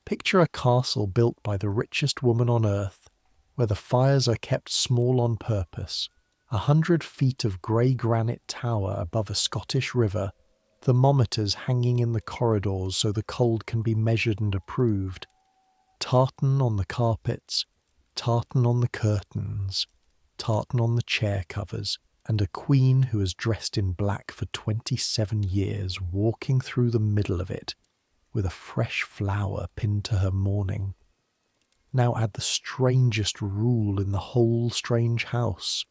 Picture a castle built by the richest woman on earth, where the fires are kept small on purpose, 100 feet of grey granite tower above a Scottish river, thermometers hanging in the corridors so the cold can be measured and approved, tartan on the carpets, tartan on the curtains, tartan on the chair covers, and a queen who has dressed in black for 27 years walking through the middle of it, with a fresh flower pinned to her mourning. Now add the strangest rule in the whole strange house.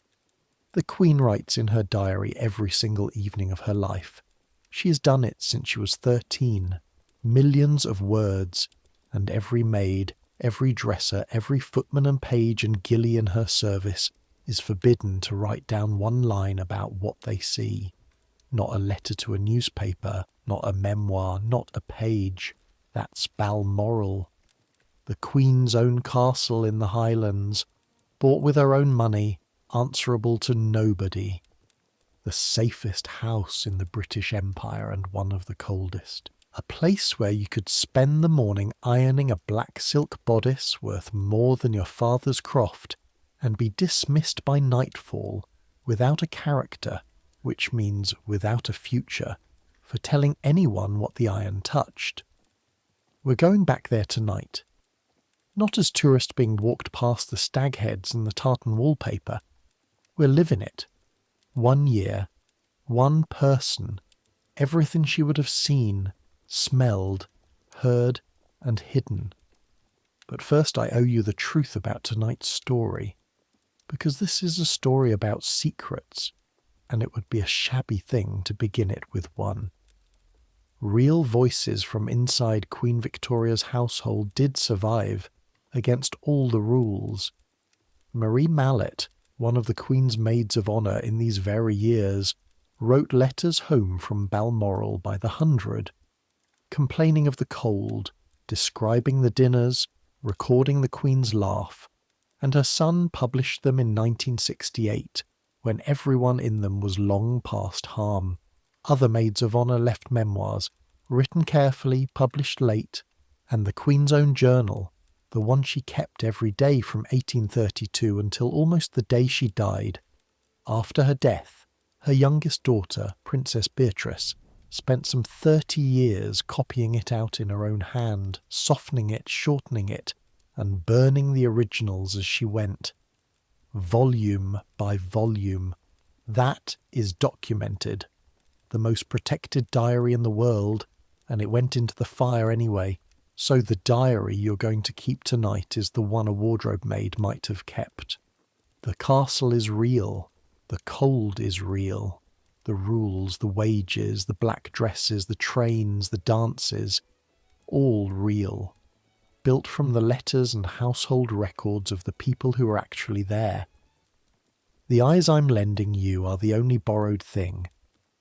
The Queen writes in her diary every single evening of her life. She has done it since she was 13. Millions of words, and every maid, every dresser, every footman and page and gillie in her service is forbidden to write down one line about what they see. Not a letter to a newspaper, not a memoir, not a page. That's Balmoral. The Queen's own castle in the Highlands, bought with her own money, answerable to nobody. The safest house in the British Empire and one of the coldest. A place where you could spend the morning ironing a black silk bodice worth more than your father's croft and be dismissed by nightfall without a character, which means without a future, for telling anyone what the iron touched. We're going back there tonight. Not as tourists being walked past the stag heads and the tartan wallpaper. We're living it. 1 year, one person, everything she would have seen, smelled, heard, and hidden. But first I owe you the truth about tonight's story, because this is a story about secrets, and it would be a shabby thing to begin it with one. Real voices from inside Queen Victoria's household did survive, against all the rules. Marie Mallet, one of the Queen's maids of honour in these very years, wrote letters home from Balmoral by the 100, complaining of the cold, describing the dinners, recording the Queen's laugh, and her son published them in 1968, when everyone in them was long past harm. Other maids of honour left memoirs, written carefully, published late, and the Queen's own journal, the one she kept every day from 1832 until almost the day she died. After her death, her youngest daughter, Princess Beatrice, spent some 30 years copying it out in her own hand, softening it, shortening it, and burning the originals as she went. Volume by volume. That is documented. The most protected diary in the world, and it went into the fire anyway. So the diary you're going to keep tonight is the one a wardrobe maid might have kept. The castle is real. The cold is real. The rules, the wages, the black dresses, the trains, the dances, all real. Built from the letters and household records of the people who were actually there. The eyes I'm lending you are the only borrowed thing.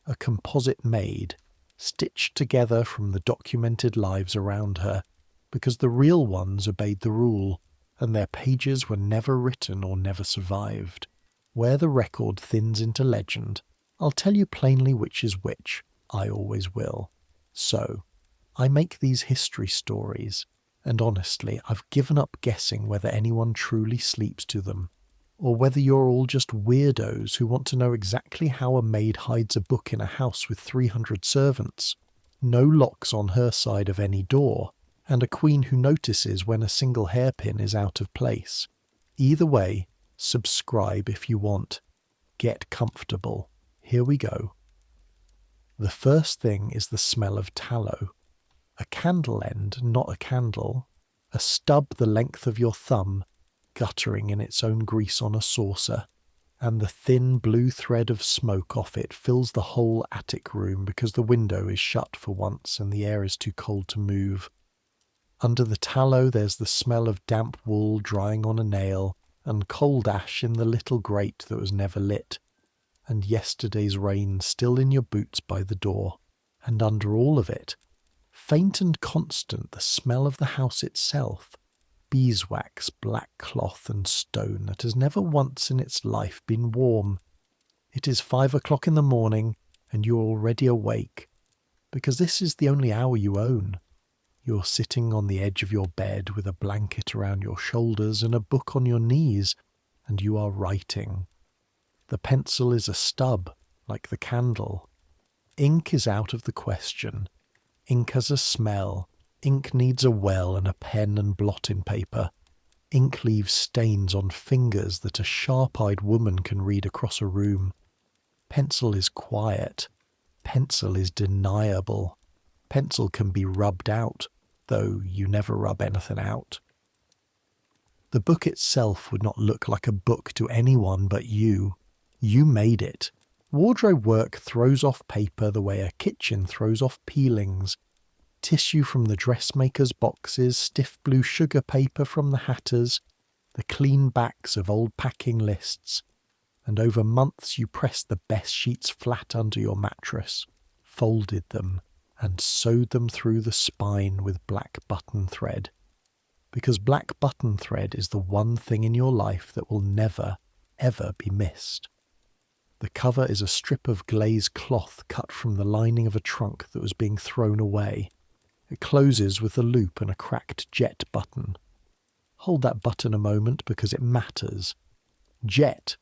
A composite maid, stitched together from the documented lives around her, because the real ones obeyed the rule, and their pages were never written or never survived. Where the record thins into legend, I'll tell you plainly which is which. I always will. So, I make these history stories, and honestly, I've given up guessing whether anyone truly sleeps to them, or whether you're all just weirdos who want to know exactly how a maid hides a book in a house with 300 servants, no locks on her side of any door, and a queen who notices when a single hairpin is out of place. Either way, subscribe if you want. Get comfortable. Here we go. The first thing is the smell of tallow. A candle end, not a candle. A stub the length of your thumb, guttering in its own grease on a saucer, and the thin blue thread of smoke off it fills the whole attic room because the window is shut for once and the air is too cold to move. Under the tallow there's the smell of damp wool drying on a nail, and cold ash in the little grate that was never lit, and yesterday's rain still in your boots by the door, and under all of it, faint and constant, the smell of the house itself, beeswax, black cloth and stone that has never once in its life been warm. It is 5 o'clock in the morning, and you're already awake, because this is the only hour you own. You're sitting on the edge of your bed with a blanket around your shoulders and a book on your knees, and you are writing. The pencil is a stub, like the candle. Ink is out of the question. Ink has a smell. Ink needs a well and a pen and blotting paper. Ink leaves stains on fingers that a sharp-eyed woman can read across a room. Pencil is quiet. Pencil is deniable. Pencil can be rubbed out, though you never rub anything out. The book itself would not look like a book to anyone but you. You made it. Wardrobe work throws off paper the way a kitchen throws off peelings. Tissue from the dressmaker's boxes, stiff blue sugar paper from the hatters, the clean backs of old packing lists. And over months you pressed the best sheets flat under your mattress, folded them, and sewed them through the spine with black button thread. Because black button thread is the one thing in your life that will never, ever be missed. The cover is a strip of glazed cloth cut from the lining of a trunk that was being thrown away. It closes with a loop and a cracked jet button. Hold that button a moment because it matters. Jet,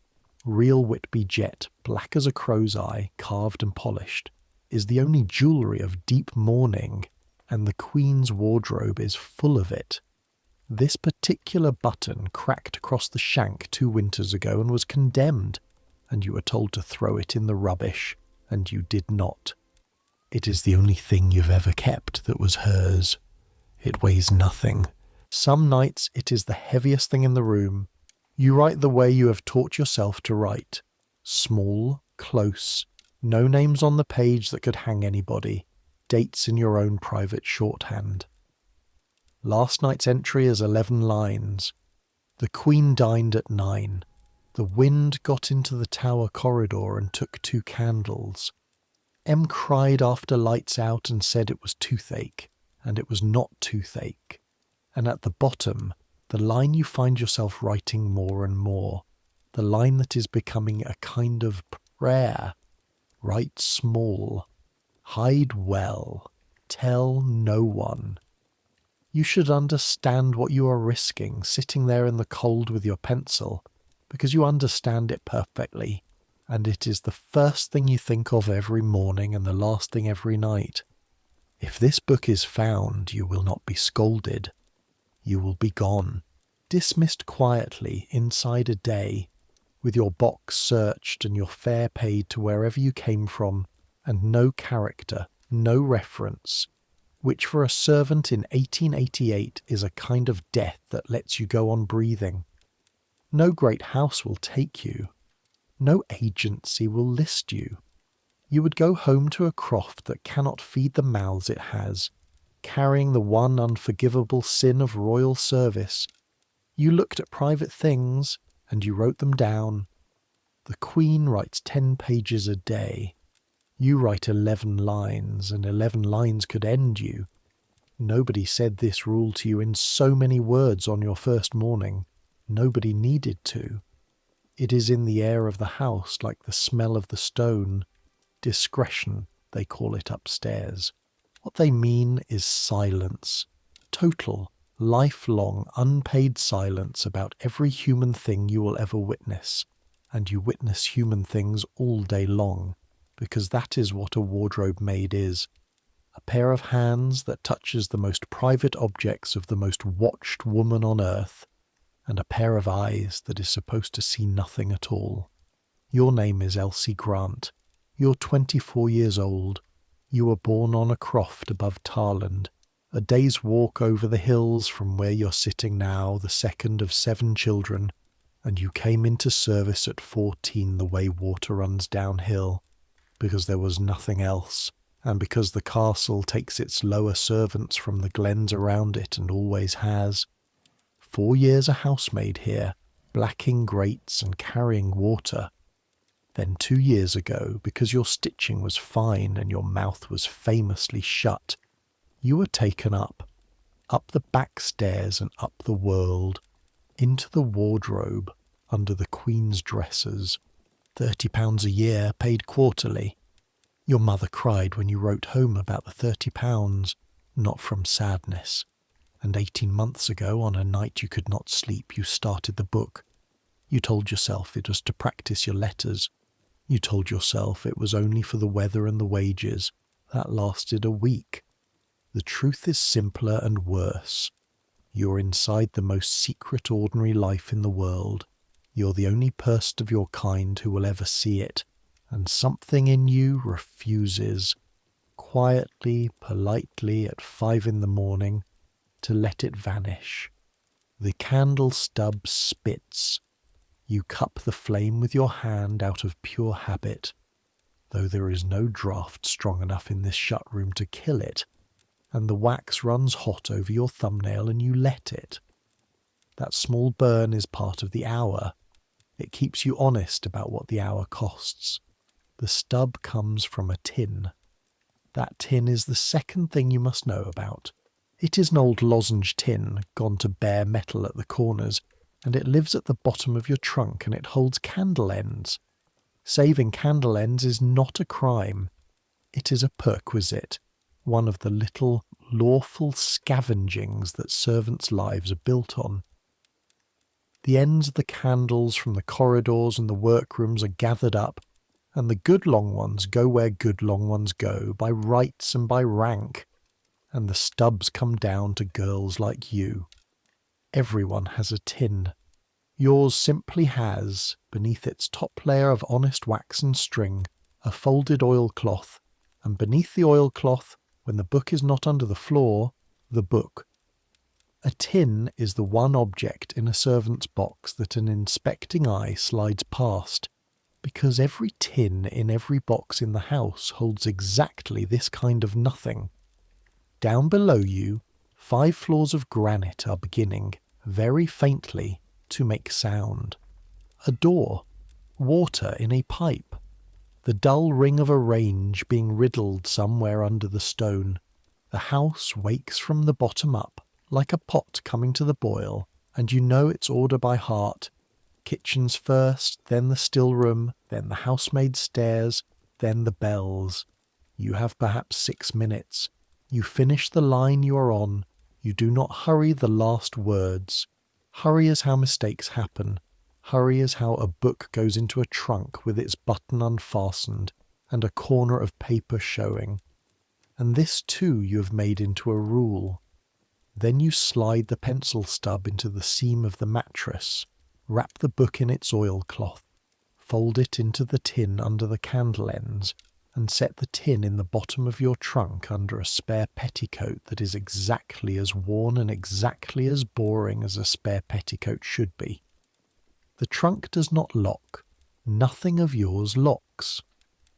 real Whitby jet, black as a crow's eye, carved and polished, is the only jewellery of deep mourning, and the Queen's wardrobe is full of it. This particular button cracked across the shank 2 winters ago and was condemned, and you were told to throw it in the rubbish, and you did not. It is the only thing you've ever kept that was hers. It weighs nothing. Some nights it is the heaviest thing in the room. You write the way you have taught yourself to write. Small, close, no names on the page that could hang anybody, dates in your own private shorthand. Last night's entry is 11 lines. The Queen dined at 9. The wind got into the tower corridor and took 2 candles. Em cried after lights out and said it was toothache, and it was not toothache. And at the bottom, the line you find yourself writing more and more, the line that is becoming a kind of prayer. Write small. Hide well. Tell no one. You should understand what you are risking sitting there in the cold with your pencil, because you understand it perfectly, and it is the first thing you think of every morning and the last thing every night. If this book is found, you will not be scolded. You will be gone, dismissed quietly inside a day, with your box searched and your fare paid to wherever you came from, and no character, no reference, which for a servant in 1888 is a kind of death that lets you go on breathing. No great house will take you. No agency will list you. You would go home to a croft that cannot feed the mouths it has, carrying the one unforgivable sin of royal service. You looked at private things, and you wrote them down. The Queen writes 10 pages a day. You write 11 lines, and 11 lines could end you. Nobody said this rule to you in so many words on your first morning. Nobody needed to. It is in the air of the house like the smell of the stone. Discretion, they call it upstairs. What they mean is silence. Total, lifelong, unpaid silence about every human thing you will ever witness. And you witness human things all day long, because that is what a wardrobe maid is. A pair of hands that touches the most private objects of the most watched woman on earth, and a pair of eyes that is supposed to see nothing at all. Your name is Elsie Grant. You're 24 years old. You were born on a croft above Tarland, a day's walk over the hills from where you're sitting now, the second of 7 children, and you came into service at 14 the way water runs downhill, because there was nothing else, and because the castle takes its lower servants from the glens around it and always has. 4 years a housemaid here, blacking grates and carrying water. Then 2 years ago, because your stitching was fine and your mouth was famously shut, you were taken up the back stairs and up the world, into the wardrobe, under the Queen's dressers. £30 a year, paid quarterly. Your mother cried when you wrote home about the £30. not from sadness. And 18 months ago, on a night you could not sleep, you started the book. You told yourself it was to practice your letters. You told yourself it was only for the weather and the wages. That lasted a week. The truth is simpler and worse. You're inside the most secret ordinary life in the world. You're the only person of your kind who will ever see it. And something in you refuses, quietly, politely, at 5 a.m, to let it vanish. The candle stub spits. You cup the flame with your hand out of pure habit, though there is no draught strong enough in this shut room to kill it, and the wax runs hot over your thumbnail and you let it. That small burn is part of the hour. It keeps you honest about what the hour costs. The stub comes from a tin. That tin is the second thing you must know about. It is an old lozenge tin, gone to bare metal at the corners, and it lives at the bottom of your trunk and it holds candle ends. Saving candle ends is not a crime. It is a perquisite, one of the little lawful scavengings that servants' lives are built on. The ends of the candles from the corridors and the workrooms are gathered up, and the good long ones go where good long ones go, by rights and by rank, and the stubs come down to girls like you. Everyone has a tin. Yours simply has, beneath its top layer of honest wax and string, a folded oilcloth, and beneath the oilcloth, when the book is not under the floor, the book. A tin is the one object in a servant's box that an inspecting eye slides past, because every tin in every box in the house holds exactly this kind of nothing. Down below you, 5 floors of granite are beginning, very faintly, to make sound. A door, water in a pipe, the dull ring of a range being riddled somewhere under the stone. The house wakes from the bottom up, like a pot coming to the boil, and you know its order by heart. Kitchens first, then the still room, then the housemaid's stairs, then the bells. You have perhaps 6 minutes. You finish the line you are on. You do not hurry the last words. Hurry is how mistakes happen. Hurry is how a book goes into a trunk with its button unfastened and a corner of paper showing. And this too you have made into a rule. Then you slide the pencil stub into the seam of the mattress, wrap the book in its oilcloth, fold it into the tin under the candle ends, and set the tin in the bottom of your trunk under a spare petticoat that is exactly as worn and exactly as boring as a spare petticoat should be. The trunk does not lock. Nothing of yours locks.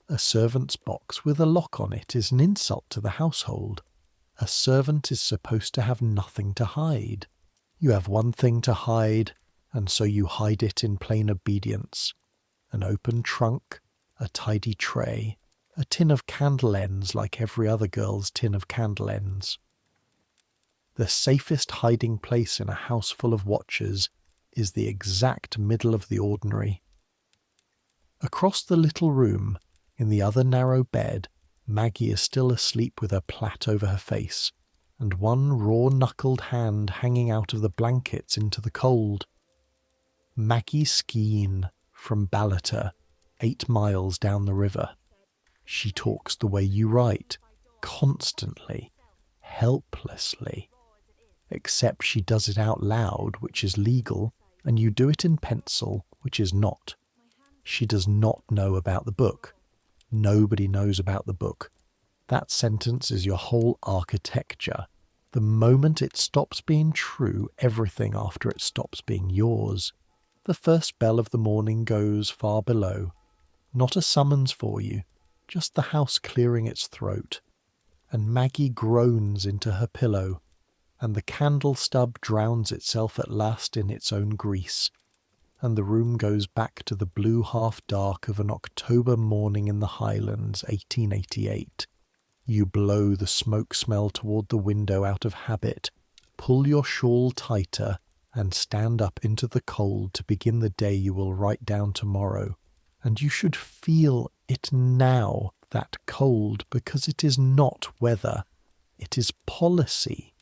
A servant's box with a lock on it is an insult to the household. A servant is supposed to have nothing to hide. You have one thing to hide, and so you hide it in plain obedience. An open trunk, a tidy tray, a tin of candle ends like every other girl's tin of candle ends. The safest hiding place in a house full of watchers is the exact middle of the ordinary. Across the little room, in the other narrow bed, Maggie is still asleep with her plait over her face, and one raw-knuckled hand hanging out of the blankets into the cold. Maggie Skeen, from Ballater, 8 miles down the river. She talks the way you write, constantly, helplessly. Except she does it out loud, which is legal, and you do it in pencil, which is not. She does not know about the book. Nobody knows about the book. That sentence is your whole architecture. The moment it stops being true, everything after it stops being yours. The first bell of the morning goes far below. Not a summons for you, just the house clearing its throat. And Maggie groans into her pillow, and the candle stub drowns itself at last in its own grease, and the room goes back to the blue half-dark of an October morning in the Highlands, 1888. You blow the smoke smell toward the window out of habit, pull your shawl tighter, and stand up into the cold to begin the day you will write down tomorrow. And you should feel it now, that cold, because it is not weather. It is policy.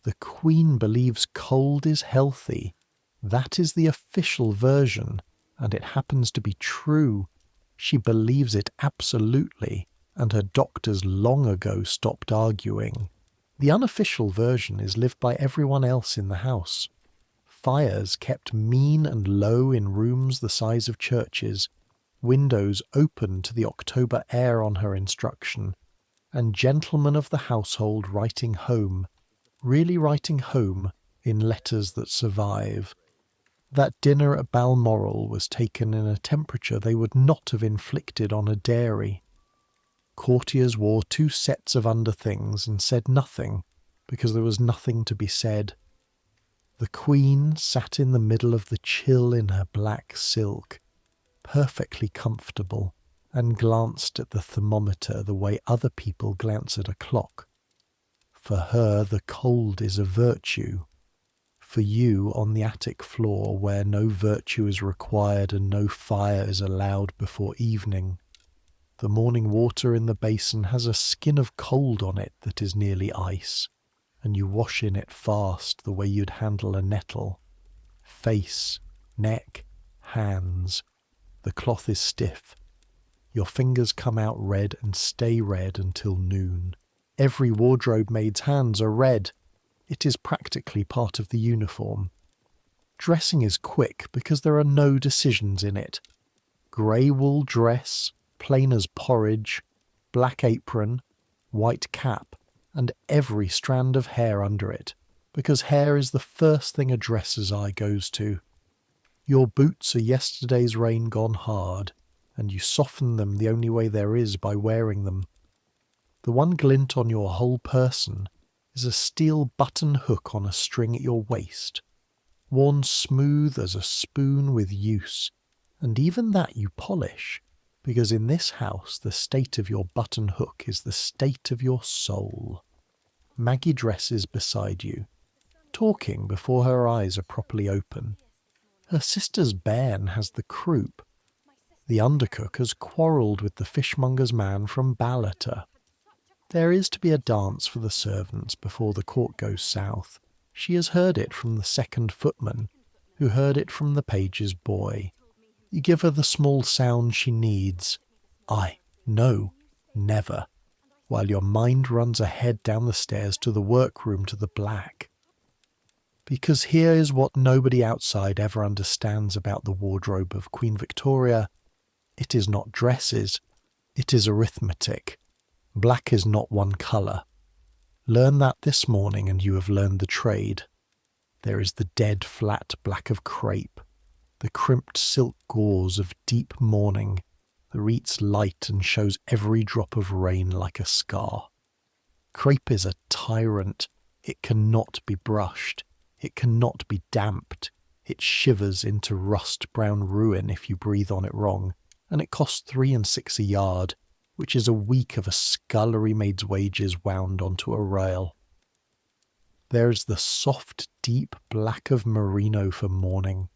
The Queen believes cold is healthy. That is the official version, and it happens to be true. She believes it absolutely, and her doctors long ago stopped arguing. The unofficial version is lived by everyone else in the house. Fires kept mean and low in rooms the size of churches, windows open to the October air on her instruction, and gentlemen of the household writing home, really writing home in letters that survive. That dinner at Balmoral was taken in a temperature they would not have inflicted on a dairy. Courtiers wore 2 sets of underthings and said nothing, because there was nothing to be said. The Queen sat in the middle of the chill in her black silk, perfectly comfortable, and glanced at the thermometer the way other people glance at a clock. For her the cold is a virtue. For you on the attic floor, where no virtue is required and no fire is allowed before evening, the morning water in the basin has a skin of cold on it that is nearly ice, and you wash in it fast the way you'd handle a nettle. Face, neck, hands. The cloth is stiff. Your fingers come out red and stay red until noon. Every wardrobe maid's hands are red. It is practically part of the uniform. Dressing is quick because there are no decisions in it. Grey wool dress, plain as porridge, black apron, white cap, and every strand of hair under it, because hair is the first thing a dresser's eye goes to. Your boots are yesterday's rain gone hard, and you soften them the only way there is by wearing them. The one glint on your whole person is a steel button hook on a string at your waist, worn smooth as a spoon with use, and even that you polish, because in this house the state of your button hook is the state of your soul. Maggie dresses beside you, talking before her eyes are properly open. Her sister's bairn has the croup. The undercook has quarrelled with the fishmonger's man from Ballater. There is to be a dance for the servants before the court goes south. She has heard it from the second footman, who heard it from the page's boy. You give her the small sound she needs. No, never. While your mind runs ahead down the stairs to the workroom to the black. Because here is what nobody outside ever understands about the wardrobe of Queen Victoria. It is not dresses, it is arithmetic. Black is not one colour. Learn that this morning and you have learned the trade. There is the dead flat black of crepe, the crimped silk gauze of deep mourning that reads light and shows every drop of rain like a scar. Crepe is a tyrant. It cannot be brushed. It cannot be damped. It shivers into rust-brown ruin if you breathe on it wrong, and it costs 3 and 6 a yard, which is a week of a scullery maid's wages wound onto a rail. There is the soft, deep black of merino for morning,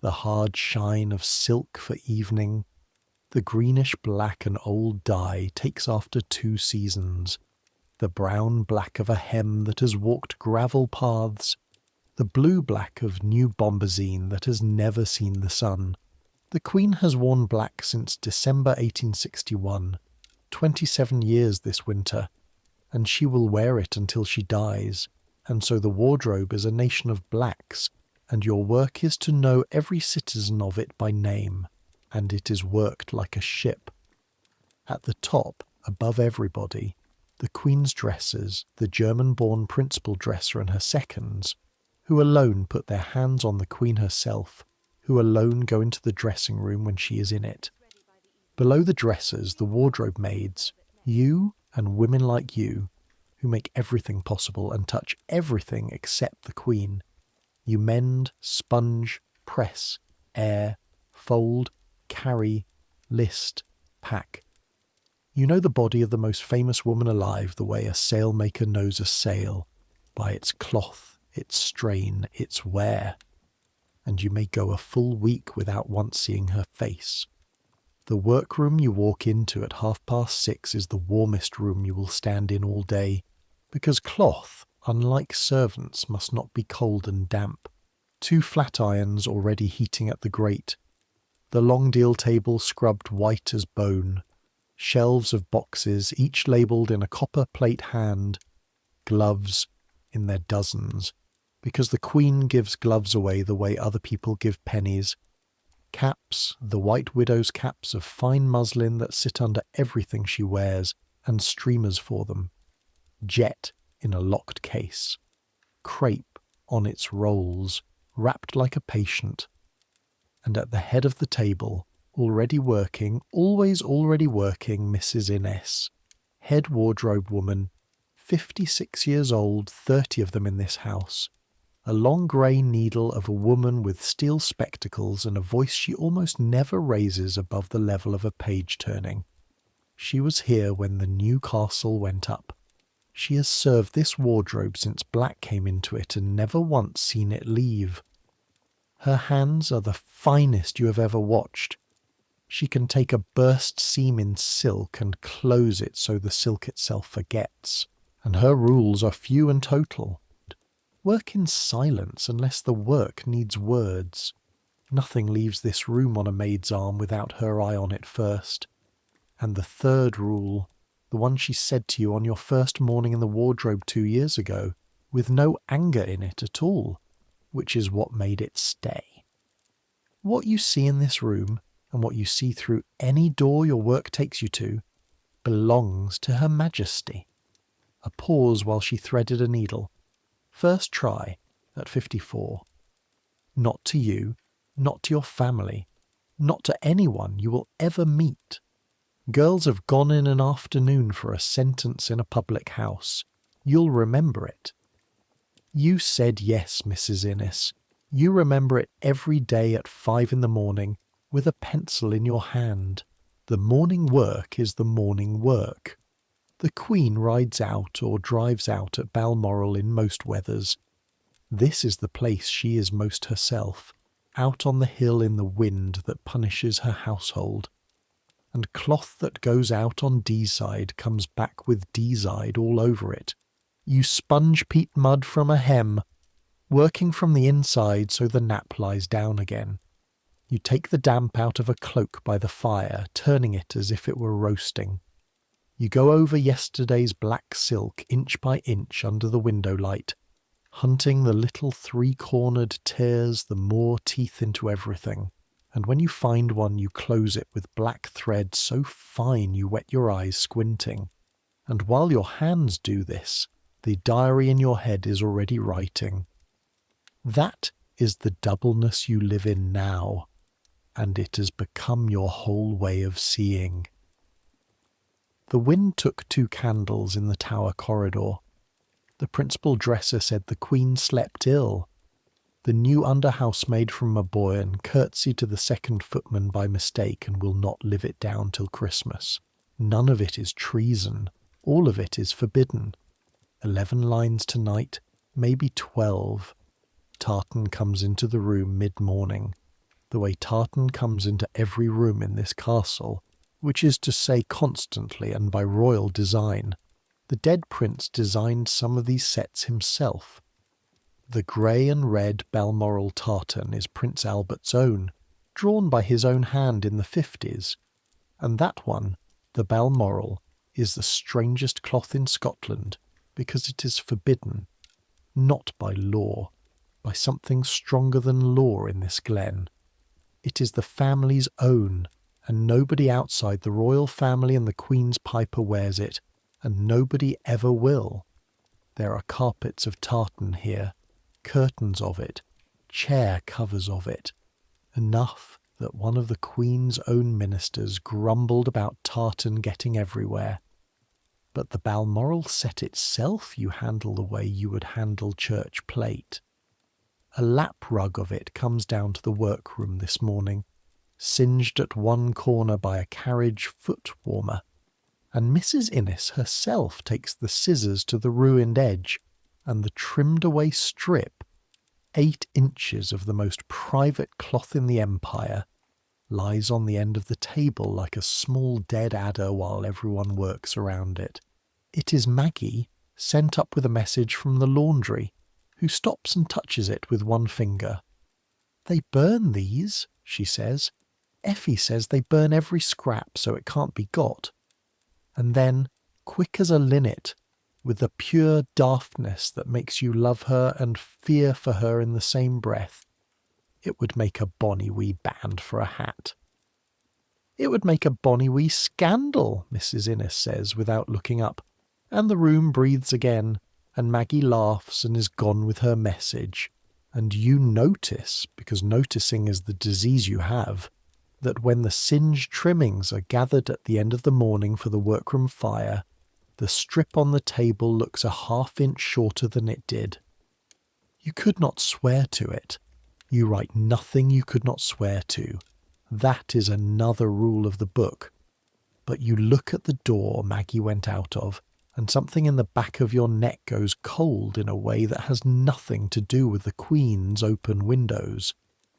the hard shine of silk for evening. The greenish black an old dye takes after 2 seasons, the brown black of a hem that has walked gravel paths, the blue black of new bombazine that has never seen the sun. The Queen has worn black since December 1861, 27 years this winter, and she will wear it until she dies, and so the wardrobe is a nation of blacks, and your work is to know every citizen of it by name, and it is worked like a ship. At the top, above everybody, the Queen's dressers, the German-born principal dresser and her seconds, who alone put their hands on the Queen herself, who alone go into the dressing room when she is in it. Below the dressers, the wardrobe maids, you and women like you, who make everything possible and touch everything except the Queen. You mend, sponge, press, air, fold, carry, list, pack. You know the body of the most famous woman alive the way a sailmaker knows a sail, by its cloth, its strain, its wear, and you may go a full week without once seeing her face. The workroom you walk into at 6:30 is the warmest room you will stand in all day, because cloth, unlike servants, must not be cold and damp. 2 flat irons already heating at the grate, the long deal table scrubbed white as bone, shelves of boxes, each labelled in a copper plate hand, gloves in their dozens, because the Queen gives gloves away the way other people give pennies, caps, the white widow's caps of fine muslin that sit under everything she wears, and streamers for them, jet in a locked case, crepe on its rolls, wrapped like a patient, and at the head of the table, already working, always already working, Mrs. Innes, head wardrobe woman, 56 years old, 30 of them in this house, a long grey needle of a woman with steel spectacles and a voice she almost never raises above the level of a page-turning. She was here when the new castle went up. She has served this wardrobe since Black came into it and never once seen it leave. Her hands are the finest you have ever watched. She can take a burst seam in silk and close it so the silk itself forgets, and her rules are few and total. Work in silence unless the work needs words. Nothing leaves this room on a maid's arm without her eye on it first. And the third rule, the one she said to you on your first morning in the wardrobe 2 years ago, with no anger in it at all, which is what made it stay. What you see in this room, and what you see through any door your work takes you to, belongs to Her Majesty. A pause while she threaded a needle. First try, at 54. Not to you, not to your family, not to anyone you will ever meet. Girls have gone in an afternoon for a sentence in a public house. You'll remember it. You said yes, Mrs. Innes. You remember it every day at 5 in the morning, with a pencil in your hand. The morning work is the morning work. The Queen rides out or drives out at Balmoral in most weathers. This is the place she is most herself, out on the hill in the wind that punishes her household. And cloth that goes out on Deeside comes back with Deeside all over it. You sponge peat mud from a hem, working from the inside so the nap lies down again. You take the damp out of a cloak by the fire, turning it as if it were roasting. You go over yesterday's black silk inch by inch under the window light, hunting the little 3-cornered tears the moor teeth into everything, and when you find one you close it with black thread so fine you wet your eyes squinting. And while your hands do this, the diary in your head is already writing. That is the doubleness you live in now, and it has become your whole way of seeing. The wind took 2 candles in the tower corridor. The principal dresser said the Queen slept ill. The new under-housemaid from Maboyan curtsied to the second footman by mistake and will not live it down till Christmas. None of it is treason. All of it is forbidden. 11 lines tonight, maybe 12. Tartan comes into the room mid-morning, the way Tartan comes into every room in this castle, which is to say constantly and by royal design. The dead prince designed some of these sets himself. The grey and red Balmoral tartan is Prince Albert's own, drawn by his own hand in the 50s, and that one, the Balmoral, is the strangest cloth in Scotland because it is forbidden, not by law, by something stronger than law in this glen. It is the family's own, and nobody outside the royal family and the Queen's piper wears it, and nobody ever will. There are carpets of tartan here, curtains of it, chair covers of it, enough that one of the Queen's own ministers grumbled about tartan getting everywhere. But the Balmoral set itself you handle the way you would handle church plate. A lap rug of it comes down to the workroom this morning, singed at one corner by a carriage foot warmer, and Mrs. Innes herself takes the scissors to the ruined edge, and the trimmed-away strip, 8 inches of the most private cloth in the empire, lies on the end of the table like a small dead adder while everyone works around it. It is Maggie, sent up with a message from the laundry, who stops and touches it with one finger. "They burn these," she says. "Effie says they burn every scrap so it can't be got." And then, quick as a linnet, with the pure daftness that makes you love her and fear for her in the same breath, "It would make a bonny wee band for a hat." "It would make a bonny wee scandal," Mrs. Innes says without looking up, and the room breathes again, and Maggie laughs and is gone with her message, and you notice, because noticing is the disease you have, that when the singed trimmings are gathered at the end of the morning for the workroom fire, the strip on the table looks a half-inch shorter than it did. You could not swear to it. You write nothing you could not swear to. That is another rule of the book. But you look at the door Maggie went out of, and something in the back of your neck goes cold in a way that has nothing to do with the Queen's open windows,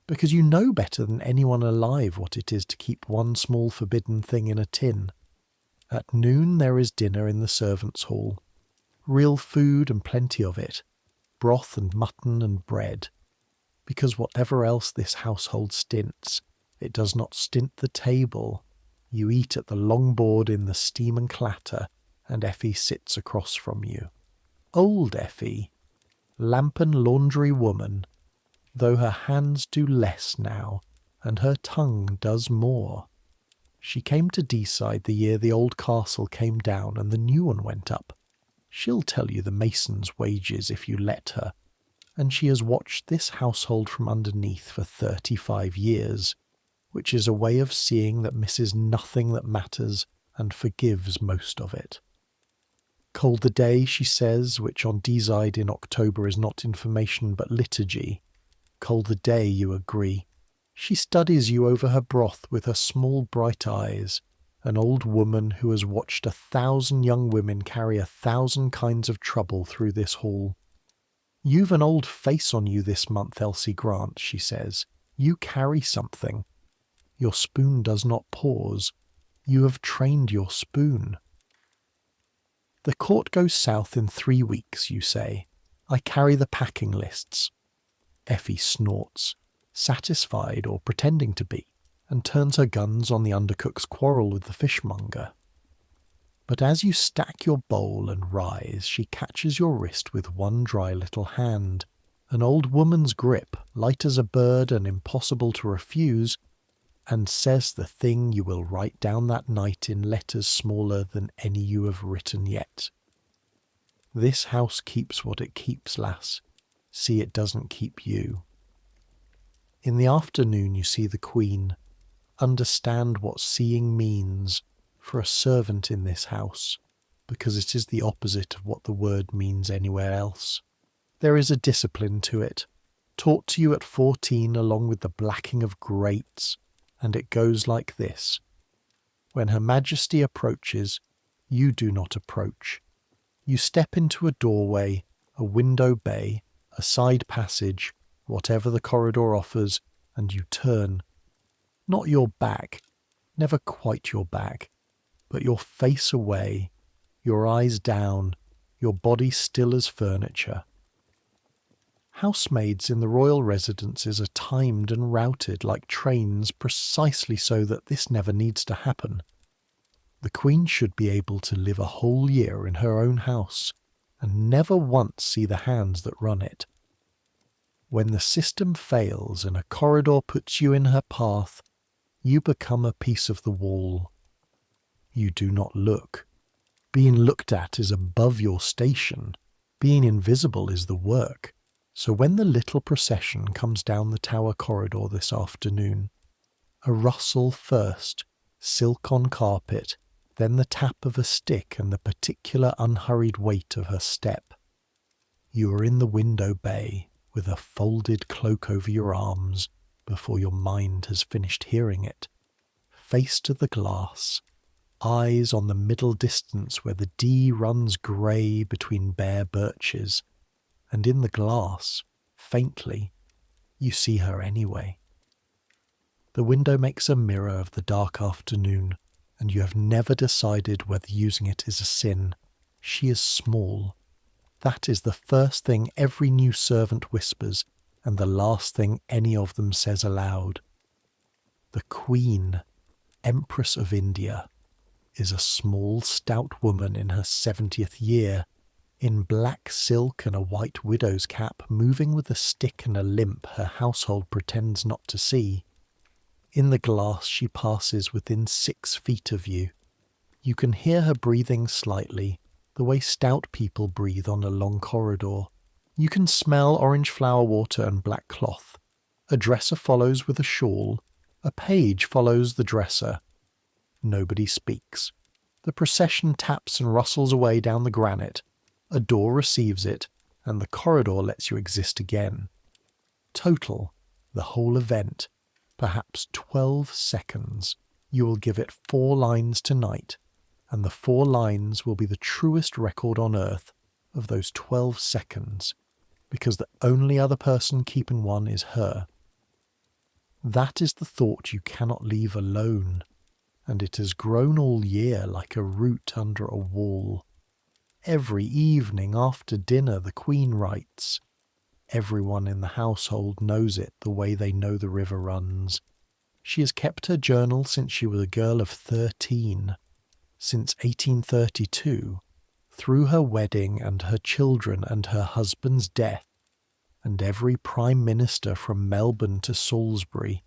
because you know better than anyone alive what it is to keep one small forbidden thing in a tin. At noon there is dinner in the servants' hall. Real food and plenty of it. Broth and mutton and bread. Because whatever else this household stints, it does not stint the table. You eat at the long board in the steam and clatter, and Effie sits across from you. Old Effie, lamp and laundry woman, though her hands do less now, and her tongue does more. She came to Deeside the year the old castle came down and the new one went up. She'll tell you the mason's wages if you let her, and she has watched this household from underneath for 35 years, which is a way of seeing that misses nothing that matters and forgives most of it. Cold the day, she says, which on Deeside in October is not information but liturgy. Cold the day, you agree. She studies you over her broth with her small bright eyes, an old woman who has watched 1,000 young women carry 1,000 kinds of trouble through this hall. "You've an old face on you this month, Elsie Grant," she says. "You carry something. Your spoon does not pause. You have trained your spoon." "The court goes south in 3 weeks, you say. I carry the packing lists." Effie snorts, satisfied or pretending to be, and turns her guns on the undercook's quarrel with the fishmonger. But as you stack your bowl and rise, she catches your wrist with one dry little hand, an old woman's grip, light as a bird and impossible to refuse, and says the thing you will write down that night in letters smaller than any you have written yet. "This house keeps what it keeps, lass. See it doesn't keep you." In the afternoon you see the Queen. Understand what seeing means for a servant in this house, because it is the opposite of what the word means anywhere else. There is a discipline to it, taught to you at 14 along with the blacking of grates, and it goes like this. When Her Majesty approaches, you do not approach. You step into a doorway, a window bay, a side passage, whatever the corridor offers, and you turn. Not your back, never quite your back, but your face away, your eyes down, your body still as furniture. Housemaids in the royal residences are timed and routed like trains precisely so that this never needs to happen. The Queen should be able to live a whole year in her own house and never once see the hands that run it. When the system fails and a corridor puts you in her path, you become a piece of the wall. You do not look. Being looked at is above your station. Being invisible is the work. So when the little procession comes down the tower corridor this afternoon, a rustle first, silk on carpet, then the tap of a stick and the particular unhurried weight of her step. You are in the window bay, with a folded cloak over your arms, before your mind has finished hearing it, face to the glass, eyes on the middle distance where the Dee runs grey between bare birches, and in the glass, faintly, you see her anyway. The window makes a mirror of the dark afternoon, and you have never decided whether using it is a sin. She is small, That is the first thing every new servant whispers, and the last thing any of them says aloud. The Queen, Empress of India, is a small, stout woman in her 70th year, in black silk and a white widow's cap, moving with a stick and a limp her household pretends not to see. In the glass she passes within 6 feet of you. You can hear her breathing slightly, the way stout people breathe on a long corridor. You can smell orange flower water and black cloth. A dresser follows with a shawl. A page follows the dresser. Nobody speaks. The procession taps and rustles away down the granite. A door receives it, and the corridor lets you exist again. Total, the whole event, perhaps 12 seconds. You will give it 4 lines tonight, and the 4 lines will be the truest record on earth of those 12 seconds, because the only other person keeping one is her. That is the thought you cannot leave alone, and it has grown all year like a root under a wall. Every evening after dinner the Queen writes. Everyone in the household knows it the way they know the river runs. She has kept her journal since she was a girl of 13, since 1832, through her wedding and her children and her husband's death, and every Prime Minister from Melbourne to Salisbury,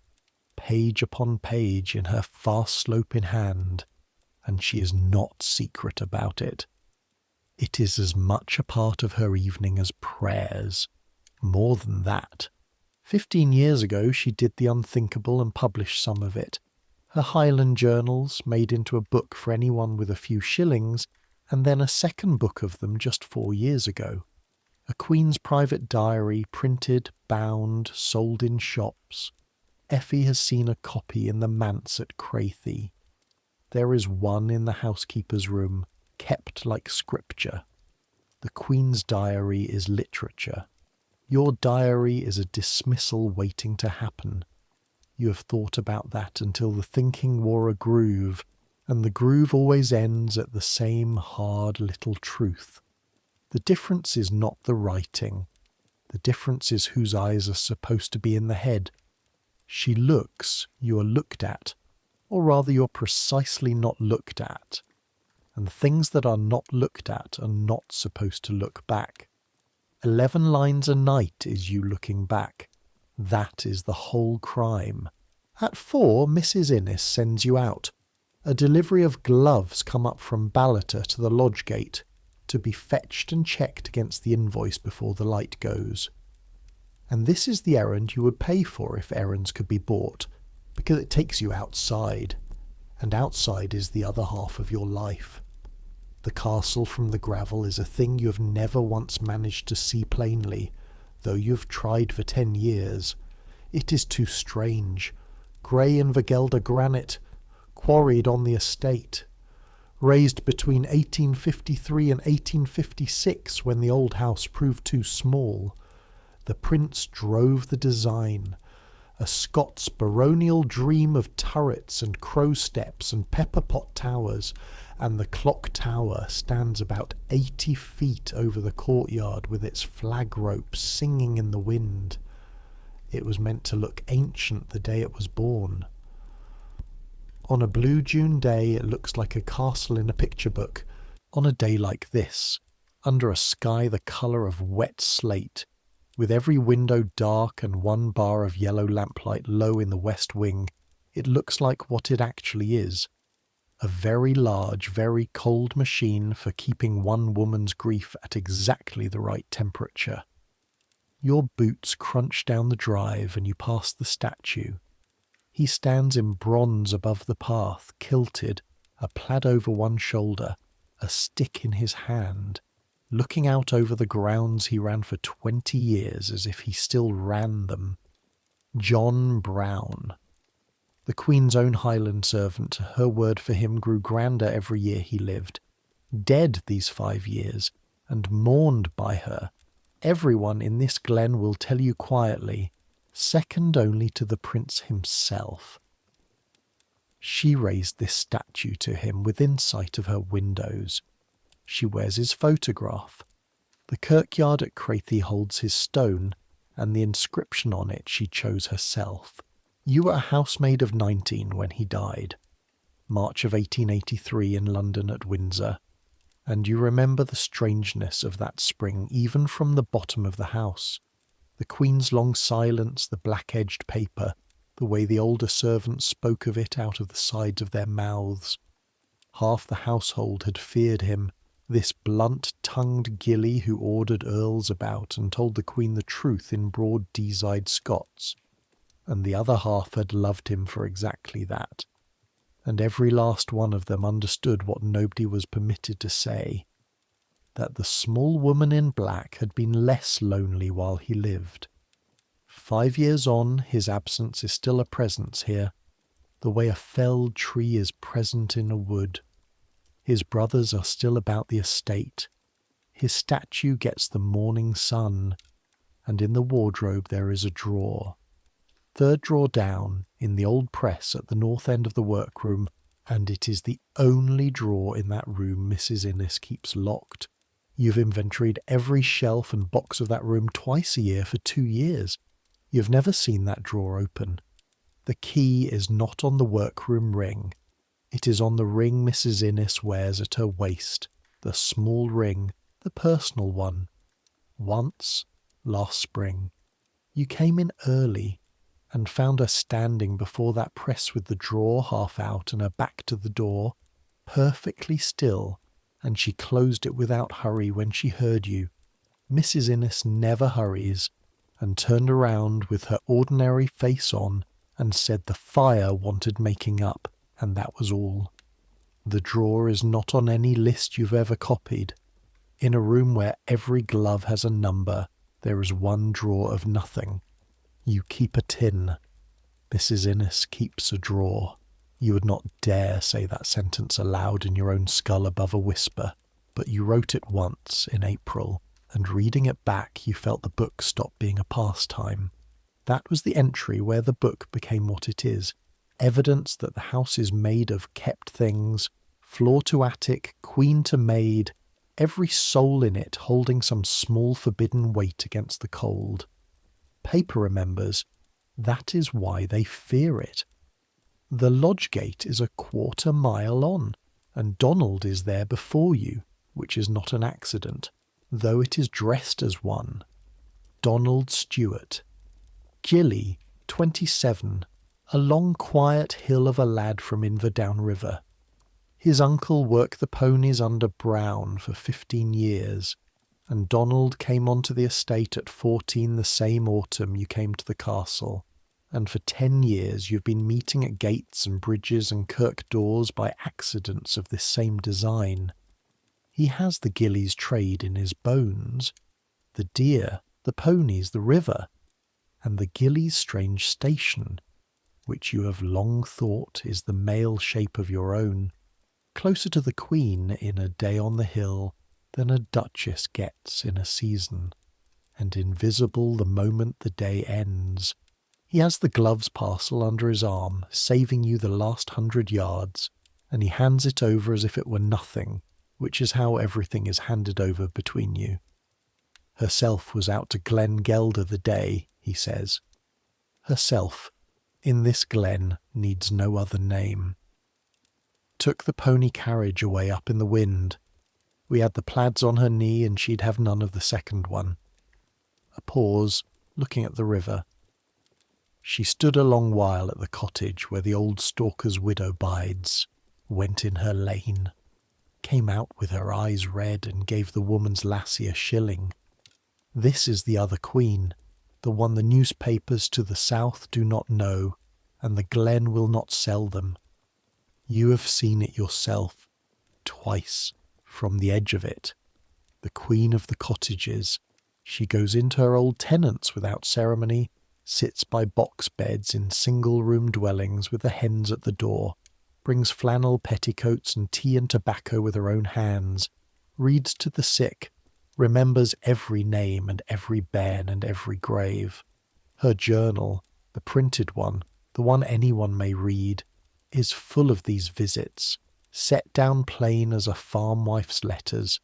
page upon page in her fast slope in hand, and she is not secret about it. It is as much a part of her evening as prayers. More than that. 15 years ago she did the unthinkable and published some of it. Her Highland journals, made into a book for anyone with a few shillings, and then a second book of them just 4 years ago. A Queen's private diary, printed, bound, sold in shops. Effie has seen a copy in the manse at Crathie. There is one in the housekeeper's room, kept like scripture. The Queen's diary is literature. Your diary is a dismissal waiting to happen. You have thought about that until the thinking wore a groove, and the groove always ends at the same hard little truth. The difference is not the writing. The difference is whose eyes are supposed to be in the head. She looks, you are looked at, or rather you're precisely not looked at. And things that are not looked at are not supposed to look back. 11 lines a night is you looking back. That is the whole crime. At 4, Mrs. Innes sends you out. A delivery of gloves come up from Ballater to the lodge gate, to be fetched and checked against the invoice before the light goes. And this is the errand you would pay for if errands could be bought, because it takes you outside, and outside is the other half of your life. The castle from the gravel is a thing you have never once managed to see plainly, though you have tried for 10 years. It is too strange. Grey and Vergelder granite, quarried on the estate, raised between 1853 and 1856 when the old house proved too small. The prince drove the design, a Scots baronial dream of turrets and crow steps and pepper pot towers, and the clock tower stands about 80 feet over the courtyard with its flag rope singing in the wind. It was meant to look ancient the day it was born. On a blue June day it looks like a castle in a picture book. On a day like this, under a sky the colour of wet slate, with every window dark and one bar of yellow lamplight low in the west wing, it looks like what it actually is. A very large, very cold machine for keeping one woman's grief at exactly the right temperature. Your boots crunch down the drive and you pass the statue. He stands in bronze above the path, kilted, a plaid over one shoulder, a stick in his hand, looking out over the grounds he ran for 20 years as if he still ran them. John Brown. The Queen's own Highland servant, her word for him grew grander every year he lived. Dead these 5 years, and mourned by her. Everyone in this glen will tell you quietly, second only to the prince himself. She raised this statue to him within sight of her windows. She wears his photograph. The kirkyard at Crathie holds his stone, and the inscription on it she chose herself. You were a housemaid of 19 when he died. March of 1883 in London at Windsor. And you remember the strangeness of that spring even from the bottom of the house. The Queen's long silence, the black-edged paper, the way the older servants spoke of it out of the sides of their mouths. Half the household had feared him, this blunt-tongued gilly who ordered earls about and told the Queen the truth in broad Deeside Scots. And the other half had loved him for exactly that. And every last one of them understood what nobody was permitted to say, that the small woman in black had been less lonely while he lived. 5 years on, his absence is still a presence here, the way a felled tree is present in a wood. His brothers are still about the estate. His statue gets the morning sun, and in the wardrobe there is a drawer. Third drawer down, in the old press at the north end of the workroom, and it is the only drawer in that room Mrs. Innes keeps locked. You've inventoried every shelf and box of that room twice a year for 2 years. You've never seen that drawer open. The key is not on the workroom ring. It is on the ring Mrs. Innes wears at her waist, the small ring, the personal one. Once, last spring, you came in early and found her standing before that press with the drawer half out and her back to the door, perfectly still, and she closed it without hurry when she heard you. Mrs. Innes never hurries, and turned around with her ordinary face on and said the fire wanted making up, and that was all. The drawer is not on any list you've ever copied. In a room where every glove has a number, there is one drawer of nothing. You keep a tin. Mrs. Innes keeps a drawer. You would not dare say that sentence aloud in your own skull above a whisper, but you wrote it once in April, and reading it back you felt the book stop being a pastime. That was the entry where the book became what it is, evidence that the house is made of kept things, floor to attic, queen to maid, every soul in it holding some small forbidden weight against the cold. Paper remembers, that is why they fear it. The lodge gate is a 1/4 mile on, and Donald is there before you, which is not an accident, though it is dressed as one. Donald Stewart. Gilly, 27, a long quiet hill of a lad from Inverdown River. His uncle worked the ponies under Brown for 15 years, and Donald came onto the estate at 14 the same autumn you came to the castle, and for 10 years you've been meeting at gates and bridges and kirk doors by accidents of this same design. He has the Gillies trade in his bones, the deer, the ponies, the river, and the Gillies' strange station, which you have long thought is the male shape of your own, closer to the Queen in a day on the hill than a duchess gets in a season, and invisible the moment the day ends. He has the gloves parcel under his arm, saving you the last 100 yards, and he hands it over as if it were nothing, which is how everything is handed over between you. Herself was out to Glen Gelder the day, he says. Herself, in this glen, needs no other name. Took the pony carriage away up in the wind. We had the plaids on her knee and she'd have none of the second one. A pause, looking at the river. She stood a long while at the cottage where the old stalker's widow bides, went in her lane, came out with her eyes red and gave the woman's lassie a shilling. This is the other Queen, the one the newspapers to the south do not know, and the glen will not sell them. You have seen it yourself, twice, from the edge of it. The Queen of the cottages. She goes into her old tenants without ceremony, sits by box beds in single-room dwellings with the hens at the door, brings flannel petticoats and tea and tobacco with her own hands, reads to the sick, remembers every name and every bairn and every grave. Her journal, the printed one, the one anyone may read, is full of these visits, set down plain as a farm wife's letters.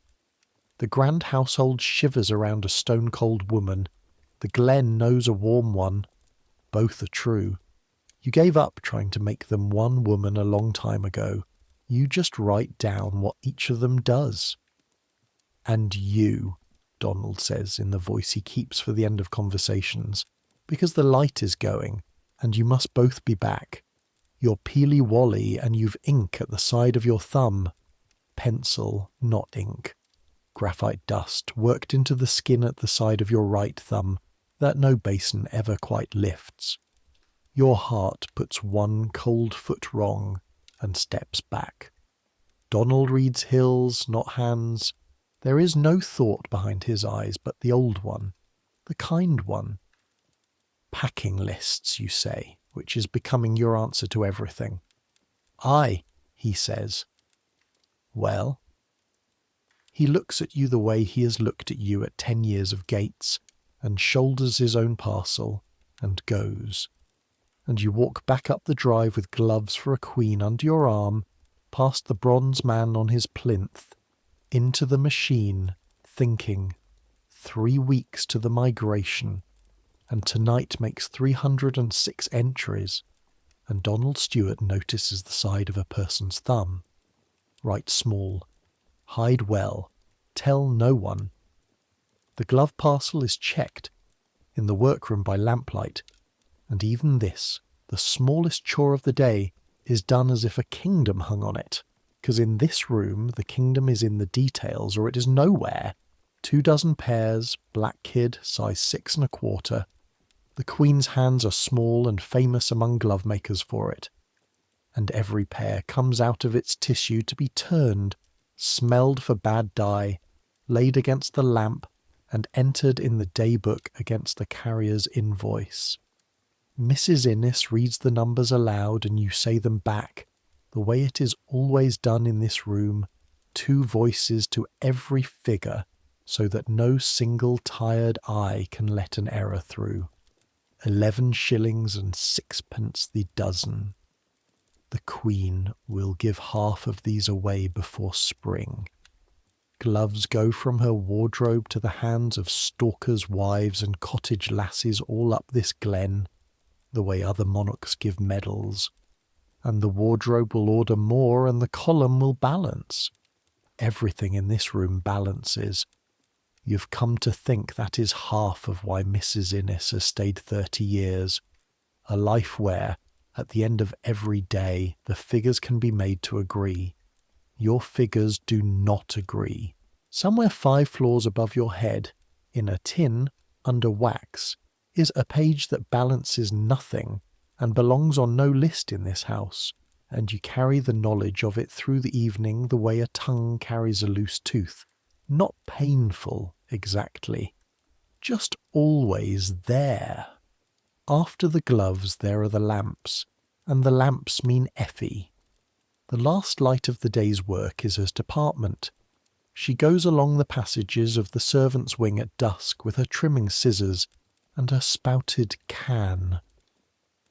The grand household shivers around a stone-cold woman. The glen knows a warm one. Both are true. You gave up trying to make them one woman a long time ago. You just write down what each of them does. And you, Donald says in the voice he keeps for the end of conversations, because the light is going, and you must both be back. You're peely-wally, and you've ink at the side of your thumb. Pencil, not ink. Graphite dust worked into the skin at the side of your right thumb that no basin ever quite lifts. Your heart puts one cold foot wrong and steps back. Donald reads hills, not hands. There is no thought behind his eyes but the old one, the kind one. Packing lists, you say, which is becoming your answer to everything. Aye, he says. Well? He looks at you the way he has looked at you at 10 years of Gates, and shoulders his own parcel, and goes. And you walk back up the drive with gloves for a queen under your arm, past the bronze man on his plinth, into the machine, thinking, 3 weeks to the migration, and tonight makes 306 entries, and Donald Stewart notices the side of a person's thumb. Write small. Hide well. Tell no one. The glove parcel is checked in the workroom by lamplight, and even this, the smallest chore of the day, is done as if a kingdom hung on it, because in this room the kingdom is in the details or it is nowhere. 24 pairs, black kid, size 6 1/4. The Queen's hands are small and famous among glove makers for it, and every pair comes out of its tissue to be turned, smelled for bad dye, laid against the lamp, and entered in the daybook against the carrier's invoice. Mrs. Innes reads the numbers aloud and you say them back, the way it is always done in this room, 2 voices to every figure, so that no single tired eye can let an error through. 11 shillings and 6pence the dozen. The Queen will give half of these away before spring. Gloves go from her wardrobe to the hands of stalkers' wives and cottage lasses all up this glen, the way other monarchs give medals. And the wardrobe will order more and the column will balance. Everything in this room balances. You've come to think that is half of why Mrs. Innes has stayed 30 years. A life where, at the end of every day, the figures can be made to agree. Your figures do not agree. Somewhere 5 floors above your head, in a tin, under wax, is a page that balances nothing and belongs on no list in this house, and you carry the knowledge of it through the evening the way a tongue carries a loose tooth. Not painful, exactly. Just always there. After the gloves there are the lamps, and the lamps mean Effie. The last light of the day's work is her department. She goes along the passages of the servants' wing at dusk with her trimming scissors and her spouted can.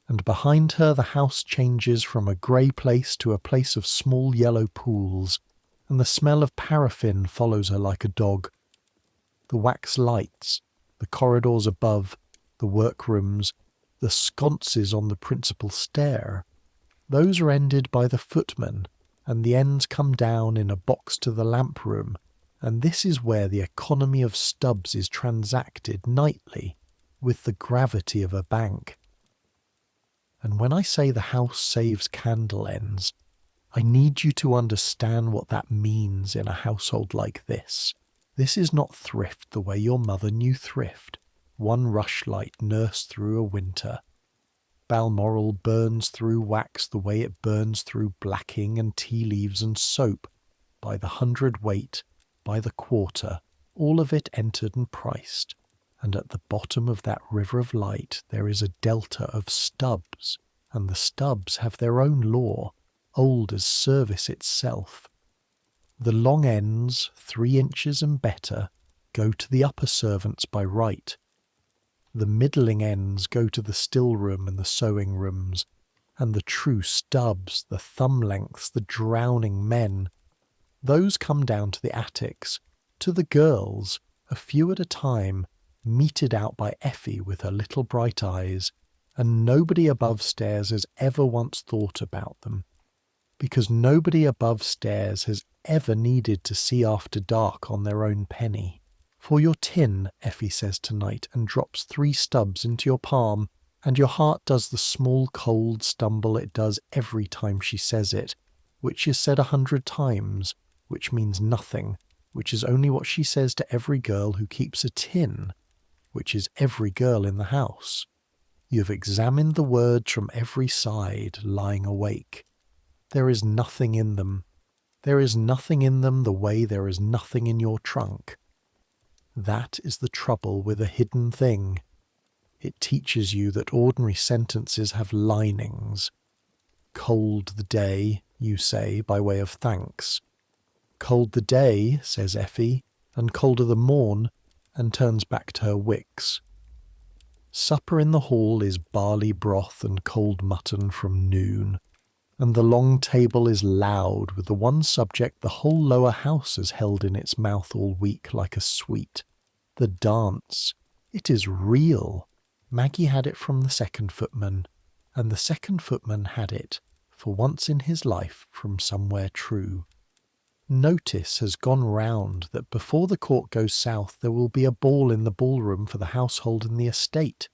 And behind her the house changes from a grey place to a place of small yellow pools, and the smell of paraffin follows her like a dog. The wax lights, the corridors above, the workrooms, the sconces on the principal stair, those are ended by the footman, and the ends come down in a box to the lamp room, and this is where the economy of stubs is transacted nightly, with the gravity of a bank. And when I say the house saves candle ends, I need you to understand what that means in a household like this. This is not thrift the way your mother knew thrift, one rushlight nursed through a winter. Balmoral burns through wax the way it burns through blacking and tea leaves and soap, by the hundredweight, by the quarter, all of it entered and priced, and at the bottom of that river of light there is a delta of stubs, and the stubs have their own law, old as service itself. The long ends, 3 inches and better, go to the upper servants by right. The middling ends go to the still room and the sewing rooms, and the true stubs, the thumb lengths, the drowning men, those come down to the attics, To the girls, a few at a time, meted out by Effie with her little bright eyes, and nobody above stairs has ever once thought about them, because nobody above stairs has ever needed to see after dark on their own penny. For your tin, Effie says tonight, and drops 3 stubs into your palm, and your heart does the small cold stumble it does every time she says it, which is said 100 times, which means nothing, which is only what she says to every girl who keeps a tin, which is every girl in the house. You have examined the words from every side, lying awake. There is nothing in them. There is nothing in them the way there is nothing in your trunk. That is the trouble with a hidden thing. It teaches you that ordinary sentences have linings. Cold the day, you say, by way of thanks. Cold the day, says Effie, and colder the morn, and turns back to her wicks. Supper in the hall is barley broth and cold mutton from noon, and the long table is loud with the one subject the whole lower house has held in its mouth all week like a sweet. The dance. It is real. Maggie had it from the second footman, and the second footman had it, for once in his life, from somewhere true. Notice has gone round that before the court goes south there will be a ball in the ballroom for the household and the estate.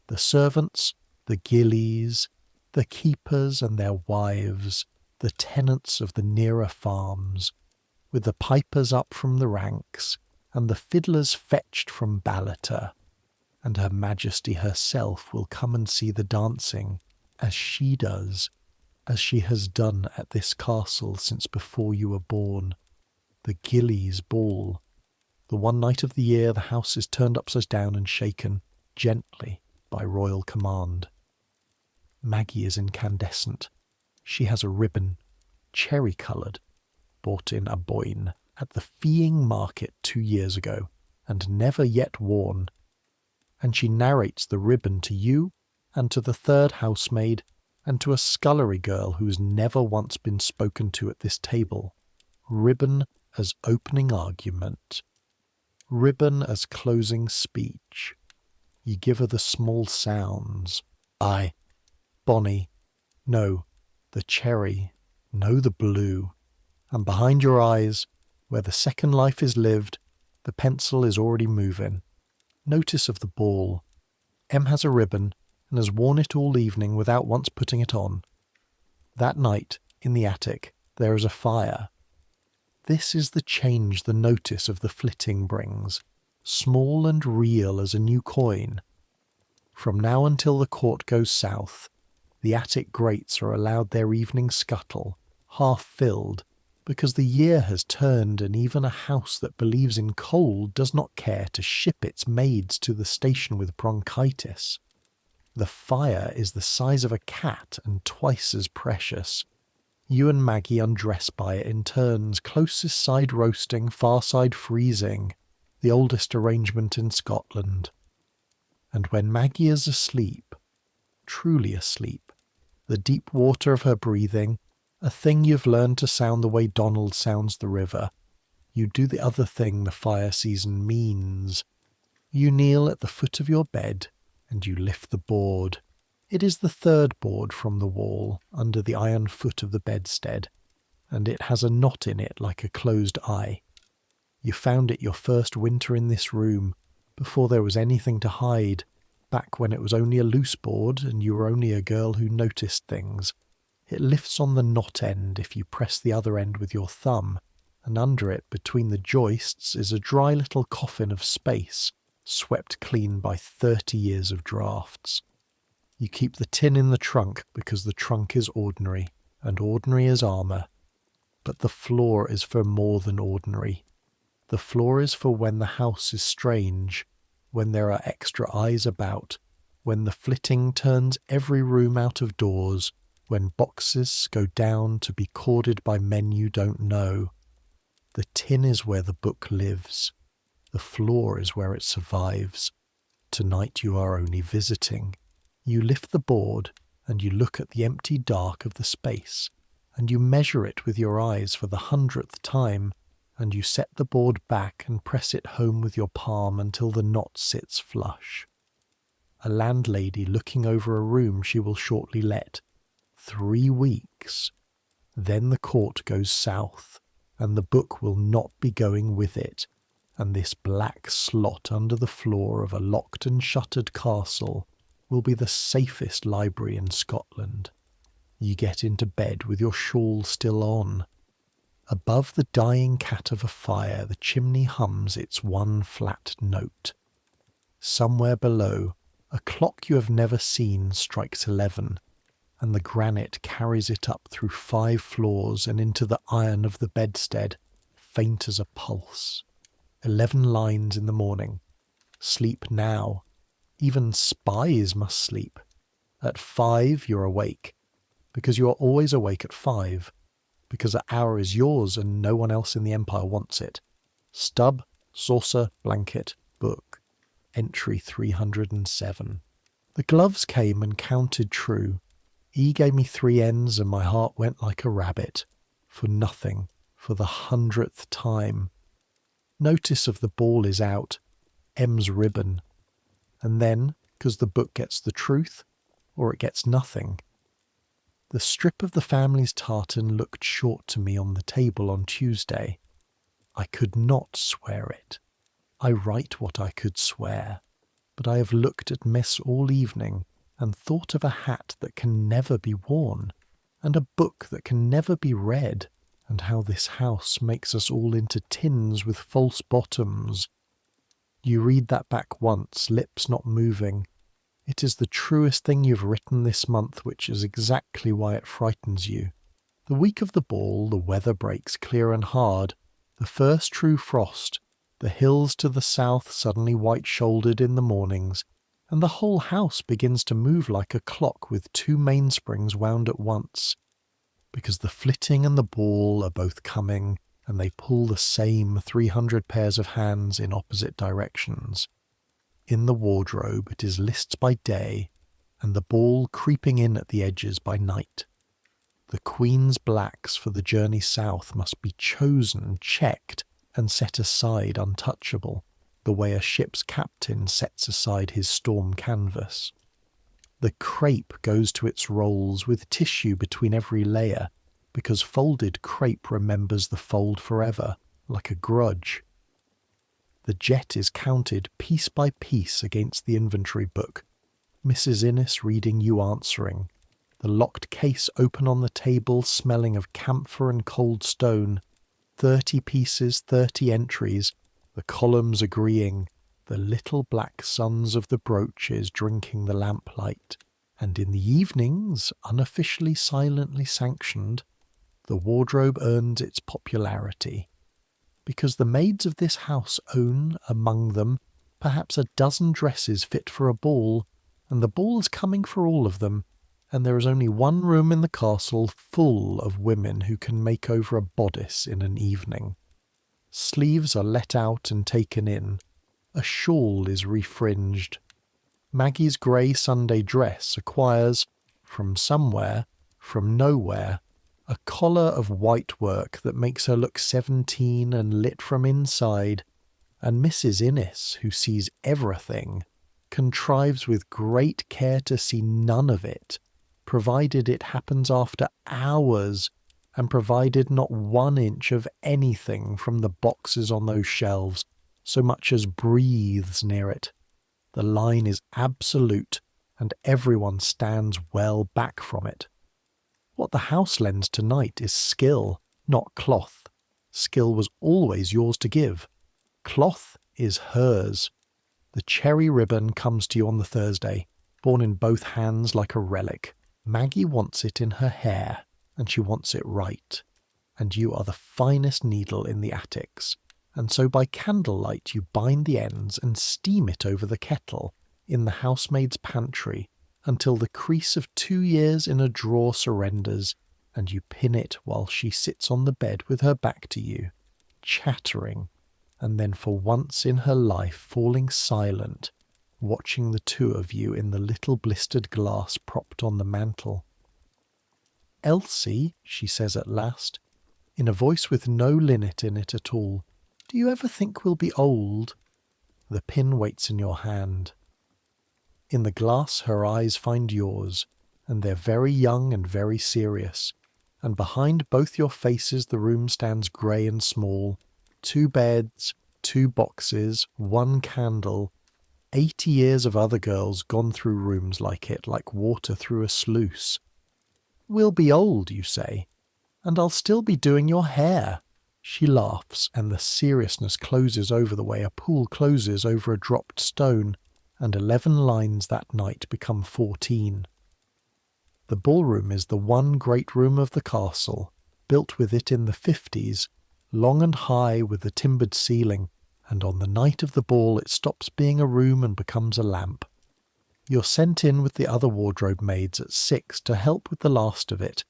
The servants, the gillies, the keepers and their wives, the tenants of the nearer farms, with the pipers up from the ranks, and the fiddlers fetched from Ballater, and Her Majesty herself will come and see the dancing, as she does, as she has done at this castle since before you were born. The Gillies' ball. The one night of the year the house is turned upside down and shaken, gently, by royal command. Maggie is incandescent. She has a ribbon, cherry-coloured, bought in a Boyne at the Feeing Market 2 years ago, and never yet worn. And she narrates the ribbon to you, and to the third housemaid, and to a scullery girl who's never once been spoken to at this table. Ribbon as opening argument. Ribbon as closing speech. Ye give her the small sounds. Aye, bonny. No, the cherry. No, the blue. And behind your eyes, where the second life is lived, the pencil is already moving. Notice of the ball. Em has a ribbon, and has worn it all evening without once putting it on. That night, in the attic, there is a fire. This is the change the notice of the flitting brings, small and real as a new coin. From now until the court goes south, the attic grates are allowed their evening scuttle, half filled, because the year has turned and even a house that believes in cold does not care to ship its maids to the station with bronchitis. The fire is the size of a cat and twice as precious. You and Maggie undress by it in turns, closest side roasting, far side freezing, the oldest arrangement in Scotland. And when Maggie is asleep, truly asleep, the deep water of her breathing, a thing you've learned to sound the way Donald sounds the river, you do the other thing the fire season means. You kneel at the foot of your bed, and you lift the board. It is the third board from the wall, under the iron foot of the bedstead, and it has a knot in it like a closed eye. You found it your first winter in this room, before there was anything to hide, back when it was only a loose board and you were only a girl who noticed things. It lifts on the knot end if you press the other end with your thumb, and under it, between the joists, is a dry little coffin of space, swept clean by 30 years of draughts. You keep the tin in the trunk because the trunk is ordinary, and ordinary is armour. But the floor is for more than ordinary. The floor is for when the house is strange, when there are extra eyes about, when the flitting turns every room out of doors, when boxes go down to be corded by men you don't know. The tin is where the book lives. The floor is where it survives. Tonight you are only visiting. You lift the board, and you look at the empty dark of the space, and you measure it with your eyes for the 100th time, and you set the board back and press it home with your palm until the knot sits flush. A landlady looking over a room she will shortly let. 3 weeks. Then the court goes south, and the book will not be going with it, and this black slot under the floor of a locked and shuttered castle will be the safest library in Scotland. You get into bed with your shawl still on. Above the dying cat of a fire, the chimney hums its one flat note. Somewhere below, a clock you have never seen strikes 11, and the granite carries it up through 5 floors and into the iron of the bedstead, faint as a pulse. 11 lines in the morning. Sleep now. Even spies must sleep. At 5 you're awake, because you are always awake at 5, because the hour is yours and no one else in the Empire wants it. Stub, saucer, blanket, book. Entry 307. The gloves came and counted true. E gave me 3 ends and my heart went like a rabbit. For nothing. For the 100th time. Notice of the ball is out. M's ribbon. And then, 'cause the book gets the truth, or it gets nothing. The strip of the family's tartan looked short to me on the table on Tuesday. I could not swear it. I write what I could swear, but I have looked at Miss all evening and thought of a hat that can never be worn, and a book that can never be read, and how this house makes us all into tins with false bottoms. You read that back once, lips not moving. It is the truest thing you've written this month, which is exactly why it frightens you. The week of the ball, the weather breaks clear and hard, the first true frost, the hills to the south suddenly white-shouldered in the mornings, and the whole house begins to move like a clock with 2 mainsprings wound at once, because the flitting and the ball are both coming, and they pull the same 300 pairs of hands in opposite directions. In the wardrobe it is lists by day, and the ball creeping in at the edges by night. The Queen's blacks for the journey south must be chosen, checked, and set aside untouchable, the way a ship's captain sets aside his storm canvas. The crepe goes to its rolls with tissue between every layer, because folded crepe remembers the fold forever, like a grudge. The jet is counted piece by piece against the inventory book, Mrs. Innes reading you answering, the locked case open on the table smelling of camphor and cold stone, 30 pieces, 30 entries, the columns agreeing, the little black suns of the brooches drinking the lamplight, and in the evenings, unofficially silently sanctioned, the wardrobe earns its popularity. Because the maids of this house own, among them, perhaps a dozen dresses fit for a ball, and the ball is coming for all of them, and there is only one room in the castle full of women who can make over a bodice in an evening. Sleeves are let out and taken in. A shawl is refringed. Maggie's grey Sunday dress acquires, from somewhere, from nowhere, a collar of white work that makes her look 17 and lit from inside, and Mrs. Innes, who sees everything, contrives with great care to see none of it, provided it happens after hours, and provided not 1 inch of anything from the boxes on those shelves so much as breathes near it. The line is absolute, and everyone stands well back from it. What the house lends tonight is skill, not cloth. Skill was always yours to give. Cloth is hers. The cherry ribbon comes to you on the Thursday, borne in both hands like a relic. Maggie wants it in her hair, and she wants it right. And you are the finest needle in the attics, and so by candlelight you bind the ends and steam it over the kettle in the housemaid's pantry, until the crease of 2 years in a drawer surrenders, and you pin it while she sits on the bed with her back to you, chattering, and then for once in her life falling silent, watching the 2 of you in the little blistered glass propped on the mantel. "Elsie," she says at last, in a voice with no linnet in it at all. "Do you ever think we'll be old?" The pin waits in your hand. In the glass her eyes find yours, and they're very young and very serious, and behind both your faces the room stands grey and small. 2 beds, 2 boxes, 1 candle. 80 years of other girls gone through rooms like it, like water through a sluice. "We'll be old," you say, "and I'll still be doing your hair." She laughs, and the seriousness closes over the way a pool closes over a dropped stone, and 11 lines that night become 14. The ballroom is the one great room of the castle, built with it in the 50s, long and high with a timbered ceiling, and on the night of the ball it stops being a room and becomes a lamp. You're sent in with the other wardrobe maids at 6 to help with the last of it,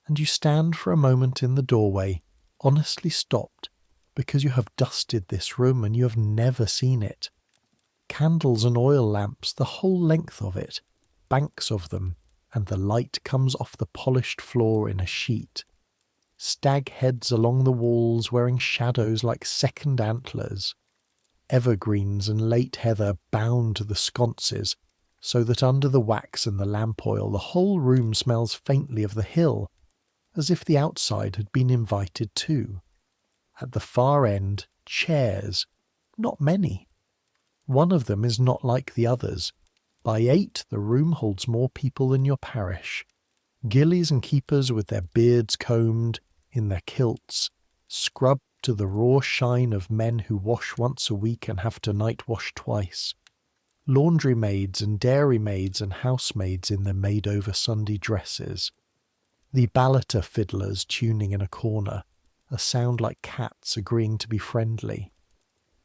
and you stand for a moment in the doorway, honestly stopped, because you have dusted this room and you have never seen it. Candles and oil lamps the whole length of it, banks of them, and the light comes off the polished floor in a sheet. Stag heads along the walls wearing shadows like second antlers. Evergreens and late heather bound to the sconces, so that under the wax and the lamp oil the whole room smells faintly of the hill, as if the outside had been invited too. At the far end, chairs, not many. One of them is not like the others. By 8 the room holds more people than your parish. Gillies and keepers with their beards combed, in their kilts, scrubbed to the raw shine of men who wash once a week and have to night wash twice. Laundry maids and dairy maids and housemaids in their made-over Sunday dresses. The balleter fiddlers tuning in a corner, a sound like cats agreeing to be friendly.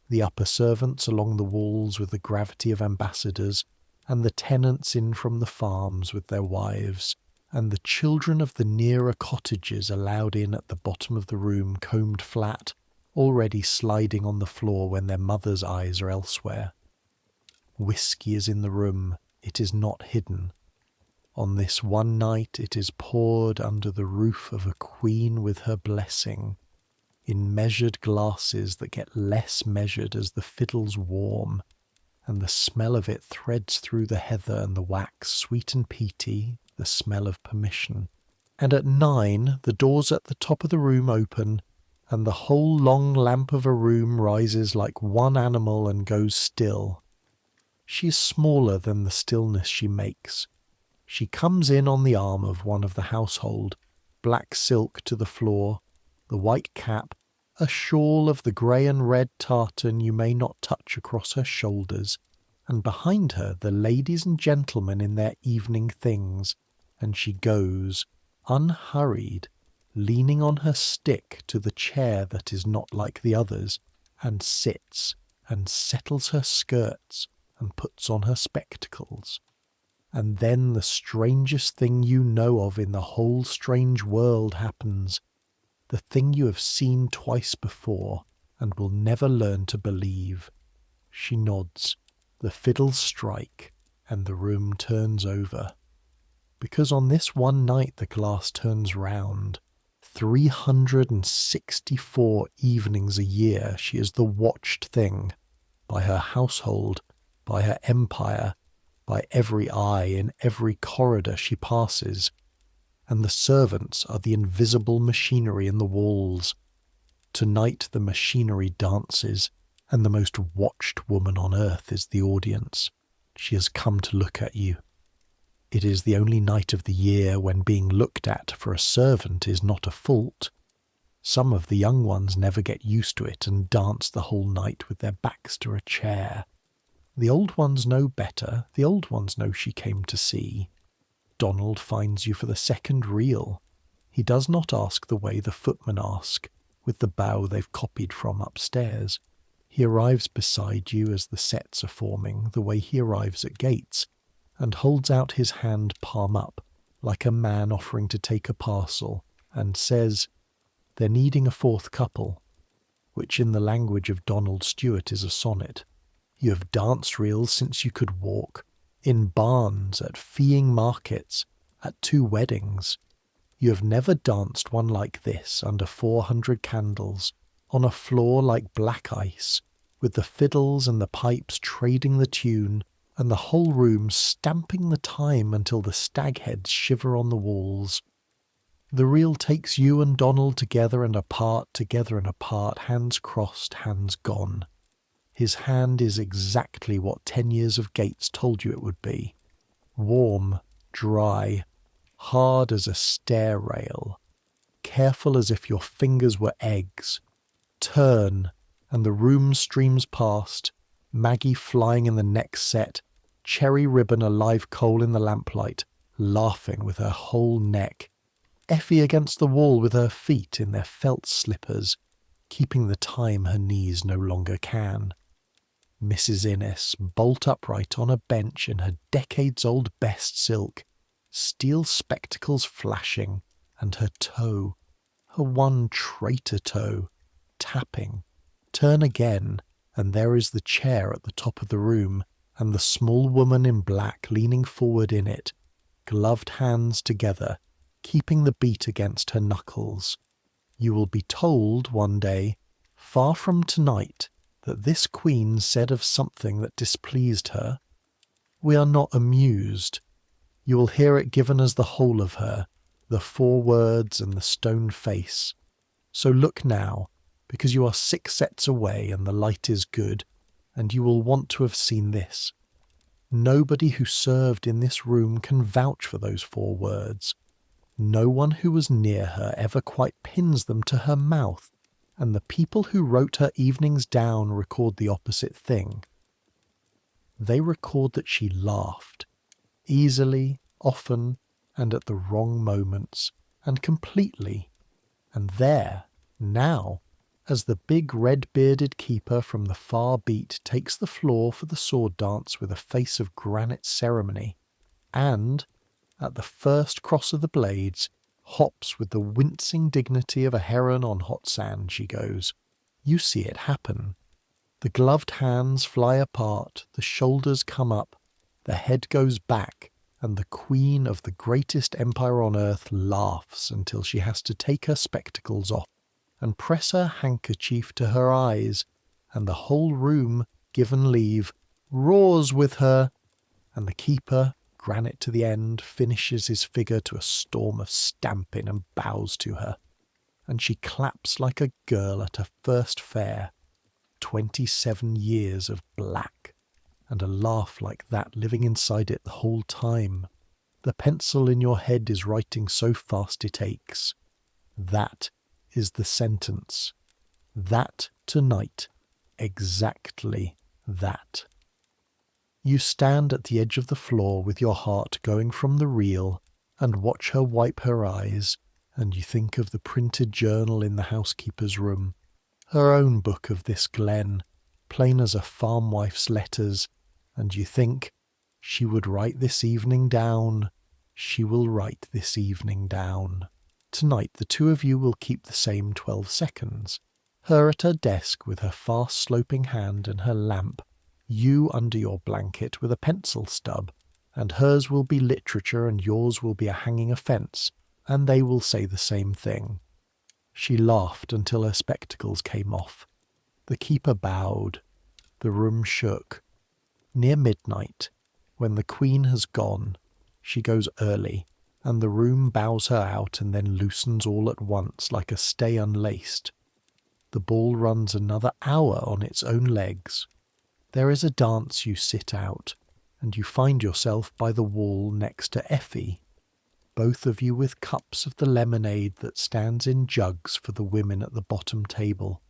The upper servants along the walls with the gravity of ambassadors, and the tenants in from the farms with their wives, and the children of the nearer cottages allowed in at the bottom of the room, combed flat, already sliding on the floor when their mothers' eyes are elsewhere. Whiskey is in the room, it is not hidden. On this one night it is poured under the roof of a queen with her blessing, in measured glasses that get less measured as the fiddles warm, and the smell of it threads through the heather and the wax, sweet and peaty, the smell of permission. And at 9 the doors at the top of the room open, and the whole long lamp of a room rises like one animal and goes still. She is smaller than the stillness she makes. She comes in on the arm of one of the household, black silk to the floor, the white cap, a shawl of the grey and red tartan you may not touch across her shoulders, and behind her the ladies and gentlemen in their evening things, and she goes, unhurried, leaning on her stick to the chair that is not like the others, and sits, and settles her skirts, and puts on her spectacles. And then the strangest thing you know of in the whole strange world happens, the thing you have seen twice before and will never learn to believe. She nods, the fiddles strike, and the room turns over. Because on this one night the glass turns round. 364 evenings a year she is the watched thing, by her household, by her empire, by every eye in every corridor she passes, and the servants are the invisible machinery in the walls. Tonight the machinery dances, and the most watched woman on earth is the audience. She has come to look at you. It is the only night of the year when being looked at for a servant is not a fault. Some of the young ones never get used to it and dance the whole night with their backs to a chair. The old ones know better, the old ones know she came to see. Donald finds you for the second reel. He does not ask the way the footmen ask, with the bow they've copied from upstairs. He arrives beside you as the sets are forming, the way he arrives at gates, and holds out his hand palm up, like a man offering to take a parcel, and says, "They're needing a 4th couple," which in the language of Donald Stewart is a sonnet. You have danced reels since you could walk, in barns, at feeing markets, at 2 weddings. You have never danced one like this under 400 candles, on a floor like black ice, with the fiddles and the pipes trading the tune, and the whole room stamping the time until the stag heads shiver on the walls. The reel takes you and Donald together and apart, hands crossed, hands gone. His hand is exactly what 10 years of Gates told you it would be. Warm, dry, hard as a stair rail, careful as if your fingers were eggs. Turn, and the room streams past, Maggie flying in the next set, Cherry Ribbon a live coal in the lamplight, laughing with her whole neck, Effie against the wall with her feet in their felt slippers, keeping the time her knees no longer can. Mrs. Innes, bolt upright on a bench in her decades-old best silk, steel spectacles flashing, and her toe, her one traitor toe, tapping. Turn again, and there is the chair at the top of the room, and the small woman in black leaning forward in it, gloved hands together, keeping the beat against her knuckles. You will be told one day, far from tonight, that this queen said of something that displeased her. We are not amused. You will hear it given as the whole of her, the 4 words and the stone face. So look now, because you are 6 sets away and the light is good, and you will want to have seen this. Nobody who served in this room can vouch for those 4 words. No one who was near her ever quite pins them to her mouth, and the people who wrote her evenings down record the opposite thing. They record that she laughed, easily, often, and at the wrong moments, and completely. And there, now, as the big red-bearded keeper from the far beat takes the floor for the sword dance with a face of granite ceremony, and, at the first cross of the blades, hops with the wincing dignity of a heron on hot sand, she goes. You see it happen. The gloved hands fly apart, the shoulders come up, the head goes back, and the queen of the greatest empire on earth laughs until she has to take her spectacles off and press her handkerchief to her eyes, and the whole room, given leave, roars with her, and the keeper, granite to the end, finishes his figure to a storm of stamping and bows to her, and she claps like a girl at her first fair. 27 years of black, and a laugh like that living inside it the whole time. The pencil in your head is writing so fast it aches. That is the sentence. That tonight. Exactly that. You stand at the edge of the floor with your heart going from the reel, and watch her wipe her eyes, and you think of the printed journal in the housekeeper's room, her own book of this glen, plain as a farm wife's letters, and you think, she would write this evening down, she will write this evening down. Tonight the 2 of you will keep the same 12 seconds, her at her desk with her fast-sloping hand and her lamp, you under your blanket with a pencil stub, and hers will be literature and yours will be a hanging offence, and they will say the same thing. She laughed until her spectacles came off. The keeper bowed. The room shook. Near midnight, when the queen has gone, she goes early, and the room bows her out and then loosens all at once like a stay unlaced. The ball runs another hour on its own legs. There is a dance you sit out, and you find yourself by the wall next to Effie, both of you with cups of the lemonade that stands in jugs for the women at the bottom table,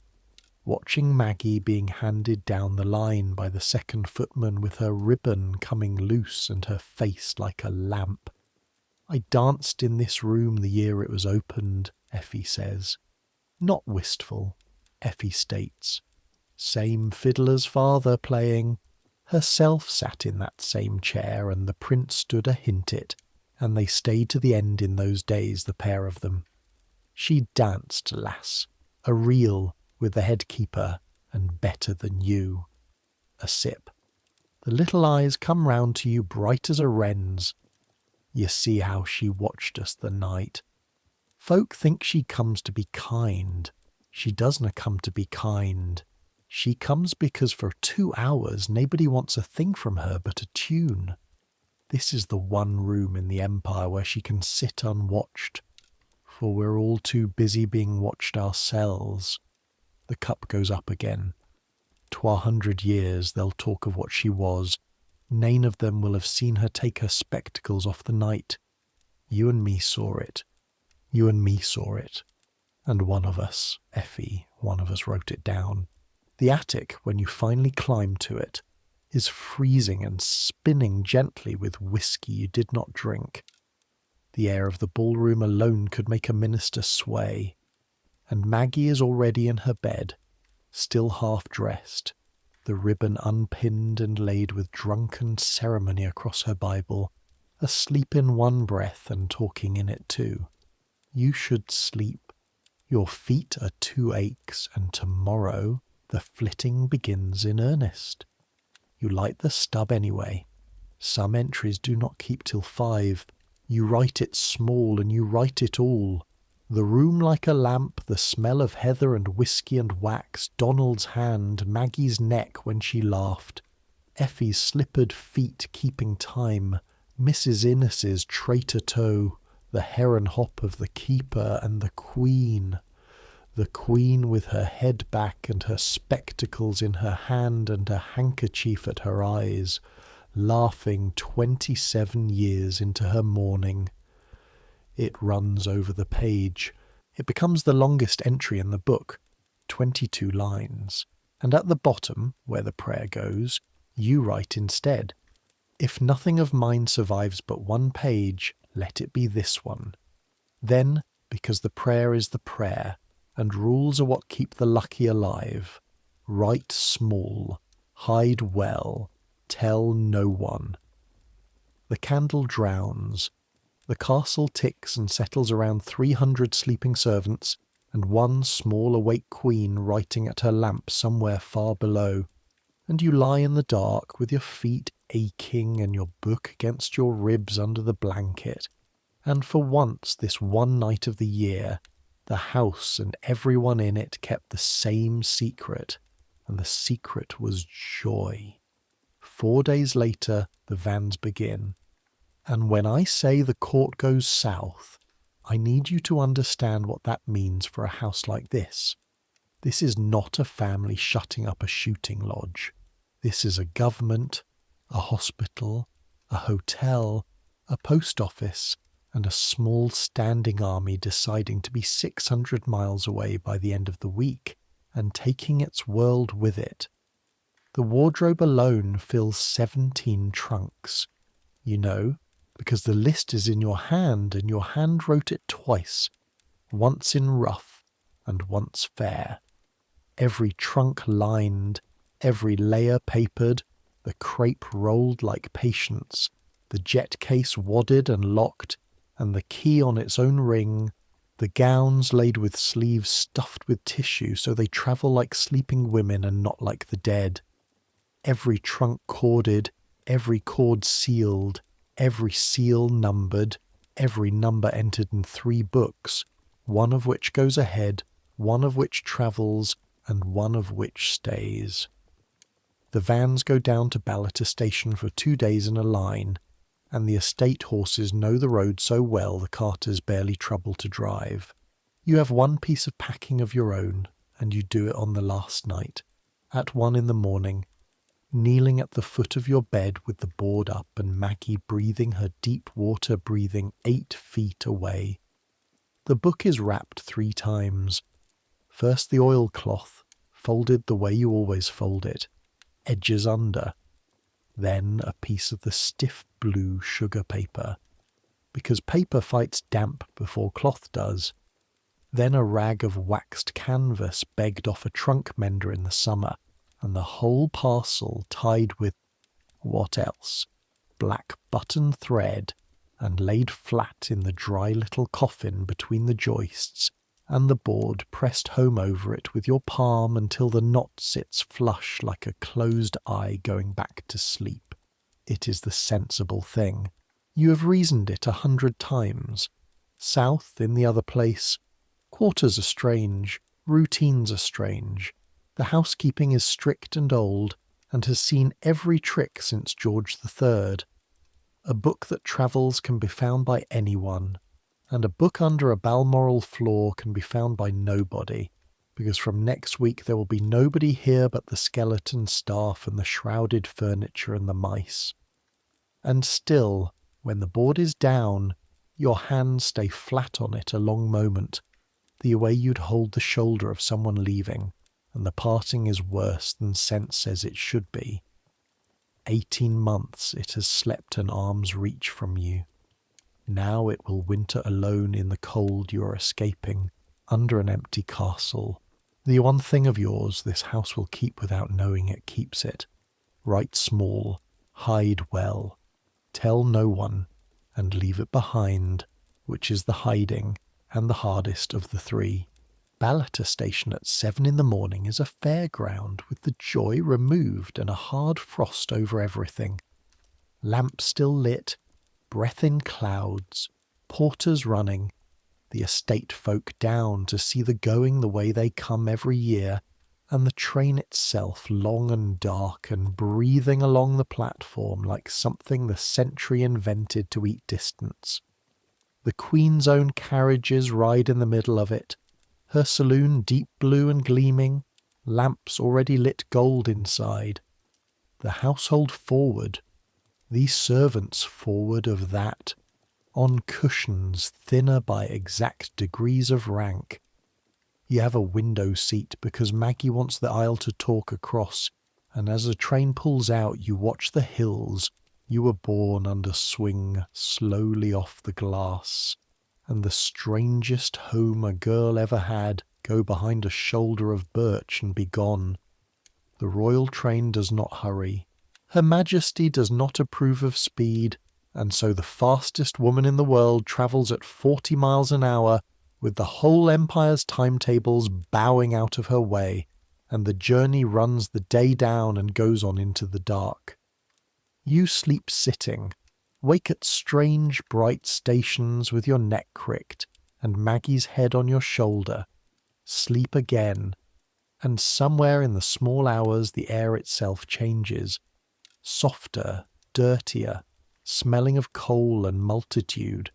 watching Maggie being handed down the line by the second footman with her ribbon coming loose and her face like a lamp. I danced in this room the year it was opened, Effie says. Not wistful, Effie states. Same fiddler's father playing. Herself sat in that same chair, and the prince stood a hint it, and they stayed to the end in those days, the pair of them. She danced, lass, a reel with the head keeper, and better than you. A sip. The little eyes come round to you bright as a wren's. You see how she watched us the night. Folk think she comes to be kind. She doesna come to be kind. She comes because for 2 hours nobody wants a thing from her but a tune. This is the one room in the Empire where she can sit unwatched, for we're all too busy being watched ourselves. The cup goes up again. 100 years they'll talk of what she was. None of them will have seen her take her spectacles off the night. You and me saw it. You and me saw it. And one of us, Effie, one of us wrote it down. The attic, when you finally climb to it, is freezing and spinning gently with whiskey you did not drink. The air of the ballroom alone could make a minister sway. And Maggie is already in her bed, still half-dressed, the ribbon unpinned and laid with drunken ceremony across her Bible, asleep in one breath and talking in it too. You should sleep. Your feet are 2 aches, and tomorrow the flitting begins in earnest. You light the stub anyway. Some entries do not keep till 5. You write it small and you write it all. The room like a lamp, the smell of heather and whiskey and wax, Donald's hand, Maggie's neck when she laughed, Effie's slippered feet keeping time, Mrs. Innes's traitor toe, the heron hop of the keeper, and the Queen with her head back and her spectacles in her hand and a handkerchief at her eyes, laughing 27 years into her mourning. It runs over the page. It becomes the longest entry in the book, 22 lines. And at the bottom, where the prayer goes, you write instead, "If nothing of mine survives but 1 page, let it be this one." Then, because the prayer is the prayer, and rules are what keep the lucky alive, write small, hide well, tell no one. The candle drowns. The castle ticks and settles around 300 sleeping servants and one small awake queen writing at her lamp somewhere far below, and you lie in the dark with your feet aching and your book against your ribs under the blanket, and for once this one night of the year, the house and everyone in it kept the same secret, and the secret was joy. 4 days later, the vans begin. And when I say the court goes south, I need you to understand what that means for a house like this. This is not a family shutting up a shooting lodge. This is a government, a hospital, a hotel, a post office, and a small standing army deciding to be 600 miles away by the end of the week and taking its world with it. The wardrobe alone fills 17 trunks. You know, because the list is in your hand and your hand wrote it twice, once in rough and once fair. Every trunk lined, every layer papered, the crepe rolled like patience, the jet case wadded and locked, and the key on its own ring, the gowns laid with sleeves stuffed with tissue so they travel like sleeping women and not like the dead. Every trunk corded, every cord sealed, every seal numbered, every number entered in 3 books, one of which goes ahead, one of which travels, and one of which stays. The vans go down to Ballater station for 2 days in a line, and the estate horses know the road so well the carters barely trouble to drive. You have one piece of packing of your own, and you do it on the last night, at 1 in the morning, kneeling at the foot of your bed with the board up and Maggie breathing her deep water breathing 8 feet away. The book is wrapped 3 times. First the oilcloth, folded the way you always fold it, edges under. Then a piece of the stiff blue sugar paper, because paper fights damp before cloth does. Then a rag of waxed canvas begged off a trunk mender in the summer, and the whole parcel tied with, what else, black button thread, and laid flat in the dry little coffin between the joists, and the board pressed home over it with your palm until the knot sits flush like a closed eye going back to sleep. It is the sensible thing. You have reasoned it 100 times. South, in the other place, quarters are strange, routines are strange. The housekeeping is strict and old, and has seen every trick since George III. A book that travels can be found by anyone, and a book under a Balmoral floor can be found by nobody, because from next week there will be nobody here but the skeleton staff and the shrouded furniture and the mice. And still, when the board is down, your hands stay flat on it a long moment, the way you'd hold the shoulder of someone leaving, and the parting is worse than sense says it should be. 18 months it has slept an arm's reach from you. Now it will winter alone in the cold you are escaping, under an empty castle. The one thing of yours this house will keep without knowing it keeps it. Write small, hide well, tell no one, and leave it behind, which is the hiding and the hardest of the three. Ballater Station at 7 in the morning is a fairground with the joy removed and a hard frost over everything. Lamps still lit, breath in clouds, porters running, the estate folk down to see the going the way they come every year, and the train itself long and dark and breathing along the platform like something the century invented to eat distance. The Queen's own carriages ride in the middle of it, her saloon deep blue and gleaming, lamps already lit gold inside. The household forward, these servants forward of that, on cushions thinner by exact degrees of rank. You have a window seat because Maggie wants the aisle to talk across, and as the train pulls out you watch the hills you were born under swing slowly off the glass, and the strangest home a girl ever had go behind a shoulder of birch and be gone. The royal train does not hurry. Her Majesty does not approve of speed, and so the fastest woman in the world travels at 40 miles an hour, with the whole empire's timetables bowing out of her way, and the journey runs the day down and goes on into the dark. You sleep sitting, wake at strange bright stations with your neck cricked, and Maggie's head on your shoulder, sleep again, and somewhere in the small hours the air itself changes, softer, dirtier, smelling of coal and multitude,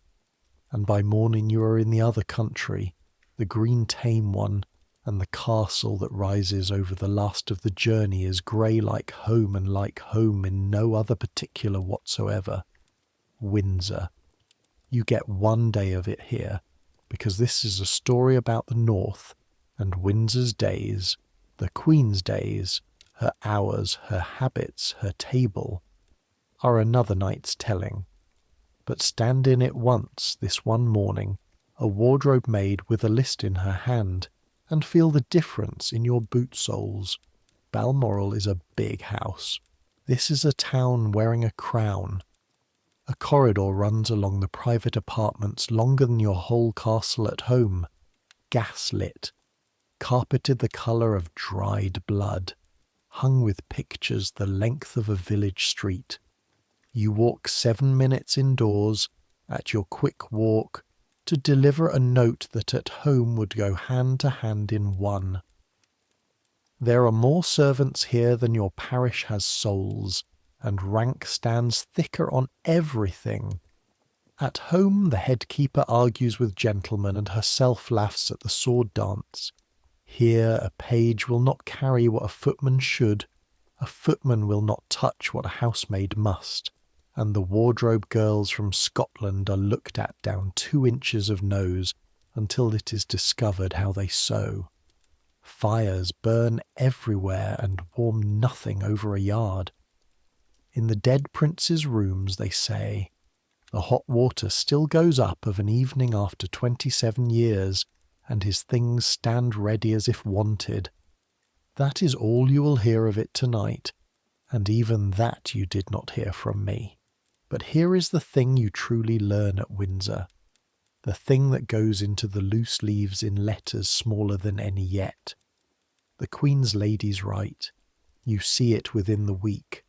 and by morning you are in the other country, the green tame one, and the castle that rises over the last of the journey is grey like home and like home in no other particular whatsoever. Windsor. You get one day of it here, because this is a story about the North, and Windsor's days, the Queen's days, her hours, her habits, her table, are another night's telling. But stand in it once, this one morning, a wardrobe maid with a list in her hand, and feel the difference in your boot soles. Balmoral is a big house. This is a town wearing a crown. A corridor runs along the private apartments longer than your whole castle at home, gas-lit, carpeted the colour of dried blood, hung with pictures the length of a village street. You walk 7 minutes indoors, at your quick walk, to deliver a note that at home would go hand to hand in one. There are more servants here than your parish has souls, and rank stands thicker on everything. At home the head keeper argues with gentlemen and herself laughs at the sword dance. Here a page will not carry what a footman should, a footman will not touch what a housemaid must, and the wardrobe girls from Scotland are looked at down 2 inches of nose until it is discovered how they sew. Fires burn everywhere and warm nothing over a yard. In the dead prince's rooms, they say, the hot water still goes up of an evening after 27 years, and his things stand ready as if wanted. That is all you will hear of it tonight, and even that you did not hear from me. But here is the thing you truly learn at Windsor, the thing that goes into the loose leaves in letters smaller than any yet. The Queen's ladies write. You see it within the week.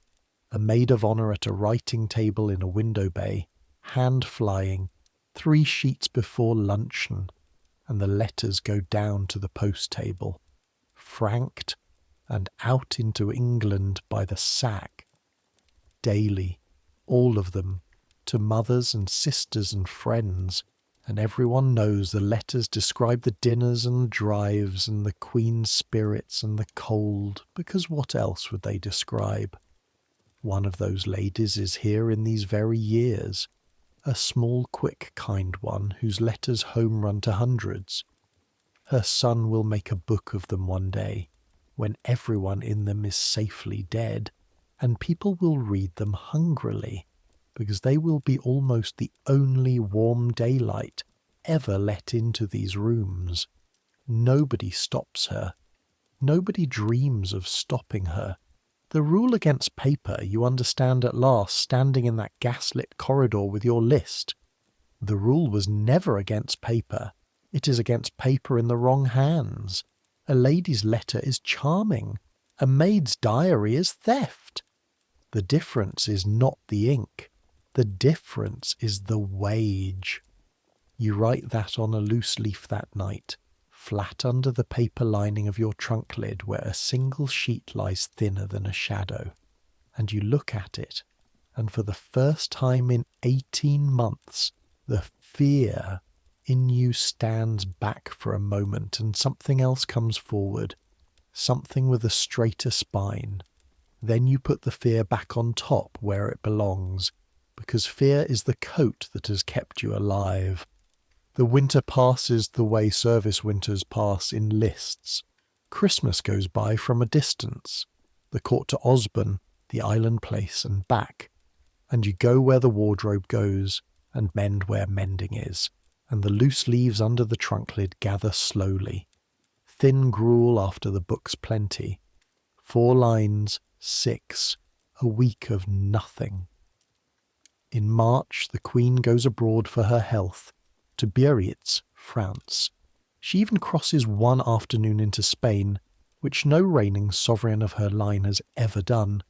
A maid of honour at a writing table in a window bay, hand flying, 3 sheets before luncheon, and the letters go down to the post table, franked and out into England by the sack. Daily, all of them, to mothers and sisters and friends, and everyone knows the letters describe the dinners and drives and the Queen's spirits and the cold, because what else would they describe? One of those ladies is here in these very years, a small, quick, kind one whose letters home run to hundreds. Her son will make a book of them one day, when everyone in them is safely dead, and people will read them hungrily, because they will be almost the only warm daylight ever let into these rooms. Nobody stops her. Nobody dreams of stopping her. The rule against paper you understand at last, standing in that gaslit corridor with your list. The rule was never against paper. It is against paper in the wrong hands. A lady's letter is charming. A maid's diary is theft. The difference is not the ink. The difference is the wage. You write that on a loose leaf that night, flat under the paper lining of your trunk lid where a single sheet lies thinner than a shadow. And you look at it, and for the first time in 18 months, the fear in you stands back for a moment and something else comes forward, something with a straighter spine. Then you put the fear back on top where it belongs, because fear is the coat that has kept you alive. The winter passes the way service winters pass in lists. Christmas goes by from a distance, the court to Osborne, the island place and back, and you go where the wardrobe goes and mend where mending is, and the loose leaves under the trunk lid gather slowly. Thin gruel after the book's plenty. 4 lines, 6, a week of nothing. In March the Queen goes abroad for her health, to Biarritz, France. She even crosses one afternoon into Spain, which no reigning sovereign of her line has ever done,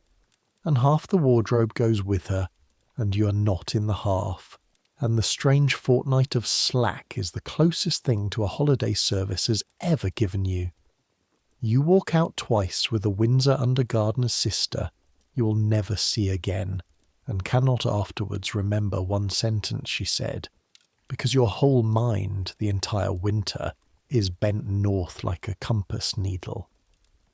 and half the wardrobe goes with her, and you are not in the half, and the strange fortnight of slack is the closest thing to a holiday service has ever given you. You walk out twice with a Windsor under-gardener's sister you will never see again, and cannot afterwards remember one sentence she said, because your whole mind, the entire winter, is bent north like a compass needle.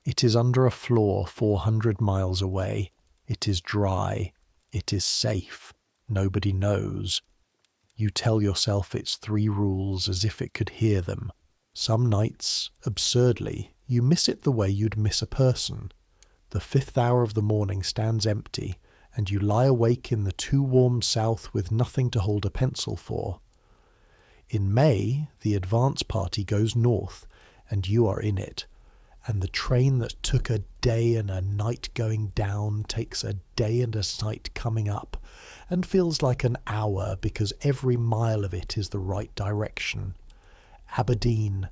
It is under a floor 400 miles away. It is dry. It is safe. Nobody knows. You tell yourself its 3 rules as if it could hear them. Some nights, absurdly, you miss it the way you'd miss a person. The 5th hour of the morning stands empty, and you lie awake in the too warm south with nothing to hold a pencil for. In May, the advance party goes north, and you are in it, and the train that took a day and a night going down takes a day and a night coming up, and feels like an hour because every mile of it is the right direction. Aberdeen,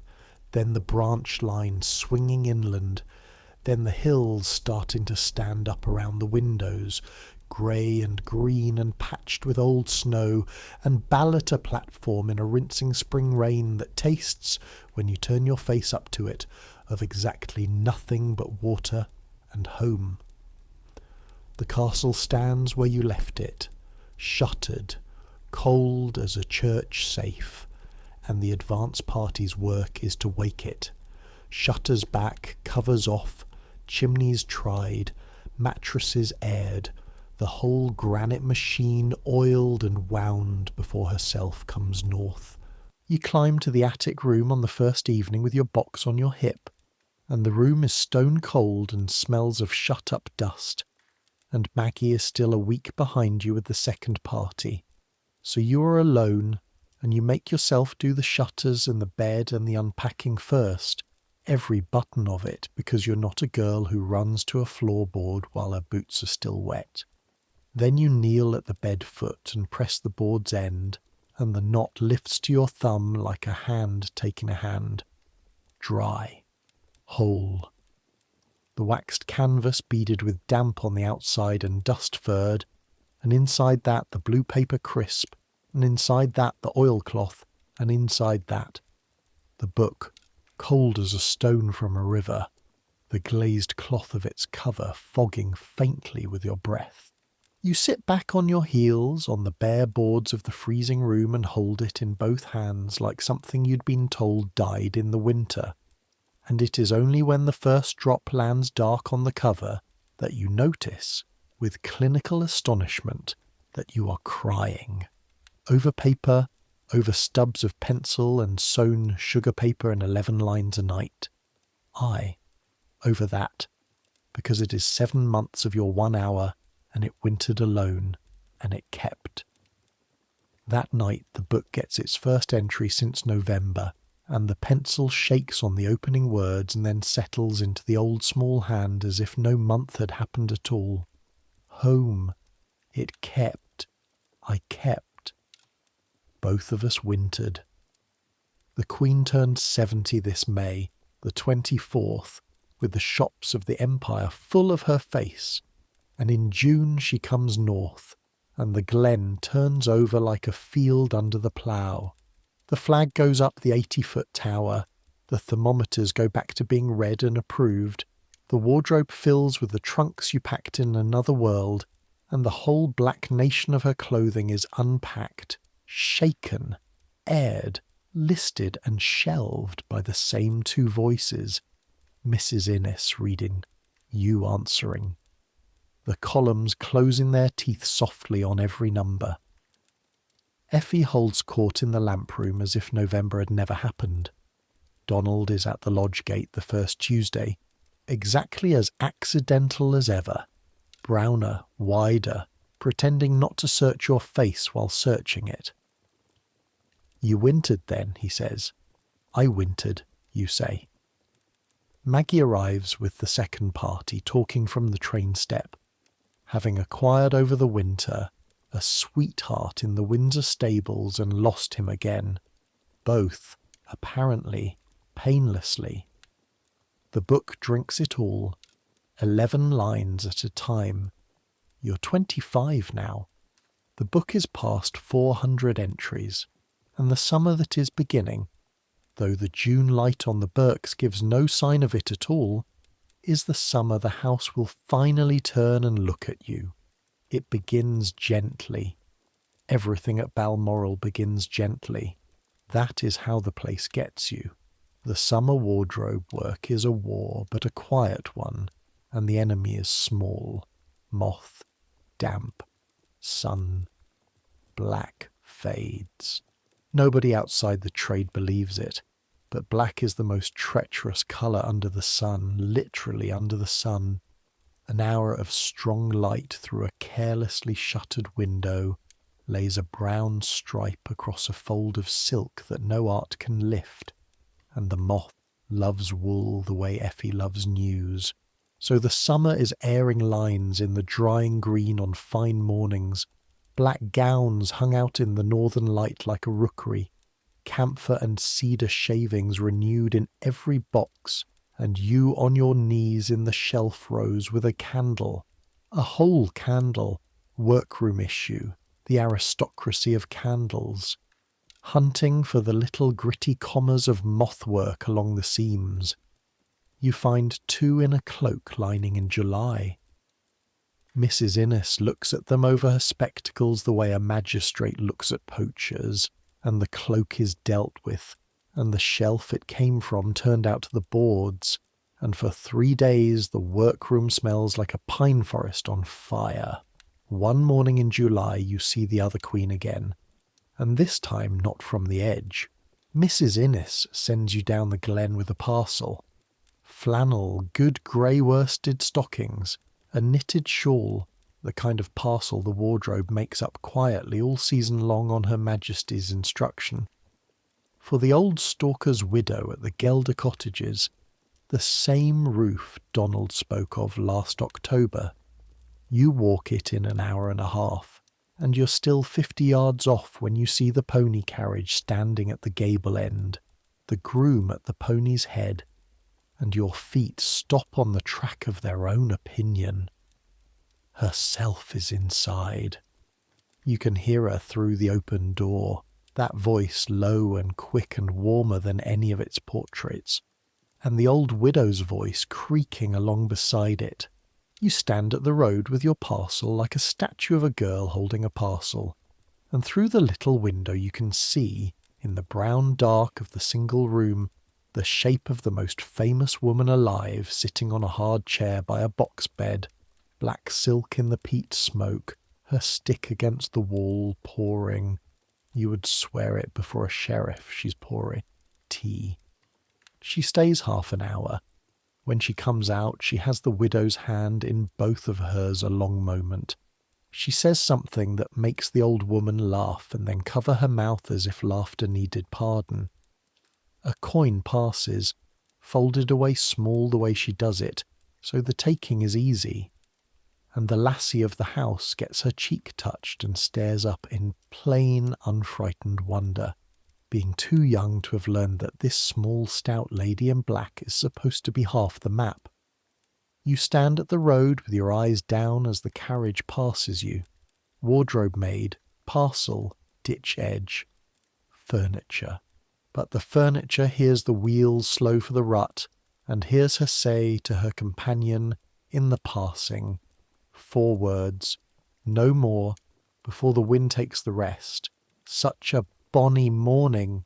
then the branch line swinging inland, then the hills starting to stand up around the windows, grey and green and patched with old snow, and Ballater platform in a rinsing spring rain that tastes, when you turn your face up to it, of exactly nothing but water and home. The castle stands where you left it, shuttered, cold as a church safe, and the advance party's work is to wake it. Shutters back, covers off, chimneys tried, mattresses aired, the whole granite machine oiled and wound before herself comes north. You climb to the attic room on the first evening with your box on your hip, and the room is stone cold and smells of shut-up dust, and Maggie is still a week behind you with the second party. So you are alone, and you make yourself do the shutters and the bed and the unpacking first, every button of it, because you're not a girl who runs to a floorboard while her boots are still wet. Then you kneel at the bed foot and press the board's end, and the knot lifts to your thumb like a hand taking a hand. Dry. Whole. The waxed canvas beaded with damp on the outside and dust furred, and inside that the blue paper crisp, and inside that the oilcloth, and inside that the book, cold as a stone from a river, the glazed cloth of its cover fogging faintly with your breath. You sit back on your heels on the bare boards of the freezing room and hold it in both hands like something you'd been told died in the winter, and it is only when the first drop lands dark on the cover that you notice, with clinical astonishment, that you are crying. Over paper, over stubs of pencil and sewn sugar paper in 11 lines a night. Over that, because it is 7 months of your 1 hour, and it wintered alone, and it kept. That night the book gets its first entry since November, and the pencil shakes on the opening words and then settles into the old small hand as if no month had happened at all. Home. It kept. I kept. Both of us wintered. The Queen turned 70 this May, the 24th, with the shops of the Empire full of her face, and in June she comes north, and the glen turns over like a field under the plough. The flag goes up the 80-foot tower, the thermometers go back to being read and approved, the wardrobe fills with the trunks you packed in another world, and the whole black nation of her clothing is unpacked, shaken, aired, listed and shelved by the same two voices, Mrs. Innes reading, you answering. The columns closing their teeth softly on every number. Effie holds court in the lamp room as if November had never happened. Donald is at the lodge gate the first Tuesday, exactly as accidental as ever, browner, wider, pretending not to search your face while searching it. You wintered then, he says. I wintered, you say. Maggie arrives with the second party, talking from the train step, having acquired over the winter a sweetheart in the Windsor stables and lost him again, both, apparently, painlessly. The book drinks it all, 11 lines at a time. You're 25 now. The book is past 400 entries, and the summer that is beginning, though the June light on the Burkes gives no sign of it at all, is the summer the house will finally turn and look at you. It begins gently. Everything at Balmoral begins gently. That is how the place gets you. The summer wardrobe work is a war, but a quiet one, and the enemy is small. Moth, damp, sun, black fades. Nobody outside the trade believes it, but black is the most treacherous colour under the sun, literally under the sun. An hour of strong light through a carelessly shuttered window lays a brown stripe across a fold of silk that no art can lift, and the moth loves wool the way Effie loves news. So the summer is airing lines in the drying green on fine mornings, black gowns hung out in the northern light like a rookery, camphor and cedar shavings renewed in every box, and you on your knees in the shelf rows with a candle, a whole candle, workroom issue, the aristocracy of candles, hunting for the little gritty commas of mothwork along the seams. You find 2 in a cloak lining in July. Mrs. Innes looks at them over her spectacles the way a magistrate looks at poachers, and the cloak is dealt with, and the shelf it came from turned out the boards, and for 3 days the workroom smells like a pine forest on fire. One morning in July you see the other Queen again, and this time not from the edge. Mrs. Innes sends you down the glen with a parcel. Flannel, good grey worsted stockings, a knitted shawl, the kind of parcel the wardrobe makes up quietly all season long on Her Majesty's instruction. For the old stalker's widow at the Gelder cottages, the same roof Donald spoke of last October. You walk it in an hour and a half, and you're still 50 yards off when you see the pony carriage standing at the gable end, the groom at the pony's head, and your feet stop on the track of their own opinion. Herself is inside. You can hear her through the open door, that voice low and quick and warmer than any of its portraits, and the old widow's voice creaking along beside it. You stand at the road with your parcel like a statue of a girl holding a parcel, and through the little window you can see, in the brown dark of the single room, the shape of the most famous woman alive sitting on a hard chair by a box bed, black silk in the peat smoke, her stick against the wall, pouring, you would swear it before a sheriff, she's pouring tea. She stays half an hour. When she comes out, she has the widow's hand in both of hers a long moment. She says something that makes the old woman laugh and then cover her mouth as if laughter needed pardon. A coin passes, folded away small the way she does it, so the taking is easy. And the lassie of the house gets her cheek touched and stares up in plain, unfrightened wonder, being too young to have learned that this small, stout lady in black is supposed to be half the map. You stand at the road with your eyes down as the carriage passes you. Wardrobe maid, parcel, ditch edge, furniture. But the furniture hears the wheels slow for the rut, and hears her say to her companion in the passing 4 words, no more, before the wind takes the rest. Such a bonny morning,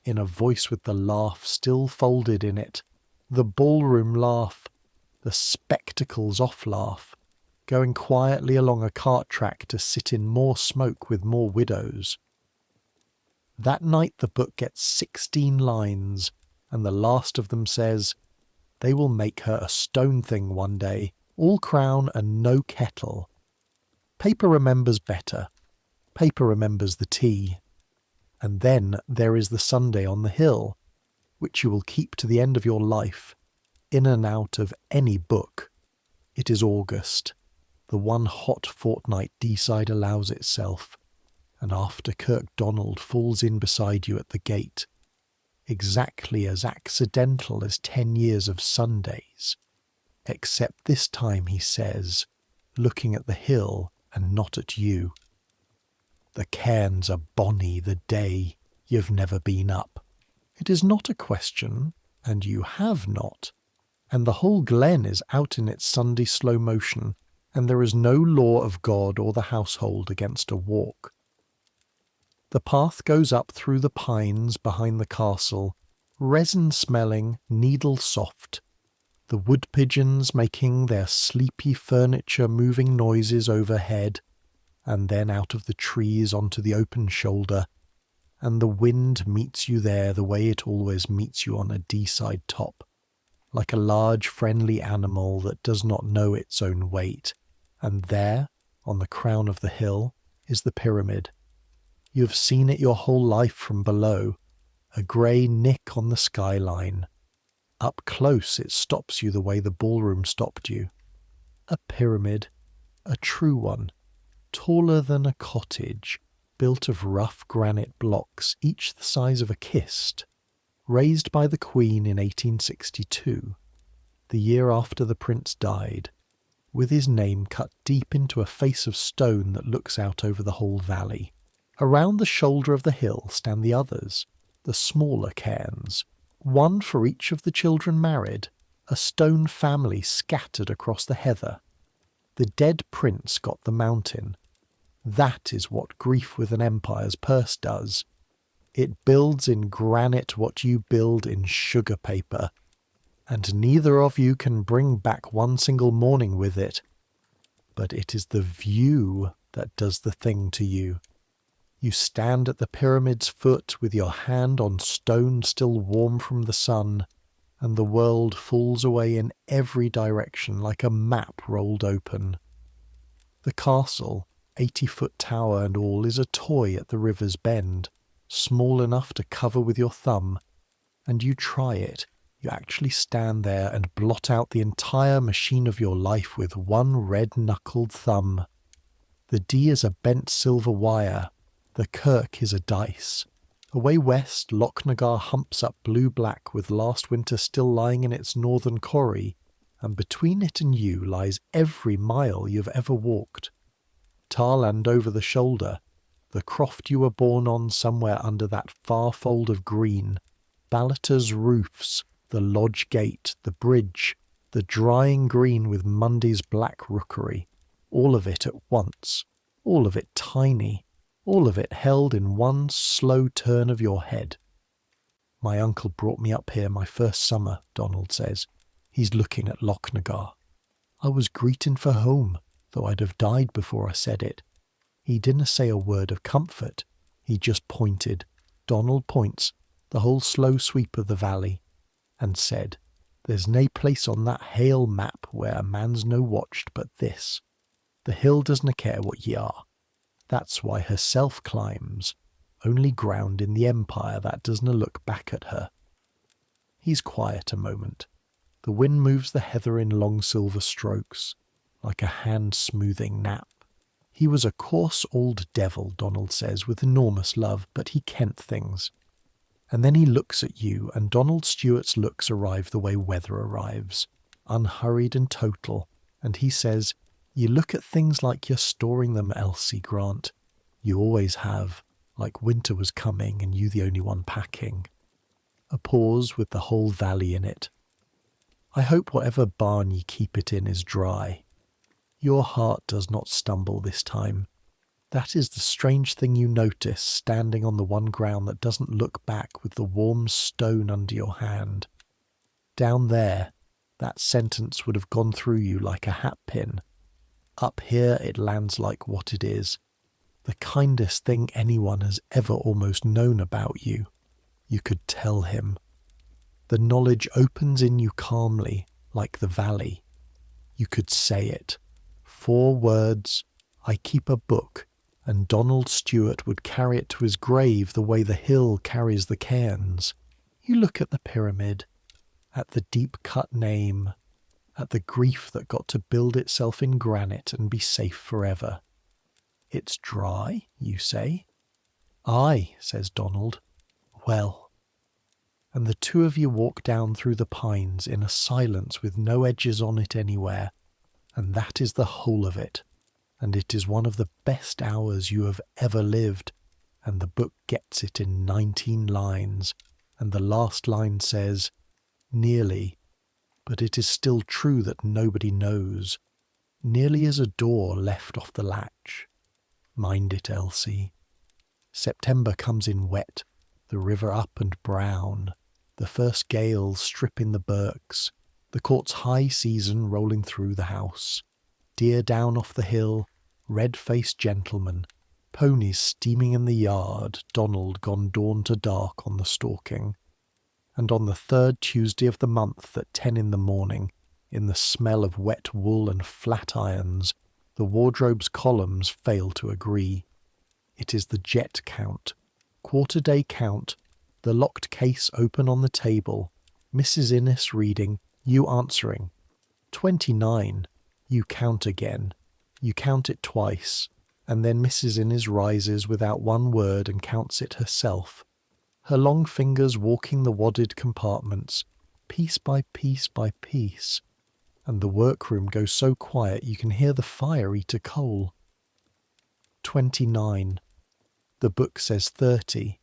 in a voice with the laugh still folded in it, the ballroom laugh, the spectacles off laugh, going quietly along a cart track to sit in more smoke with more widows. That night the book gets 16 lines, and the last of them says, they will make her a stone thing one day, all crown and no kettle. Paper remembers better. Paper remembers the tea. And then there is the Sunday on the hill, which you will keep to the end of your life, in and out of any book. It is August, the one hot fortnight Deeside allows itself, and after Kirkdonald falls in beside you at the gate, exactly as accidental as 10 years of Sundays, except this time he says, looking at the hill and not at you, the cairns are bonny the day you've never been up. It is not a question, and you have not, and the whole glen is out in its Sunday slow motion, and there is no law of God or the household against a walk. The path goes up through the pines behind the castle, resin-smelling, needle-soft, the wood-pigeons making their sleepy furniture-moving noises overhead, and then out of the trees onto the open shoulder, and the wind meets you there the way it always meets you on a Deeside top, like a large friendly animal that does not know its own weight, and there, on the crown of the hill, is the pyramid. You have seen it your whole life from below, a grey nick on the skyline. Up close it stops you the way the ballroom stopped you. A pyramid, a true one, taller than a cottage, built of rough granite blocks, each the size of a kist, raised by the Queen in 1862, the year after the Prince died, with his name cut deep into a face of stone that looks out over the whole valley. Around the shoulder of the hill stand the others, the smaller cairns, one for each of the children married, a stone family scattered across the heather. The dead prince got the mountain. That is what grief with an empire's purse does. It builds in granite what you build in sugar paper, and neither of you can bring back one single morning with it. But it is the view that does the thing to you. You stand at the pyramid's foot with your hand on stone still warm from the sun, and the world falls away in every direction like a map rolled open. The castle, 80-foot tower and all, is a toy at the river's bend, small enough to cover with your thumb, and you try it. You actually stand there and blot out the entire machine of your life with one red-knuckled thumb. The D is a bent silver wire. The kirk is a dice. Away west, Lochnagar humps up blue-black with last winter still lying in its northern corrie, and between it and you lies every mile you've ever walked. Tarland over the shoulder, the croft you were born on somewhere under that far fold of green, Ballater's roofs, the lodge gate, the bridge, the drying green with Mundy's black rookery, all of it at once, all of it tiny, all of it held in one slow turn of your head. My uncle brought me up here my first summer, Donald says. He's looking at Lochnagar. I was greeting for home, though I'd have died before I said it. He didn't say a word of comfort. He just pointed, Donald points, the whole slow sweep of the valley, and said, There's nae place on that hale map where a man's no watched but this. The hill doesna care what ye are. That's why herself climbs, only ground in the empire that doesna look back at her. He's quiet a moment. The wind moves the heather in long silver strokes, like a hand smoothing nap. He was a coarse old devil, Donald says, with enormous love, but he kent things. And then he looks at you, and Donald Stewart's looks arrive the way weather arrives, unhurried and total, and he says, You look at things like you're storing them, Elsie Grant. You always have, like winter was coming and you the only one packing. A pause with the whole valley in it. I hope whatever barn ye keep it in is dry. Your heart does not stumble this time. That is the strange thing you notice, standing on the one ground that doesn't look back with the warm stone under your hand. Down there, that sentence would have gone through you like a hatpin. Up here it lands like what it is. The kindest thing anyone has ever almost known about you. You could tell him. The knowledge opens in you calmly, like the valley. You could say it. 4 words, I keep a book, and Donald Stewart would carry it to his grave the way the hill carries the cairns. You look at the pyramid, at the deep-cut name, at the grief that got to build itself in granite and be safe forever. It's dry, you say? Aye, says Donald. Well. And the two of you walk down through the pines in a silence with no edges on it anywhere, and that is the whole of it, and it is one of the best hours you have ever lived, and the book gets it in 19 lines, and the last line says, Nearly, but it is still true that nobody knows, nearly as a door left off the latch. Mind it, Elsie. September comes in wet, the river up and brown, the first gales stripping the birks, the court's high season rolling through the house, deer down off the hill, red-faced gentlemen, ponies steaming in the yard, Donald gone dawn to dark on the stalking. And on the 3rd Tuesday of the month at 10 in the morning, in the smell of wet wool and flat irons, the wardrobe's columns fail to agree. It is the jet count, quarter-day count, the locked case open on the table, Mrs. Innes reading, you answering. 29. You count again. You count it twice, and then Mrs. Innes rises without one word and counts it herself, her long fingers walking the wadded compartments, piece by piece by piece, and the workroom goes so quiet you can hear the fire eat a coal. 29. The book says 30.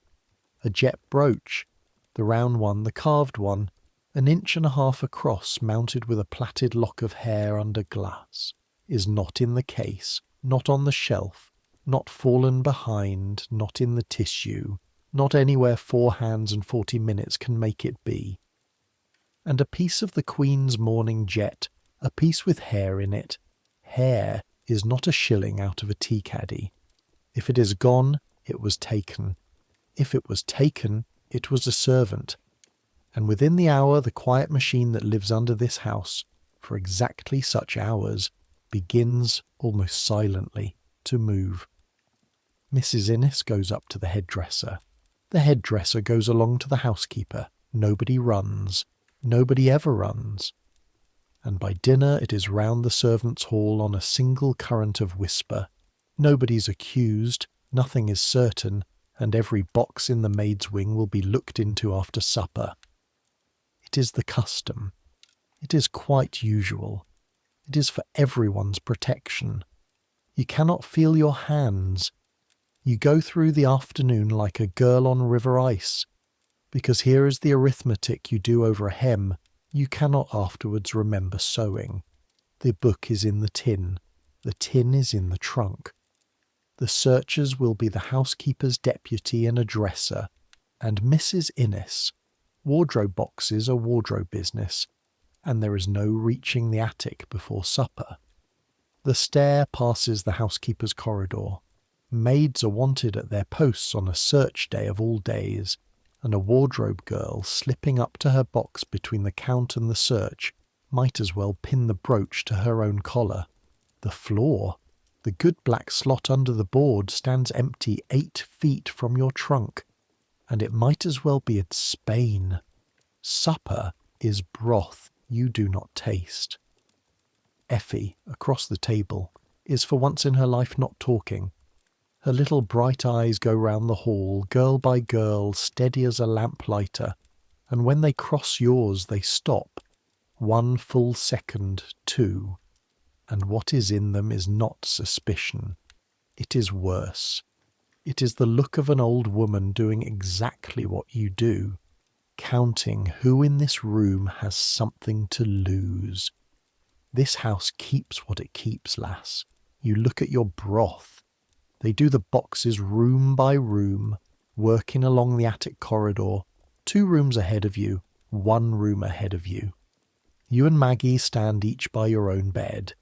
A jet brooch, the round one, the carved one, an inch and a half across, mounted with a plaited lock of hair under glass, is not in the case, not on the shelf, not fallen behind, not in the tissue, not anywhere 4 hands and 40 minutes can make it be. And a piece of the Queen's mourning jet, a piece with hair in it. Hair is not a shilling out of a tea caddy. If it is gone, it was taken. If it was taken, it was a servant. And within the hour the quiet machine that lives under this house, for exactly such hours, begins, almost silently, to move. Mrs. Innes goes up to the hairdresser. The hairdresser goes along to the housekeeper. Nobody runs. Nobody ever runs. And by dinner it is round the servants' hall on a single current of whisper. Nobody's accused, nothing is certain, and every box in the maid's wing will be looked into after supper. It is the custom. It is quite usual. It is for everyone's protection. You cannot feel your hands. You go through the afternoon like a girl on river ice, because here is the arithmetic you do over a hem you cannot afterwards remember sewing. The book is in the tin. The tin is in the trunk. The searchers will be the housekeeper's deputy and a dresser, and Mrs. Innes. Wardrobe boxes are wardrobe business, and there is no reaching the attic before supper. The stair passes the housekeeper's corridor. Maids are wanted at their posts on a search day of all days, and a wardrobe girl slipping up to her box between the count and the search might as well pin the brooch to her own collar. The floor, the good black slot under the board, stands empty 8 feet from your trunk, and it might as well be in Spain. Supper is broth you do not taste. Effie, across the table, is for once in her life not talking. Her little bright eyes go round the hall, girl by girl, steady as a lamplighter, and when they cross yours they stop. 1 full second, 2, and what is in them is not suspicion. It is worse. It is the look of an old woman doing exactly what you do, counting who in this room has something to lose. This house keeps what it keeps, lass. You look at your broth. They do the boxes room by room, working along the attic corridor, 2 rooms ahead of you, 1 room ahead of you. You and Maggie stand each by your own bed,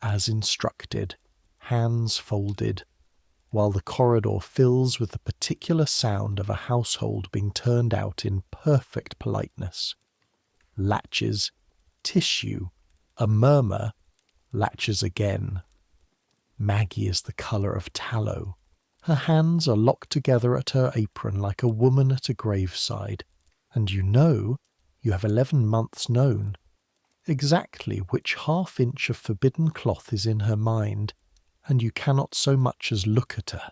as instructed, hands folded, while the corridor fills with the particular sound of a household being turned out in perfect politeness. Latches, tissue, a murmur, latches again. Maggie is the colour of tallow. Her hands are locked together at her apron like a woman at a graveside, and you have 11 months known exactly which half-inch of forbidden cloth is in her mind, and you cannot so much as look at her,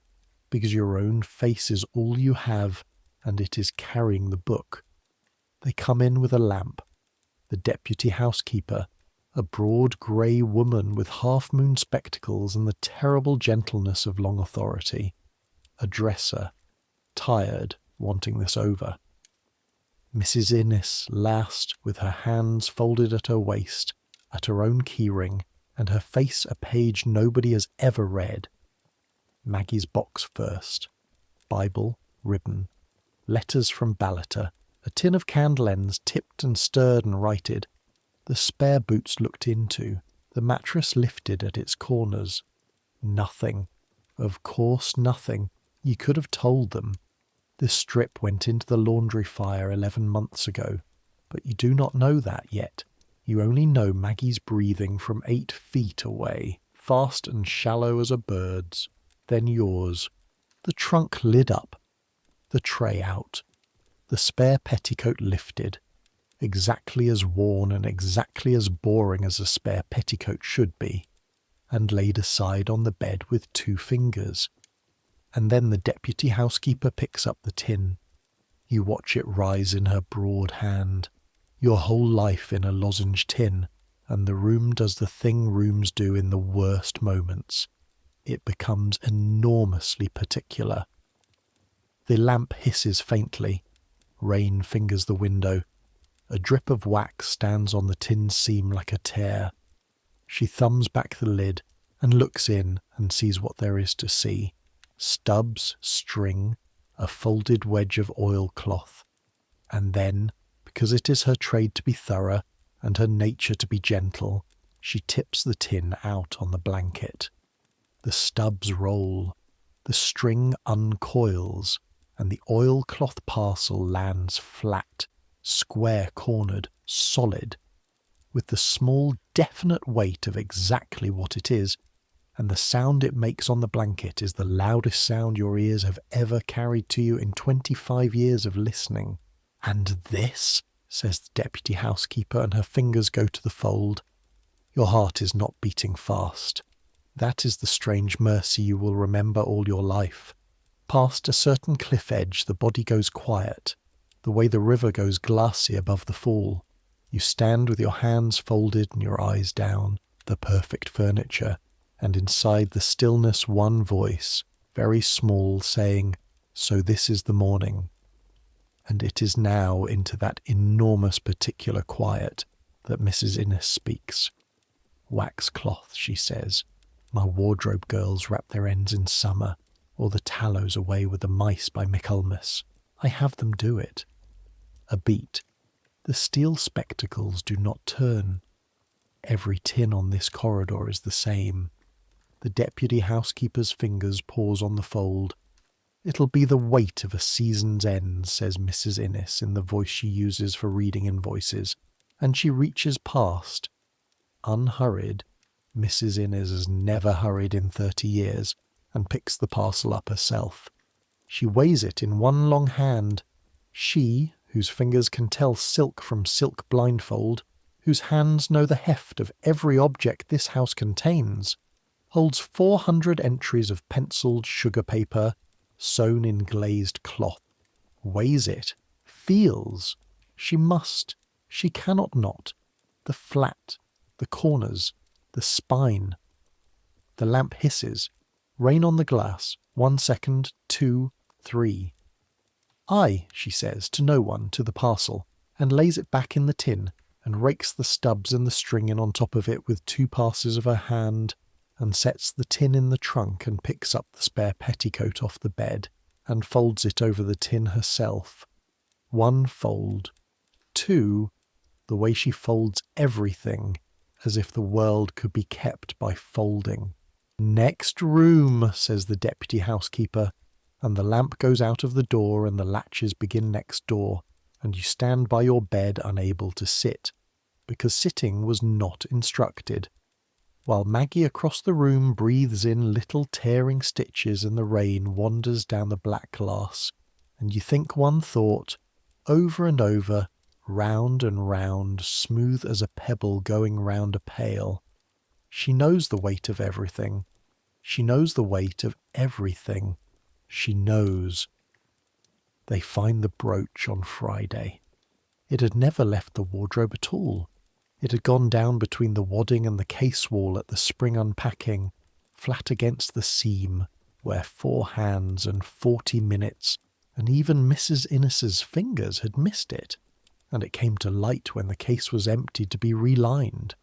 because your own face is all you have, and it is carrying the book. They come in with a lamp. The deputy housekeeper, a broad grey woman with half-moon spectacles and the terrible gentleness of long authority. A dresser, tired, wanting this over. Mrs. Innes last, with her hands folded at her waist, at her own keyring, and her face a page nobody has ever read. Maggie's box first. Bible, ribbon, letters from Ballater, a tin of candle ends tipped and stirred and righted, the spare boots looked into, the mattress lifted at its corners. Nothing. Of course nothing. You could have told them. The strip went into the laundry fire 11 months ago, but you do not know that yet. You only know Maggie's breathing from 8 feet away, fast and shallow as a bird's. Then yours. The trunk lid up. The tray out. The spare petticoat lifted. Exactly as worn and exactly as boring as a spare petticoat should be, and laid aside on the bed with 2 fingers. And then the deputy housekeeper picks up the tin. You watch it rise in her broad hand, your whole life in a lozenge tin, and the room does the thing rooms do in the worst moments. It becomes enormously particular. The lamp hisses faintly. Rain fingers the window. A drip of wax stands on the tin seam like a tear. She thumbs back the lid and looks in and sees what there is to see. Stubs, string, a folded wedge of oilcloth. And then, because it is her trade to be thorough and her nature to be gentle, she tips the tin out on the blanket. The stubs roll, the string uncoils, and the oilcloth parcel lands flat, square-cornered, solid, with the small definite weight of exactly what it is, and the sound it makes on the blanket is the loudest sound your ears have ever carried to you in 25 years of listening. "And this?" says the deputy housekeeper, and her fingers go to the fold. Your heart is not beating fast. That is the strange mercy you will remember all your life. Past a certain cliff edge the body goes quiet, the way the river goes glassy above the fall. You stand with your hands folded and your eyes down, the perfect furniture, and inside the stillness one voice, very small, saying, "So this is the morning." And it is now into that enormous particular quiet that Mrs. Innes speaks. "Wax cloth," she says. "My wardrobe girls wrap their ends in summer, or the tallows away with the mice by Michaelmas. I have them do it." A beat. The steel spectacles do not turn. Every tin on this corridor is the same. The deputy housekeeper's fingers pause on the fold. "It'll be the weight of a season's end," says Mrs. Innes in the voice she uses for reading invoices, and she reaches past. Unhurried, Mrs. Innes has never hurried in 30 years, and picks the parcel up herself. She weighs it in one long hand. She, whose fingers can tell silk from silk blindfold, whose hands know the heft of every object this house contains, holds 400 entries of pencilled sugar paper, sewn in glazed cloth, weighs it, feels. She must, she cannot not. The flat, the corners, the spine. The lamp hisses. Rain on the glass. 1 second, 2, 3. "I," she says, to no one, to the parcel, and lays it back in the tin, and rakes the stubs and the string in on top of it with 2 passes of her hand, and sets the tin in the trunk and picks up the spare petticoat off the bed, and folds it over the tin herself. 1 fold. 2, the way she folds everything, as if the world could be kept by folding. "Next room," says the deputy housekeeper, and the lamp goes out of the door and the latches begin next door, and you stand by your bed unable to sit, because sitting was not instructed, while Maggie across the room breathes in little tearing stitches and the rain wanders down the black glass, and you think one thought, over and over, round and round, smooth as a pebble going round a pail. She knows the weight of everything. She knows the weight of everything. She knows. They find the brooch on Friday. It had never left the wardrobe at all. It had gone down between the wadding and the case wall at the spring unpacking, flat against the seam, where 4 hands and 40 minutes, and even Mrs. Innes's fingers had missed it, and it came to light when the case was empty to be relined.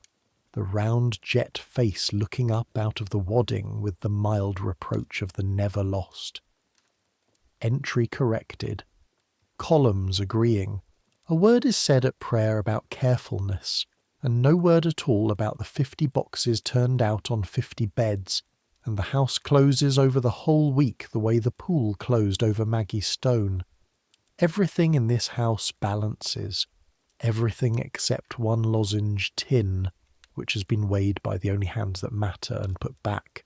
The round jet face looking up out of the wadding with the mild reproach of the never lost. Entry corrected. Columns agreeing. A word is said at prayer about carefulness, and no word at all about the 50 boxes turned out on 50 beds, and the house closes over the whole week the way the pool closed over Maggie's stone. Everything in this house balances. Everything except 1 lozenge tin, which has been weighed by the only hands that matter and put back.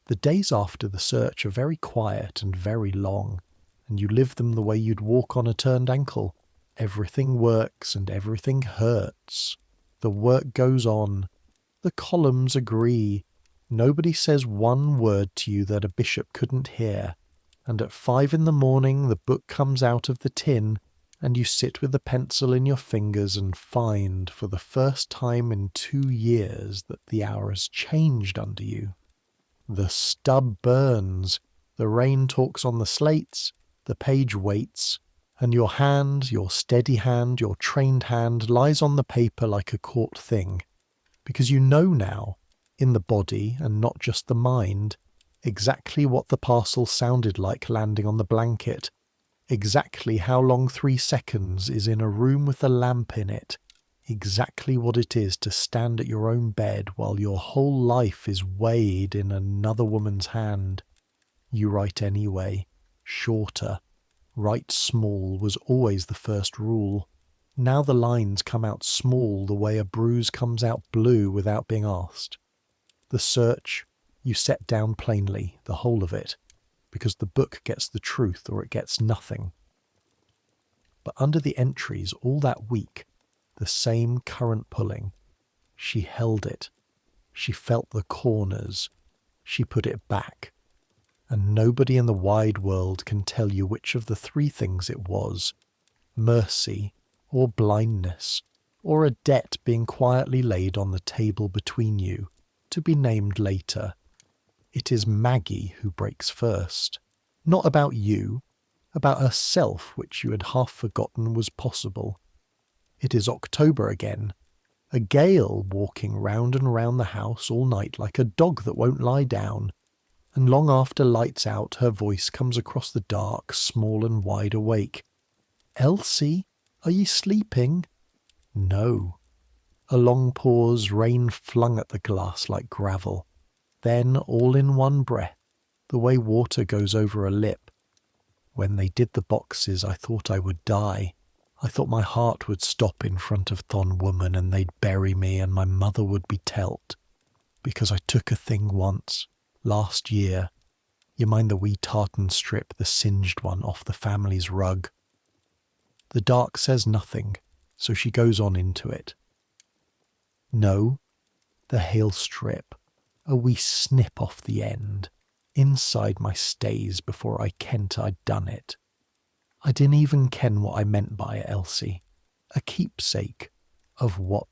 The days after the search are very quiet and very long, and you live them the way you'd walk on a turned ankle. Everything works and everything hurts. The work goes on. The columns agree. Nobody says one word to you that a bishop couldn't hear. And at 5 in the morning the book comes out of the tin, and you sit with the pencil in your fingers and find, for the first time in 2 years, that the hour has changed under you. The stub burns, the rain talks on the slates, the page waits, and your hand, your steady hand, your trained hand, lies on the paper like a caught thing, because you know now, in the body and not just the mind, exactly what the parcel sounded like landing on the blanket, exactly how long 3 seconds is in a room with a lamp in it, exactly what it is to stand at your own bed while your whole life is weighed in another woman's hand. You write anyway, shorter. Write small was always the first rule. Now the lines come out small the way a bruise comes out blue without being asked. The search, you set down plainly, the whole of it, because the book gets the truth or it gets nothing. But under the entries all that week, the same current pulling. She held it. She felt the corners. She put it back. And nobody in the wide world can tell you which of the 3 things it was. Mercy, or blindness, or a debt being quietly laid on the table between you, to be named later. It is Maggie who breaks first. Not about you, about herself, which you had half forgotten was possible. It is October again, a gale walking round and round the house all night like a dog that won't lie down, and long after lights out her voice comes across the dark, small and wide awake. "Elsie, are ye sleeping?" "No." A long pause, rain flung at the glass like gravel. Then, all in one breath, the way water goes over a lip. "When they did the boxes, I thought I would die. I thought my heart would stop in front of Thon Woman and they'd bury me and my mother would be telt. Because I took a thing once, last year. You mind the wee tartan strip, the singed one, off the family's rug?" The dark says nothing, so she goes on into it. "No, the hail strip, a wee snip off the end, inside my stays before I kent I'd done it. I didn't even ken what I meant by it, Elsie. A keepsake of what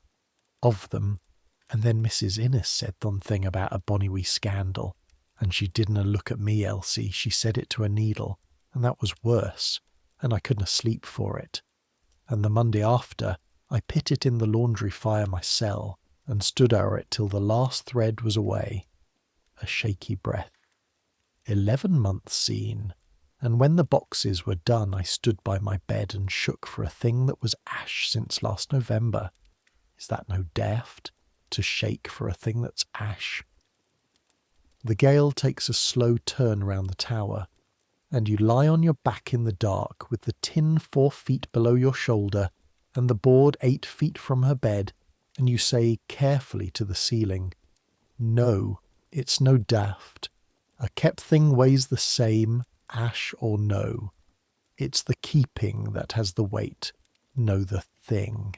of them. And then Mrs. Innes said thon thing about a bonny wee scandal, and she didna look at me, Elsie, she said it to a needle, and that was worse, and I couldna sleep for it. And the Monday after, I pit it in the laundry fire mysel, and stood o'er it till the last thread was away." A shaky breath. 11 months seen, and when the boxes were done I stood by my bed and shook for a thing that was ash since last November. Is that no daft, to shake for a thing that's ash? The gale takes a slow turn round the tower, and you lie on your back in the dark with the tin 4 feet below your shoulder and the board 8 feet from her bed, and you say carefully to the ceiling, "No, it's no daft. A kept thing weighs the same, ash or no. It's the keeping that has the weight, no the thing."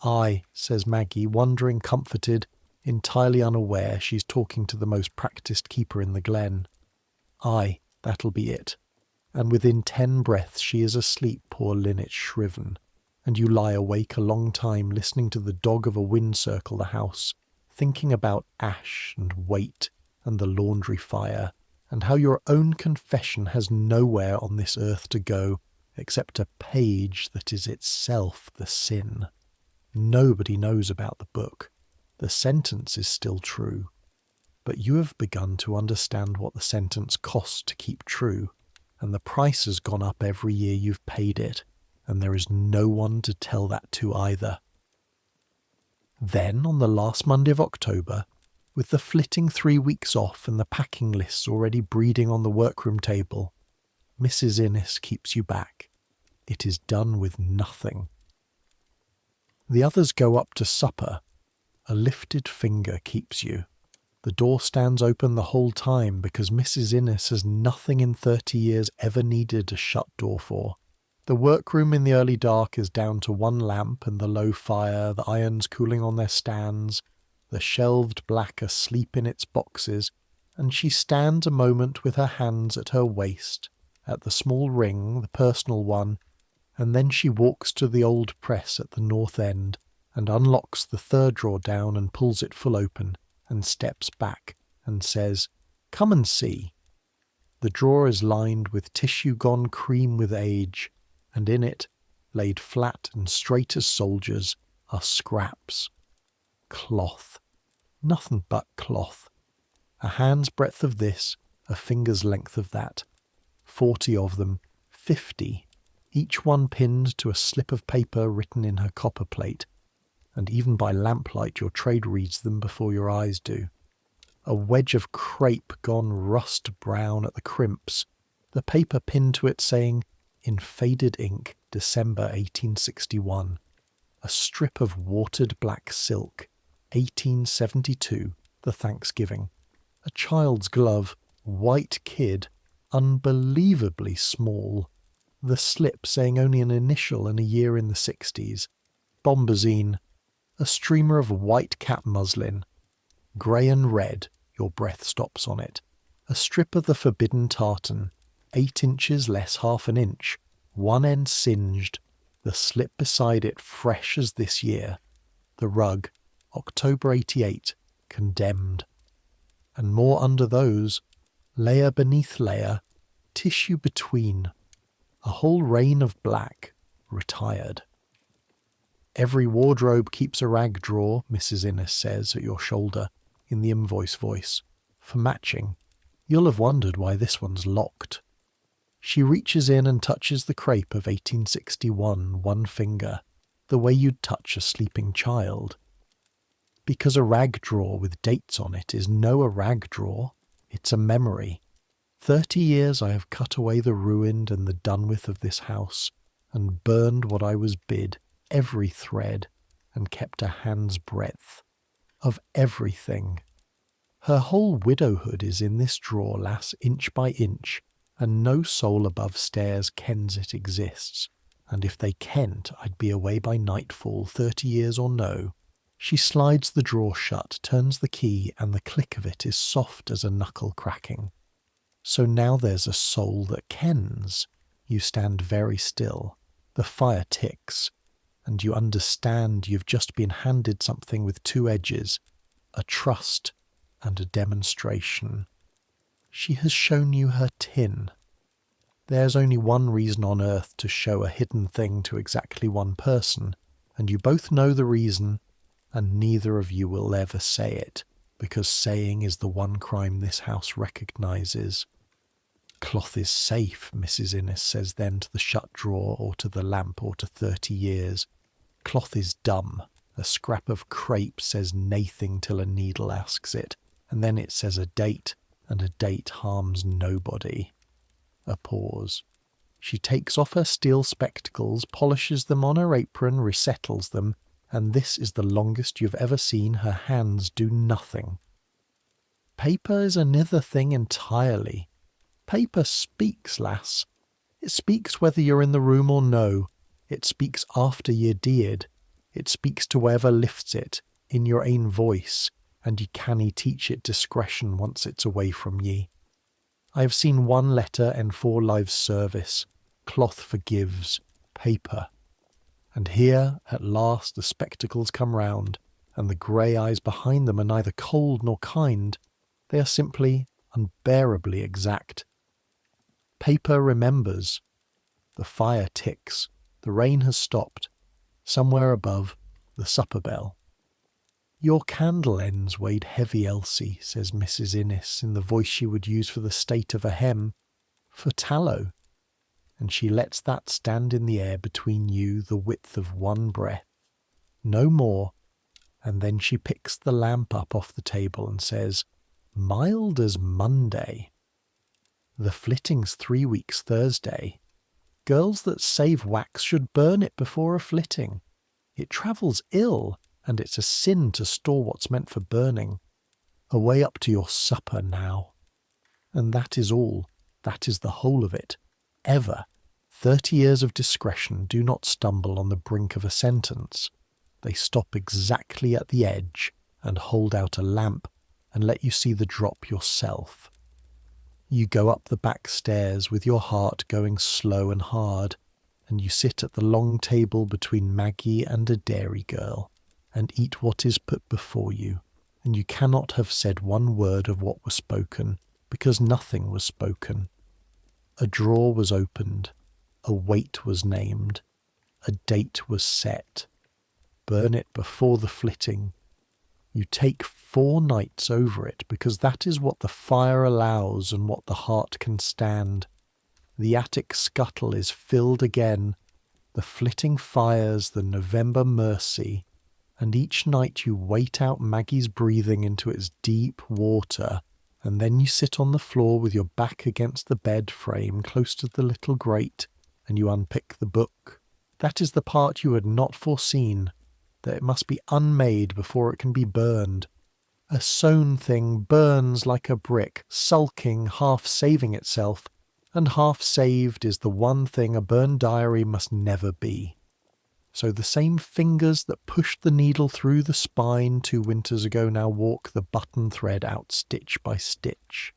"Aye," says Maggie, wondering, comforted, entirely unaware she's talking to the most practised keeper in the glen. "Aye, that'll be it." And within 10 breaths she is asleep, poor linnet shriven, and you lie awake a long time listening to the dog of a wind circle the house, thinking about ash and weight and the laundry fire, and how your own confession has nowhere on this earth to go except a page that is itself the sin. Nobody knows about the book. The sentence is still true. But you have begun to understand what the sentence costs to keep true, and the price has gone up every year you've paid it, and there is no one to tell that to either. Then, on the last Monday of October, with the flitting 3 weeks off and the packing lists already breeding on the workroom table, Mrs. Innes keeps you back. It is done with nothing. The others go up to supper. A lifted finger keeps you. The door stands open the whole time because Mrs. Innes has nothing in 30 years ever needed a shut door for. The workroom in the early dark is down to 1 lamp and the low fire, the irons cooling on their stands, the shelved black asleep in its boxes, and she stands a moment with her hands at her waist, at the small ring, the personal one, and then she walks to the old press at the north end and unlocks the 3rd drawer down and pulls it full open and steps back and says, "Come and see." The drawer is lined with tissue gone cream with age, and in it, laid flat and straight as soldiers, are scraps. Cloth. Nothing but cloth. A hand's breadth of this, a finger's length of that. 40 of them, 50, each one pinned to a slip of paper written in her copper plate, and even by lamplight your trade reads them before your eyes do. A wedge of crepe gone rust-brown at the crimps, the paper pinned to it saying, in faded ink, December 1861. A strip of watered black silk, 1872, the Thanksgiving. A child's glove, white kid, unbelievably small. The slip saying only an initial and a year in the 60s. Bombazine. A streamer of white cap muslin. Grey and red, your breath stops on it. A strip of the forbidden tartan, 8 inches less half an inch, one end singed, the slip beside it fresh as this year. The rug, October 88, condemned. And more under those, layer beneath layer, tissue between, a whole reign of black, retired. Every wardrobe keeps a rag drawer, Mrs. Innes says at your shoulder, in the invoice voice. For matching, you'll have wondered why this one's locked. She reaches in and touches the crepe of 1861 one finger, the way you'd touch a sleeping child. Because a rag drawer with dates on it is no a rag drawer, it's a memory. 30 years I have cut away the ruined and the done with of this house, and burned what I was bid, every thread, and kept a hand's breadth. Of everything. Her whole widowhood is in this drawer, lass, inch by inch, and no soul above stairs kens it exists, and if they kent, I'd be away by nightfall, 30 years or no. She slides the drawer shut, turns the key, and the click of it is soft as a knuckle cracking. So now there's a soul that kens. You stand very still. The fire ticks, and you understand you've just been handed something with two edges, a trust and a demonstration. She has shown you her tin. There's only one reason on earth to show a hidden thing to exactly one person, and you both know the reason, and neither of you will ever say it, because saying is the one crime this house recognises. Cloth is safe, Mrs. Innes says then to the shut drawer or to the lamp or to 30 years. Cloth is dumb. A scrap of crepe says nathing till a needle asks it, and then it says a date, and a date harms nobody. A pause. She takes off her steel spectacles, polishes them on her apron, resettles them, and this is the longest you've ever seen her hands do nothing. Paper is another thing entirely. Paper speaks, lass. It speaks whether you're in the room or no. It speaks after ye deared. It speaks to whoever lifts it, in your ain voice, and ye canny teach it discretion once it's away from ye. I have seen one letter and 4 lives service. Cloth forgives. Paper. And here, at last, the spectacles come round, and the grey eyes behind them are neither cold nor kind. They are simply unbearably exact. Paper remembers. The fire ticks. The rain has stopped. Somewhere above, the supper bell. Your candle ends weighed heavy, Elsie, says Mrs. Innes in the voice she would use for the state of a hem, for tallow. And she lets that stand in the air between you the width of one breath. No more. And then she picks the lamp up off the table and says, mild as Monday. The flitting's 3 weeks Thursday. Girls that save wax should burn it before a flitting. It travels ill, and it's a sin to store what's meant for burning. Away up to your supper now. And that is all. That is the whole of it. Ever. 30 years of discretion do not stumble on the brink of a sentence. They stop exactly at the edge and hold out a lamp and let you see the drop yourself. You go up the back stairs with your heart going slow and hard, and you sit at the long table between Maggie and a dairy girl, and eat what is put before you, and you cannot have said one word of what was spoken, because nothing was spoken. A drawer was opened, a weight was named, a date was set. Burn it before the flitting. You take 4 nights over it, because that is what the fire allows and what the heart can stand. The attic scuttle is filled again, the flitting fires the November mercy, and each night you wait out Maggie's breathing into its deep water, and then you sit on the floor with your back against the bed frame close to the little grate, and you unpick the book. That is the part you had not foreseen, that it must be unmade before it can be burned. A sewn thing burns like a brick, sulking, half saving itself, and half saved is the one thing a burned diary must never be. So the same fingers that pushed the needle through the spine 2 winters ago now walk the button thread out stitch by stitch.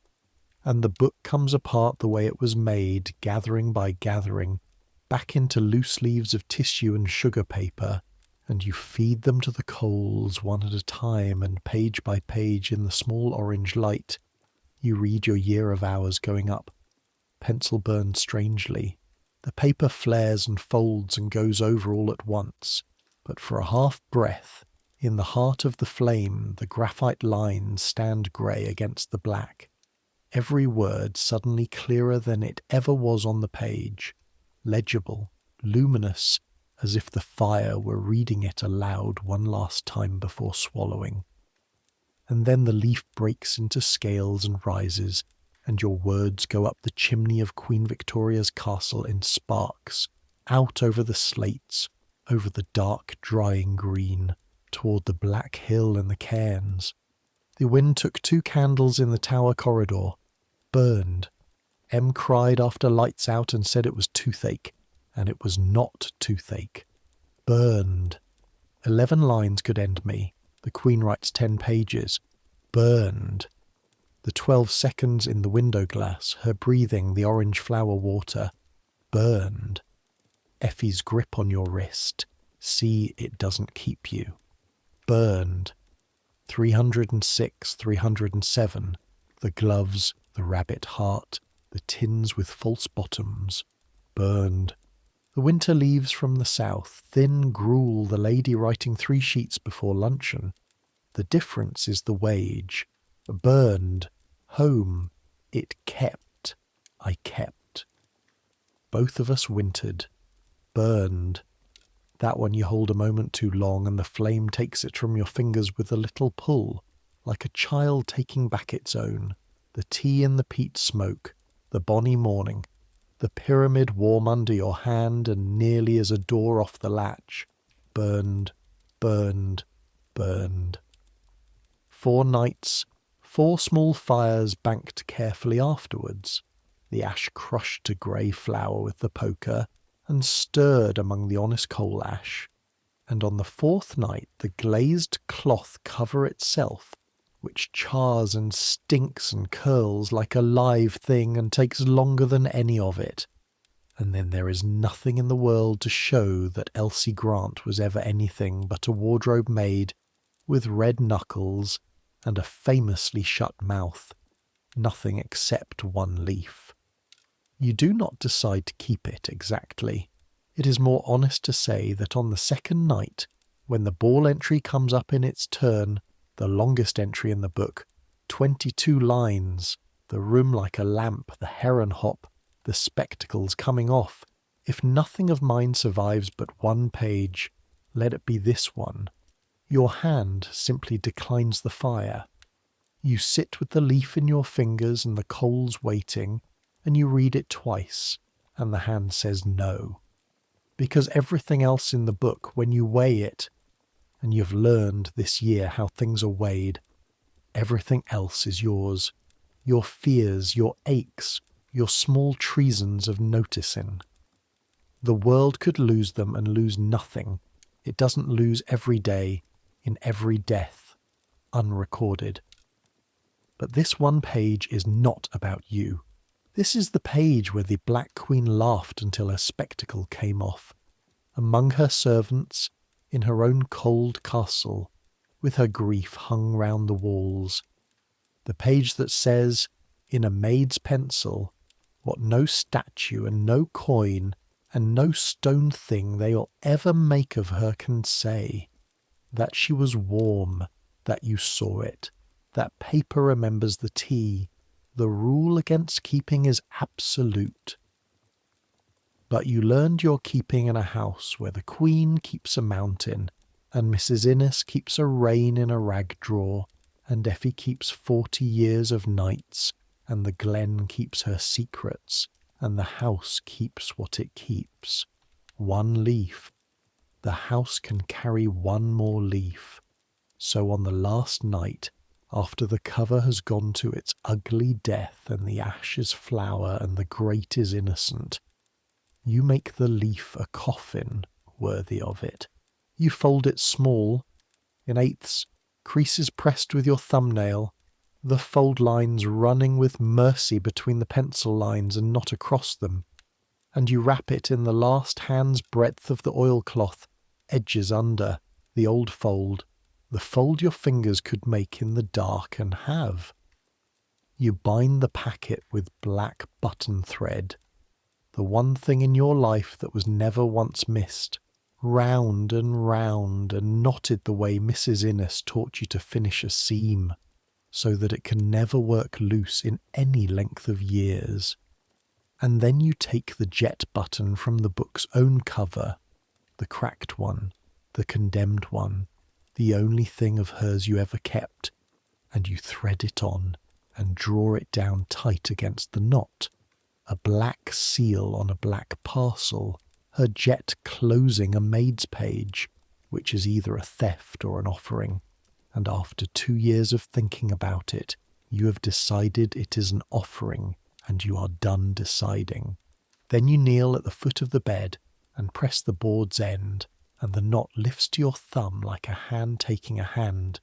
And the book comes apart the way it was made, gathering by gathering, back into loose leaves of tissue and sugar paper, and you feed them to the coals one at a time, and page by page in the small orange light, you read your year of hours going up. Pencil burns strangely. The paper flares and folds and goes over all at once, but for a half breath, in the heart of the flame, the graphite lines stand grey against the black. Every word suddenly clearer than it ever was on the page, legible, luminous, as if the fire were reading it aloud one last time before swallowing. And then the leaf breaks into scales and rises, and your words go up the chimney of Queen Victoria's castle in sparks, out over the slates, over the dark drying green, toward the black hill and the cairns. The wind took 2 candles in the tower corridor, burned. Em cried after lights out and said it was toothache, and it was not toothache. Burned. 11 lines could end me. The Queen writes 10 pages. Burned. The 12 seconds in the window glass, her breathing the orange flower water. Burned. Effie's grip on your wrist. See it doesn't keep you. Burned. 306, 307. The gloves, the rabbit heart, the tins with false bottoms. Burned. The winter leaves from the south, thin gruel, the lady writing 3 sheets before luncheon. The difference is the wage. Burned. Home. It kept. I kept. Both of us wintered. Burned. That one you hold a moment too long and the flame takes it from your fingers with a little pull, like a child taking back its own. The tea in the peat smoke, the bonny morning, the pyramid warm under your hand and nearly as a door off the latch. Burned, burned, burned. 4 nights, 4 small fires banked carefully afterwards. The ash crushed to grey flour with the poker and stirred among the honest coal ash. And on the 4th night the glazed cloth cover itself, which chars and stinks and curls like a live thing and takes longer than any of it. And then there is nothing in the world to show that Elsie Grant was ever anything but a wardrobe maid with red knuckles and a famously shut mouth, nothing except 1 leaf. You do not decide to keep it exactly. It is more honest to say that on the 2nd night, when the ball entry comes up in its turn, the longest entry in the book, 22 lines, the room like a lamp, the heron hop, the spectacles coming off. If nothing of mine survives but 1 page, let it be this one. Your hand simply declines the fire. You sit with the leaf in your fingers and the coals waiting, and you read it twice, and the hand says no. Because everything else in the book, when you weigh it, and you've learned this year how things are weighed, everything else is yours. Your fears, your aches, your small treasons of noticing. The world could lose them and lose nothing. It doesn't lose every day, in every death, unrecorded. But this 1 page is not about you. This is the page where the Black Queen laughed until her spectacle came off, among her servants, in her own cold castle, with her grief hung round the walls. The page that says, in a maid's pencil, what no statue and no coin and no stone thing they'll ever make of her can say. That she was warm, that you saw it, that paper remembers the tea. The rule against keeping is absolute. But you learned your keeping in a house where the Queen keeps a mountain, and Mrs. Innes keeps a rain in a rag drawer, and Effie keeps 40 years of nights, and the glen keeps her secrets, and the house keeps what it keeps. 1 leaf. The house can carry 1 more leaf. So on the last night, after the cover has gone to its ugly death and the ash is flower and the grate is innocent, you make the leaf a coffin worthy of it. You fold it small, in 1/8, creases pressed with your thumbnail, the fold lines running with mercy between the pencil lines and not across them, and you wrap it in the last hand's breadth of the oilcloth, edges under, the old fold, the fold your fingers could make in the dark and have. You bind the packet with black button thread, the one thing in your life that was never once missed, round and knotted the way Mrs. Innes taught you to finish a seam, so that it can never work loose in any length of years. And then you take the jet button from the book's own cover, the cracked one, the condemned one, the only thing of hers you ever kept, and you thread it on and draw it down tight against the knot, a black seal on a black parcel, her jet closing a Maids page, which is either a theft or an offering, and after 2 years of thinking about it, you have decided it is an offering, and you are done deciding. Then you kneel at the foot of the bed and press the board's end, and the knot lifts to your thumb like a hand taking a hand,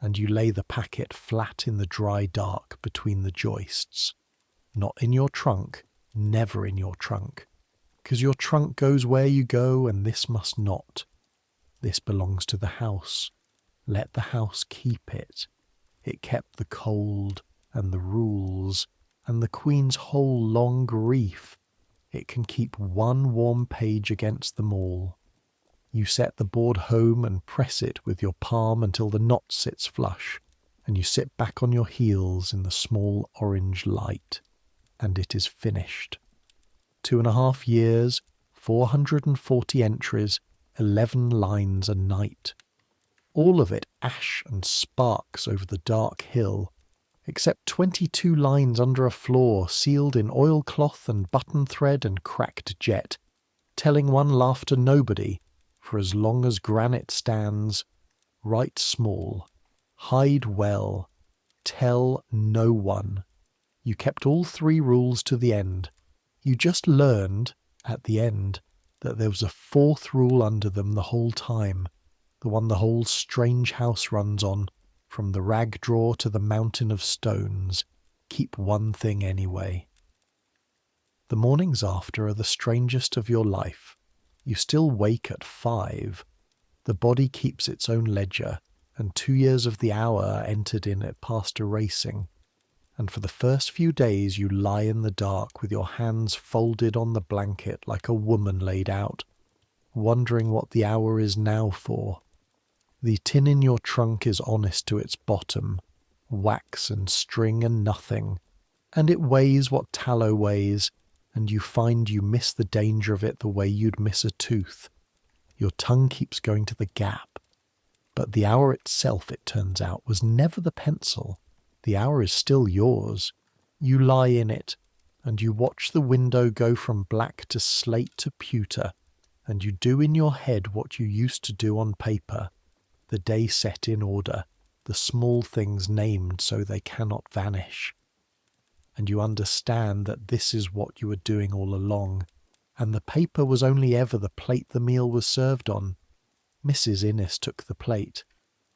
and you lay the packet flat in the dry dark between the joists. Not in your trunk, never in your trunk, 'cause your trunk goes where you go, and this must not. This belongs to the house. Let the house keep it. It kept the cold and the rules and the Queen's whole long grief. It can keep one warm page against them all. You set the board home and press it with your palm until the knot sits flush, and you sit back on your heels in the small orange light, and it is finished. 2.5 years, 440 entries, 11 lines a night. All of it ash and sparks over the dark hill, except 22 lines under a floor sealed in oilcloth and button thread and cracked jet, telling one laughter nobody, for as long as granite stands, write small, hide well, tell no one. You kept all 3 rules to the end. You just learned, at the end, that there was a 4th rule under them the whole time, the one the whole strange house runs on, from the rag drawer to the mountain of stones. Keep one thing anyway. The mornings after are the strangest of your life. You still wake at 5. The body keeps its own ledger, and 2 years of the hour are entered in it past erasing. And for the first few days you lie in the dark with your hands folded on the blanket like a woman laid out, wondering what the hour is now for. The tin in your trunk is honest to its bottom, wax and string and nothing, and it weighs what tallow weighs, and you find you miss the danger of it the way you'd miss a tooth. Your tongue keeps going to the gap. But the hour itself, it turns out, was never the pencil. The hour is still yours. You lie in it, and you watch the window go from black to slate to pewter, and you do in your head what you used to do on paper, the day set in order, the small things named so they cannot vanish. And you understand that this is what you were doing all along, and the paper was only ever the plate the meal was served on. Mrs. Innes took the plate.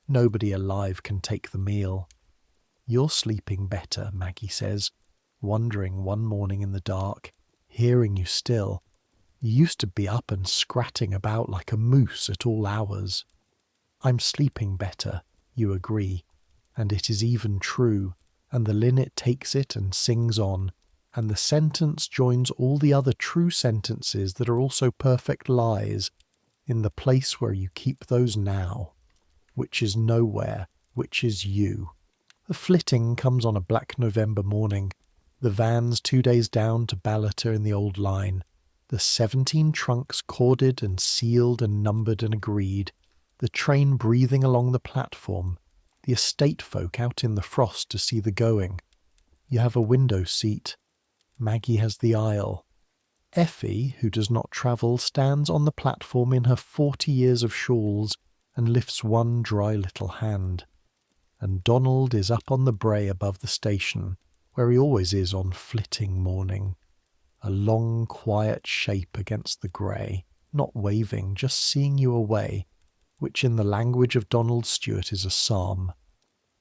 Nobody alive can take the meal. You're sleeping better, Maggie says, wondering one morning in the dark, hearing you still. You used to be up and scratting about like a moose at all hours. I'm sleeping better, you agree, and it is even true, and the linnet takes it and sings on, and the sentence joins all the other true sentences that are also perfect lies, in the place where you keep those now, which is nowhere, which is you. The flitting comes on a black November morning, the vans 2 days down to Ballater in the old line, the 17 trunks corded and sealed and numbered and agreed, the train breathing along the platform, the estate folk out in the frost to see the going. You have a window seat. Maggie has the aisle. Effie, who does not travel, stands on the platform in her 40 years of shawls and lifts one dry little hand. And Donald is up on the brae above the station, where he always is on flitting morning. A long, quiet shape against the grey, not waving, just seeing you away, which in the language of Donald Stewart is a psalm.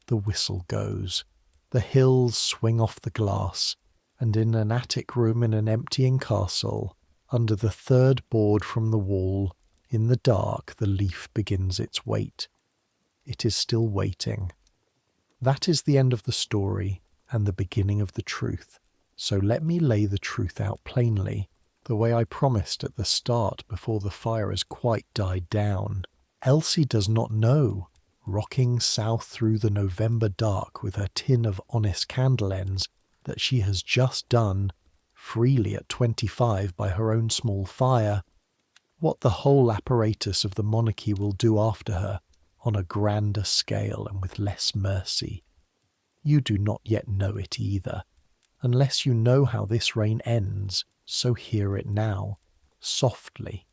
The whistle goes. The hills swing off the glass, and in an attic room in an emptying castle, under the 3rd board from the wall, In the dark, the leaf begins its wait. It is still waiting. That is the end of the story and the beginning of the truth. So let me lay the truth out plainly, the way I promised at the start before the fire has quite died down. Elsie does not know, rocking south through the November dark with her tin of honest candle ends, that she has just done, freely at 25 by her own small fire, what the whole apparatus of the monarchy will do after her, on a grander scale and with less mercy. You do not yet know it either, unless you know how this reign ends, so hear it now, softly.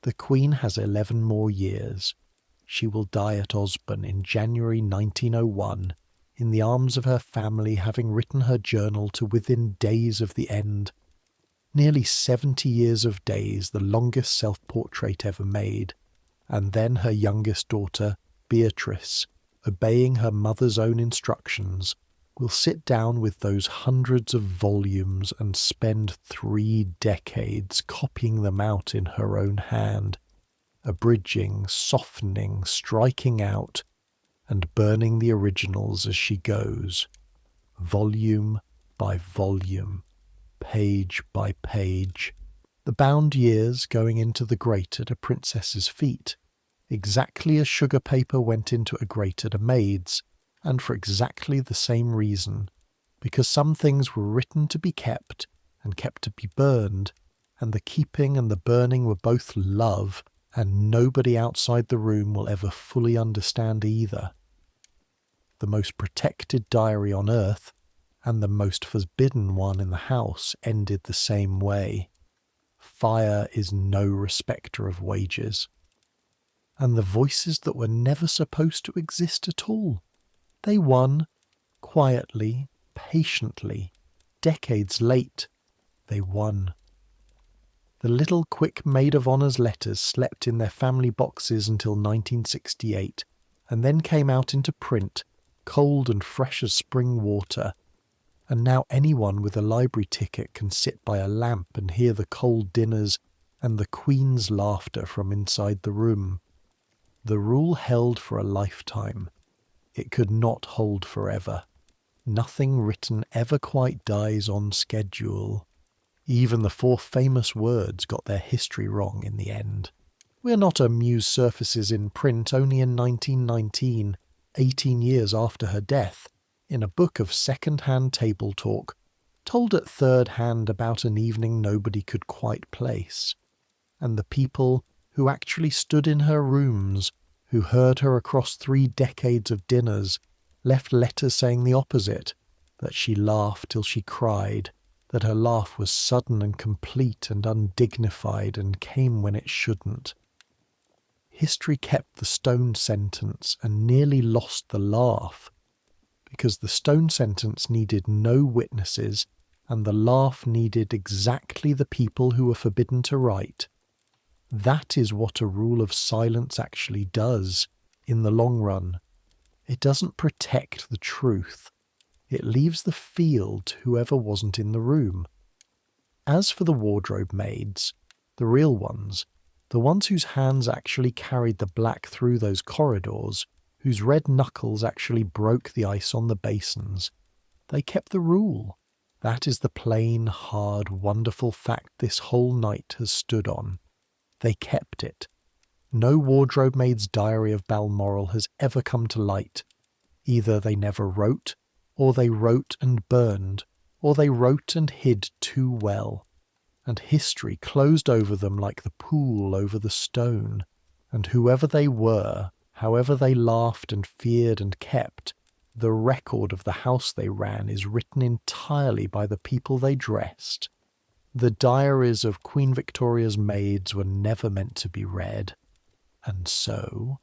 The Queen has 11 more years. She will die at Osborne in January 1901, in the arms of her family, having written her journal to within days of the end. Nearly 70 years of days, the longest self-portrait ever made. And then her youngest daughter, Beatrice, obeying her mother's own instructions, will sit down with those hundreds of volumes and spend 3 decades copying them out in her own hand, abridging, softening, striking out, and burning the originals as she goes, volume by volume, page by page, the bound years going into the grate at a princess's feet, exactly as sugar paper went into a grate at a maid's, and for exactly the same reason, because some things were written to be kept and kept to be burned, and the keeping and the burning were both love, and nobody outside the room will ever fully understand either. The most protected diary on earth, and the most forbidden one in the house, ended the same way. Fire is no respecter of wages. And the voices that were never supposed to exist at all, they won, quietly, patiently, decades late, they won. The little quick maid of honour's letters slept in their family boxes until 1968, and then came out into print, cold and fresh as spring water. And now anyone with a library ticket can sit by a lamp and hear the cold dinners and the Queen's laughter from inside the room. The rule held for a lifetime. It could not hold forever. Nothing written ever quite dies on schedule. Even the 4 famous words got their history wrong in the end. We're not a muse surfaces in print only in 1919, 18 years after her death, in a book of second-hand table talk, told at third hand about an evening nobody could quite place. And the people who actually stood in her rooms, who heard her across 3 decades of dinners, left letters saying the opposite, that she laughed till she cried, that her laugh was sudden and complete and undignified and came when it shouldn't. History kept the stone sentence and nearly lost the laugh, because the stone sentence needed no witnesses and the laugh needed exactly the people who were forbidden to write. That is what a rule of silence actually does in the long run. It doesn't protect the truth. It leaves the field to whoever wasn't in the room. As for the wardrobe maids, the real ones, the ones whose hands actually carried the black through those corridors, whose red knuckles actually broke the ice on the basins, they kept the rule. That is the plain, hard, wonderful fact this whole night has stood on. They kept it. No wardrobe maid's diary of Balmoral has ever come to light. Either they never wrote, or they wrote and burned, or they wrote and hid too well, and history closed over them like the pool over the stone, and whoever they were, however they laughed and feared and kept, the record of the house they ran is written entirely by the people they dressed. The diaries of Queen Victoria's maids were never meant to be read, and so,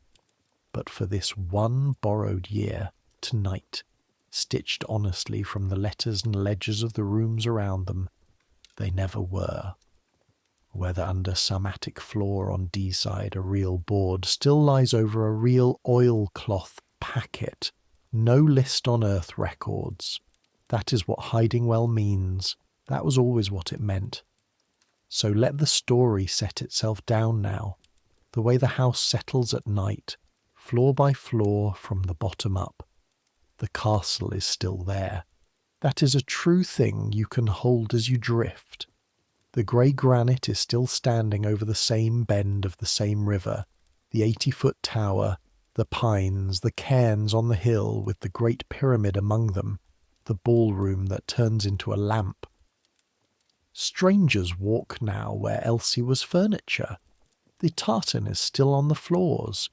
but for this one borrowed year, tonight, stitched honestly from the letters and ledgers of the rooms around them, they never were. Whether under some attic floor on D-side a real board still lies over a real oilcloth packet, no list on earth records. That is what hiding well means. That was always what it meant. So let the story set itself down now, the way the house settles at night, floor by floor from the bottom up. The castle is still there. That is a true thing you can hold as you drift. The grey granite is still standing over the same bend of the same river, the 80-foot tower, the pines, the cairns on the hill with the great pyramid among them, the ballroom that turns into a lamp. Strangers walk now where Elsie was furniture. The tartan is still on the floors.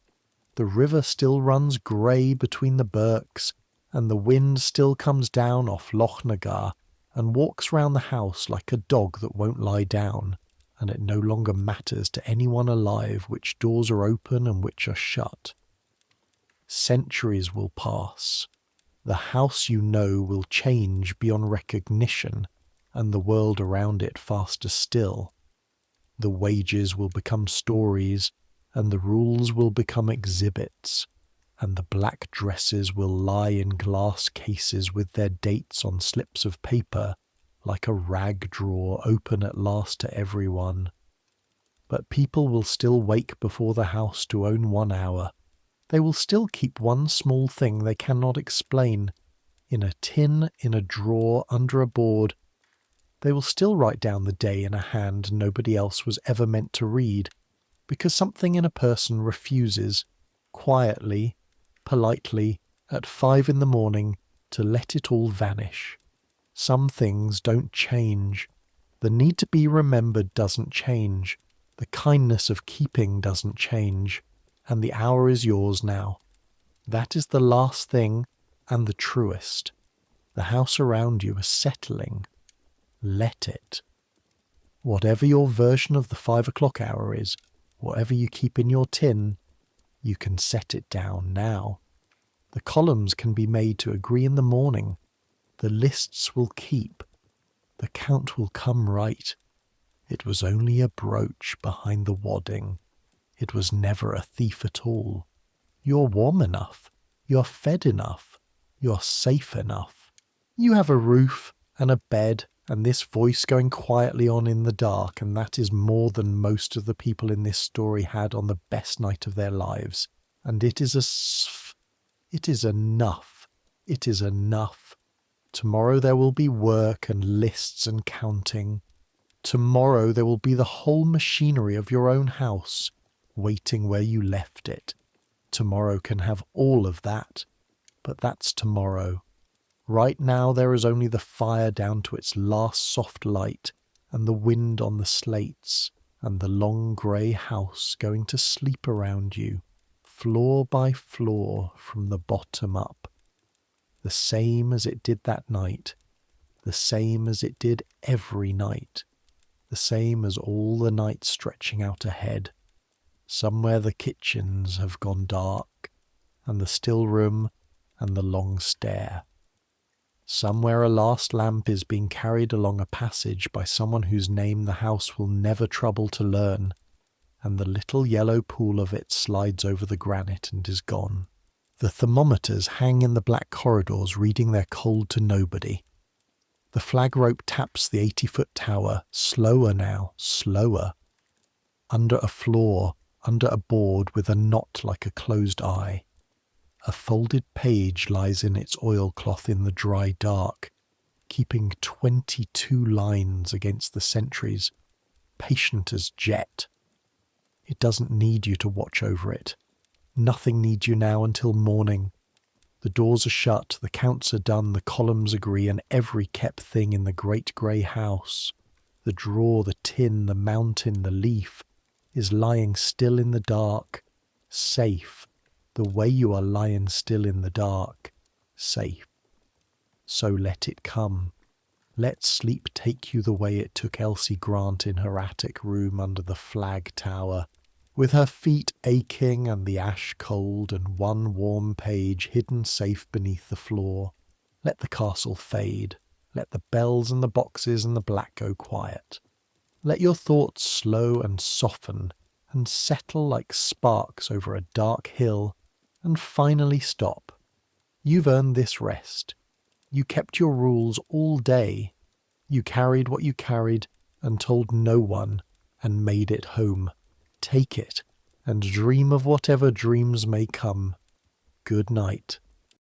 The river still runs grey between the birks, and the wind still comes down off Loch Nagar and walks round the house like a dog that won't lie down, and it no longer matters to anyone alive which doors are open and which are shut. Centuries will pass. The house you know will change beyond recognition, and the world around it faster still. The wages will become stories, and the rules will become exhibits, and the black dresses will lie in glass cases with their dates on slips of paper, like a rag drawer open at last to everyone. But people will still wake before the house to own 1 hour. They will still keep one small thing they cannot explain, in a tin, in a drawer, under a board. They will still write down the day in a hand nobody else was ever meant to read, because something in a person refuses, quietly, politely, at 5 in the morning, to let it all vanish. Some things don't change. The need to be remembered doesn't change. The kindness of keeping doesn't change. And the hour is yours now. That is the last thing and the truest. The house around you is settling. Let it. Whatever your version of the 5 o'clock hour is, whatever you keep in your tin, you can set it down now. The columns can be made to agree in the morning. The lists will keep. The count will come right. It was only a brooch behind the wadding. It was never a thief at all. You're warm enough. You're fed enough. You're safe enough. You have a roof and a bed and this voice going quietly on in the dark, and that is more than most of the people in this story had on the best night of their lives. And it is it is enough. It is enough. Tomorrow there will be work and lists and counting. Tomorrow there will be the whole machinery of your own house, waiting where you left it. Tomorrow can have all of that, but that's tomorrow. Right now there is only the fire down to its last soft light, and the wind on the slates, and the long grey house going to sleep around you, floor by floor from the bottom up. The same as it did that night, the same as it did every night, the same as all the nights stretching out ahead. Somewhere the kitchens have gone dark, and the still room, and the long stair. Somewhere a last lamp is being carried along a passage by someone whose name the house will never trouble to learn, and the little yellow pool of it slides over the granite and is gone. The thermometers hang in the black corridors reading their cold to nobody. The flag rope taps the 80-foot tower, slower now, slower. Under a floor, under a board with a knot like a closed eye. A folded page lies in its oilcloth in the dry dark, keeping 22 lines against the sentries, patient as jet. It doesn't need you to watch over it. Nothing needs you now until morning. The doors are shut, the counts are done, the columns agree, and every kept thing in the great grey house, the drawer, the tin, the mountain, the leaf, is lying still in the dark, safe, the way you are lying still in the dark, safe. So let it come. Let sleep take you the way it took Elsie Grant in her attic room under the flag tower, with her feet aching and the ash cold and one warm page hidden safe beneath the floor. Let the castle fade. Let the bells and the boxes and the black go quiet. Let your thoughts slow and soften and settle like sparks over a dark hill and finally stop. You've earned this rest. You kept your rules all day. You carried what you carried and told no one and made it home. Take it. and dream of whatever dreams may come. Good night.